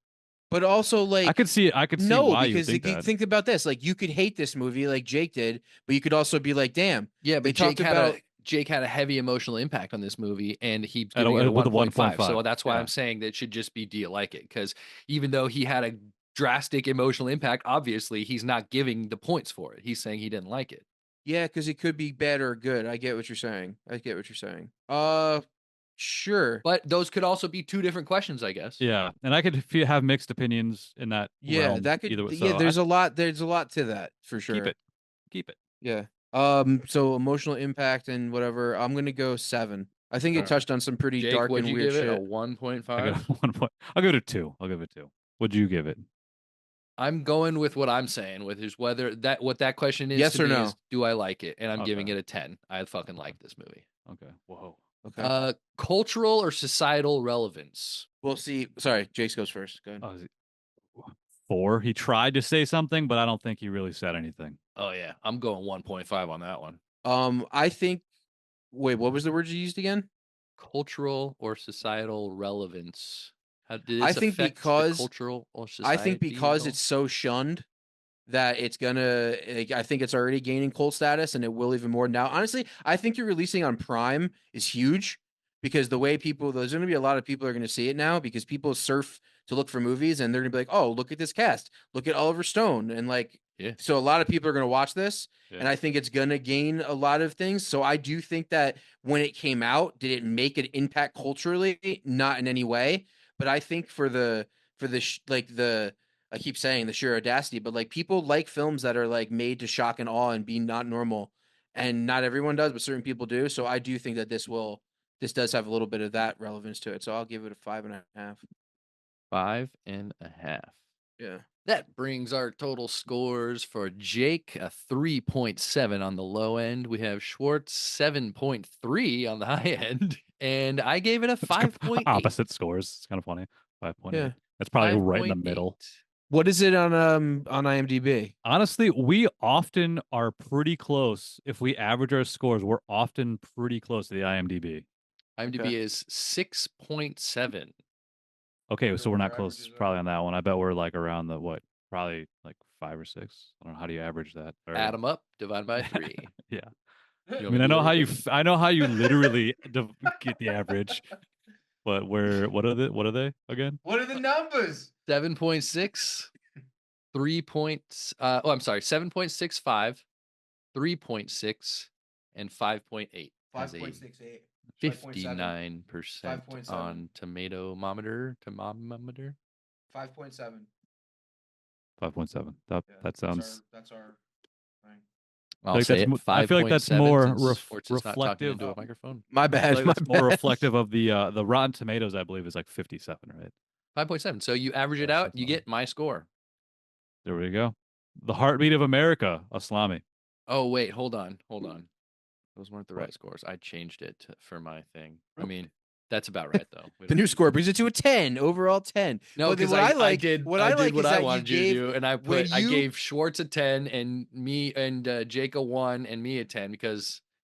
But also, like, I could see why because you think that. Think about this. Like, you could hate this movie like Jake did, but you could also be like, damn. Yeah, but Jake had a heavy emotional impact on this movie, and he's giving it a 1.5. So that's why I'm saying that it should just be, do you like it? Because even though he had a drastic emotional impact, obviously he's not giving the points for it. He's saying he didn't like it. Yeah, because it could be bad or good. I get what you're saying. Sure. But those could also be 2 different questions, I guess. Yeah, and I could have mixed opinions in that. Yeah, that could. Either way. So there's a lot to that for sure. Keep it. Yeah. So emotional impact and whatever. I'm gonna go 7. I think it touched on some pretty Jake, dark and weird shit. A 1.5. I'll give it a 2. What'd you give it? I'm going with what I'm saying, with is whether what that question is. Yes or no? Do I like it? And I'm giving it a 10. I fucking like this movie. Okay. Whoa. Okay. Cultural or societal relevance? We'll see. Sorry, Jake goes first. Go ahead. 4. He tried to say something, but I don't think he really said anything. Oh yeah, I'm going 1.5 on that one. I think. Wait, what was the word you used again? Cultural or societal relevance. I think because cultural or society. I think because it's so shunned that it's gonna. I think it's already gaining cult status, and it will even more now. Honestly, I think you're releasing on Prime is huge because the way there's gonna be a lot of people are gonna see it now because people surf to look for movies, and they're gonna be like, oh, look at this cast, look at Oliver Stone, and like. Yeah. So a lot of people are going to watch this, and I think it's going to gain a lot of things. So I do think that when it came out, did it make an impact culturally? Not in any way, but I think I keep saying the sheer audacity, but like people like films that are like made to shock and awe and be not normal, and not everyone does, but certain people do. So I do think that this does have a little bit of that relevance to it. So I'll give it a 5.5. 5.5. Yeah. That brings our total scores for Jake, a 3.7 on the low end. We have Schwartz, 7.3 on the high end. And I gave it a 5.8. Opposite scores. It's kind of funny. 5.8. Yeah. That's probably right in the middle. What is it on IMDb? Honestly, we often are pretty close. If we average our scores, we're often pretty close to the IMDb. IMDb is 6.7. Okay, so we're not close probably on that one. I bet we're like around the what? Probably like 5 or 6. I don't know. How do you average that? Or... Add them up, divide by 3. Yeah. I mean, I know how I know how you literally get the average, but what are they again? What are the numbers? 7.6, 3 points. I'm sorry, 7.65, 3.6, and 5.8. 5.68. 59% on tomatometer. 5.7. 5.7. That sounds. That's our thing. I'll say it. I feel like that's more reflective. Into a microphone. My bad. Like that's more reflective of the Rotten Tomatoes. I believe is like 57, right? 5.7. So you average it out, you get my score. There we go. The heartbeat of America, Aslami. Oh wait, hold on. Those weren't the right scores. I changed it for my thing. I mean, that's about right though. The new score brings it to a 10, overall 10. No, because I did what I wanted you to do, and I gave Schwartz a 10, and me and Jake a 1, and me a 10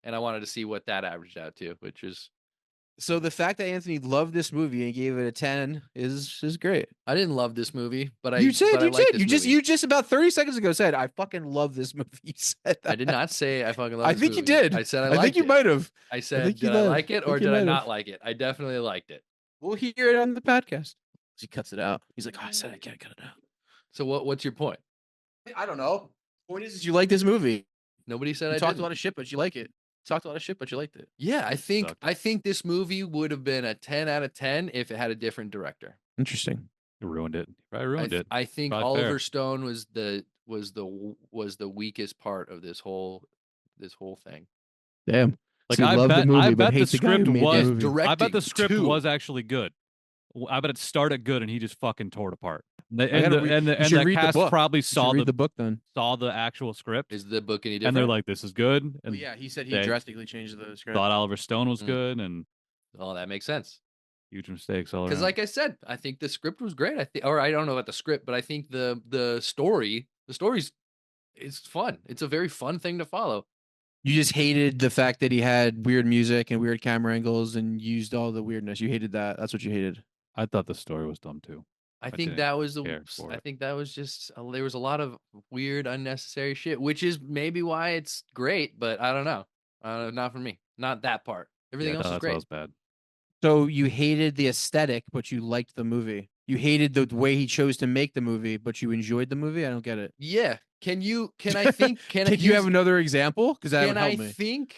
and I wanted to see what that averaged out to, which is. So the fact that Anthony loved this movie and gave it a 10 is great. I didn't love this movie, but you just about 30 seconds ago said I fucking love this movie. You said that. I did not say I fucking love. I think you did. I said I liked it. I think you might have. I said did I like it or did I not like it? I definitely liked it. We'll hear it on the podcast. He cuts it out. He's like, oh, I said I can't cut it out. So what's your point? I don't know. Point is you like this movie. Nobody said I talked a lot of shit, but you like it. Talked a lot of shit, but you liked it. Yeah, I think this movie would have been a 10 out of 10 if it had a different director. Interesting. You ruined it. I ruined it. I think Probably Oliver fair. Stone was the weakest part of this whole thing. Damn. Like so I bet the script too. was actually good. I bet it started good and he just fucking tore it apart. And the cast probably saw the book then. Saw the actual script. Is the book any different? And they're like, "This is good." And well, yeah, he said he drastically changed the script. Thought Oliver Stone was good, and that makes sense. Huge mistakes all around. Because, like I said, I think the script was great. I don't know about the script, but I think the story's it's fun. It's a very fun thing to follow. You just hated the fact that he had weird music and weird camera angles and used all the weirdness. You hated that. That's what you hated. I thought the story was dumb too. I think that was just there was a lot of weird, unnecessary shit, which is maybe why it's great, but I don't know. Not for me. Not that part. Everything else is great. Was bad. So you hated the aesthetic, but you liked the movie. You hated the way he chose to make the movie, but you enjoyed the movie. I don't get it. Yeah. Can you have another example? Because that would help me. Can I think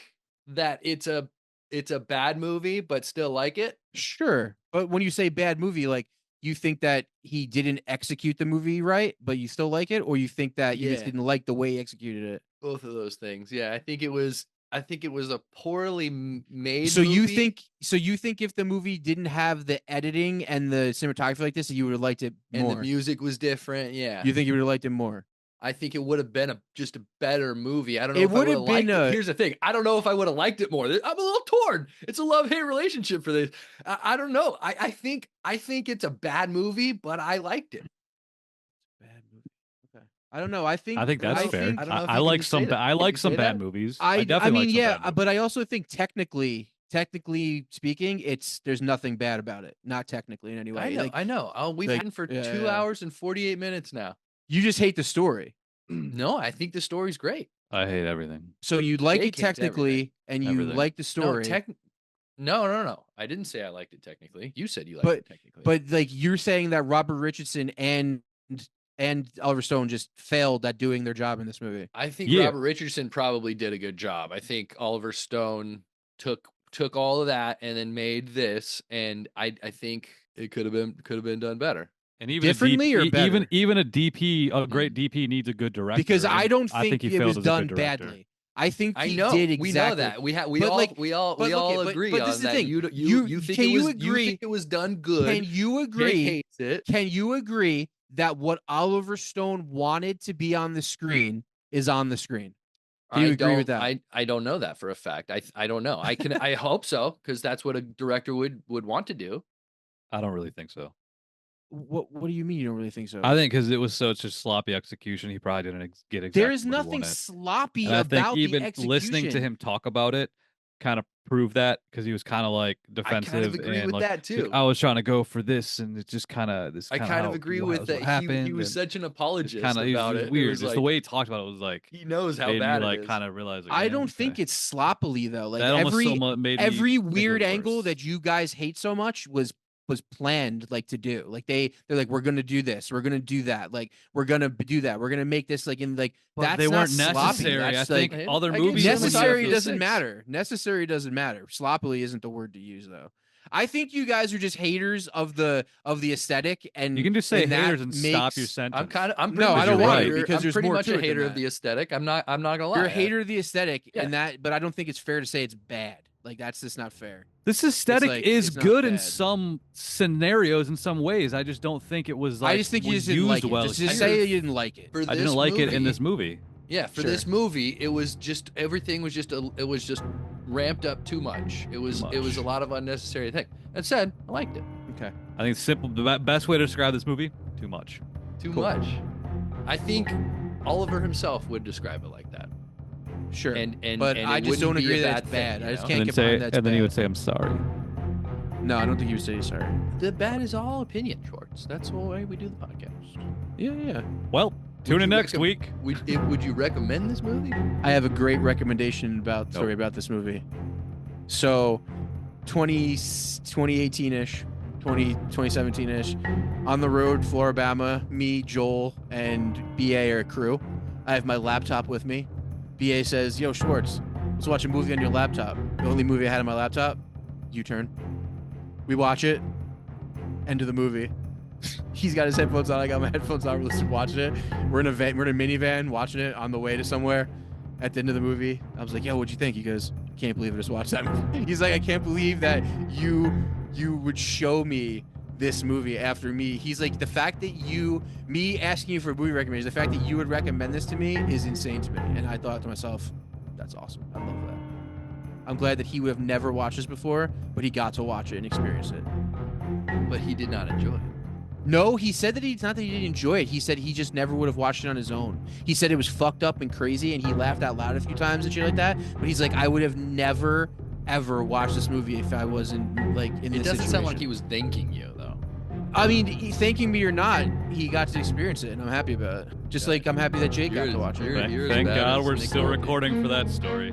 that it's a bad movie, but still like it? Sure. But when you say bad movie, like you think that he didn't execute the movie right, but you still like it, or you think that you just didn't like the way he executed it? Both of those things. Yeah, I think it was a poorly made. So movie. you think if the movie didn't have the editing and the cinematography like this, you would have liked it more. And the music was different. Yeah. You think you would have liked it more? I think it would have been just a better movie. I don't know if I would have liked it. Here's the thing. I don't know if I would have liked it more. I'm a little torn. It's a love-hate relationship for this. I don't know. I think it's a bad movie, but I liked it. Bad movie. Okay. I don't know. I think that's fair. I like some bad movies. I mean, but I also think technically speaking, there's nothing bad about it. Not technically in any way. I know. Oh, we've been for 2 hours and 48 minutes now. You just hate the story. No, I think the story's great. I hate everything. So you like it technically, and you like the story. No. I didn't say I liked it technically. You said you liked it technically. But like you're saying that Robert Richardson and Oliver Stone just failed at doing their job in this movie. I think Robert Richardson probably did a good job. I think Oliver Stone took all of that and then made this, and I think it could have been done better. And even differently or better? Even a DP, a great DP needs a good director. Because I don't think it was done badly. I think he did exactly. We know that. We all agree on that. You think it was done good. Can you agree? Jake hates it. Can you agree that what Oliver Stone wanted to be on the screen is on the screen? Do you agree with that? I don't know that for a fact. I don't know. I hope so, because that's what a director would want to do. I don't really think so. What do you mean you don't really think so? I think because it was such a sloppy execution, he probably didn't get exactly. There is nothing sloppy about even the execution. Listening to him talk about it, kind of proved that because he was kind of like defensive. I kind of agree and with like, that too. I was trying to go for this, and it's just kind of this. I kind of agree with that. He was such an apologist about it. Weird. It was just like, the way he talked about it was like he knows how bad it is. Kind of realize. Like, I don't think it's sloppily though. Like that every weird angle that you guys hate so much was planned, like, to do. Like they're like, we're gonna do this, we're gonna do that, like we're gonna do that, we're gonna make this like in like but that's they not weren't necessary. Sloppy. That's I think like, other movies necessary doesn't matter. Necessary doesn't matter. Sloppily isn't the word to use though. I think you guys are just haters of the aesthetic, and you can just say haters and stop your sentence. I'm no, I don't want to, because I'm there's pretty more much to a hater of the aesthetic. I'm not gonna lie. You're a hater of the aesthetic, and that, but I don't think it's fair to say it's bad. Like that's just not fair. This aesthetic is good in some scenarios, in some ways. I just don't think it was like. I just think you just didn't like it. Well. Just say you didn't like it. I didn't like it in this movie. Yeah, for this movie, it was just everything was just it was just ramped up too much. It was a lot of unnecessary things. That said, I liked it. Okay. I think the best way to describe this movie: too much. Too much. I think Oliver himself would describe it like that. Sure, but I just don't agree that it's bad. I just can't get behind that. And then he would say, "I'm sorry." No, I don't think he would say he's sorry. The bad is all opinion, Schwartz. That's the way we do the podcast. Yeah. Well, tune in next week. Would you recommend this movie? I have a great recommendation about this movie. So, 2018-ish, 2017-ish, on the road, Floribama, me, Joel, and BA are a crew. I have my laptop with me. BA says, "Yo, Schwartz, let's watch a movie on your laptop." The only movie I had on my laptop, U-Turn. We watch it. End of the movie. He's got his headphones on. I got my headphones on. We're watching it. We're in a minivan watching it on the way to somewhere. At the end of the movie, I was like, "Yo, what'd you think?" He goes, "Can't believe I just watched that movie." He's like, "I can't believe that you would show me this movie after me." He's like, the fact that me asking you for a movie recommendation, the fact that you would recommend this to me is insane to me. And I thought to myself, that's awesome. I love that. I'm glad that he would have never watched this before, but he got to watch it and experience it. But he did not enjoy it. No, he said that it's not that he didn't enjoy it. He said he just never would have watched it on his own. He said it was fucked up and crazy, and he laughed out loud a few times and shit like that. But he's like, I would have never, ever watched this movie if I wasn't like in this situation. It doesn't sound like he was thanking you, though. I mean, thanking me or not, he got to experience it, and I'm happy about it. Just like I'm happy that Jake got to watch it. Thank God we're still recording for that story.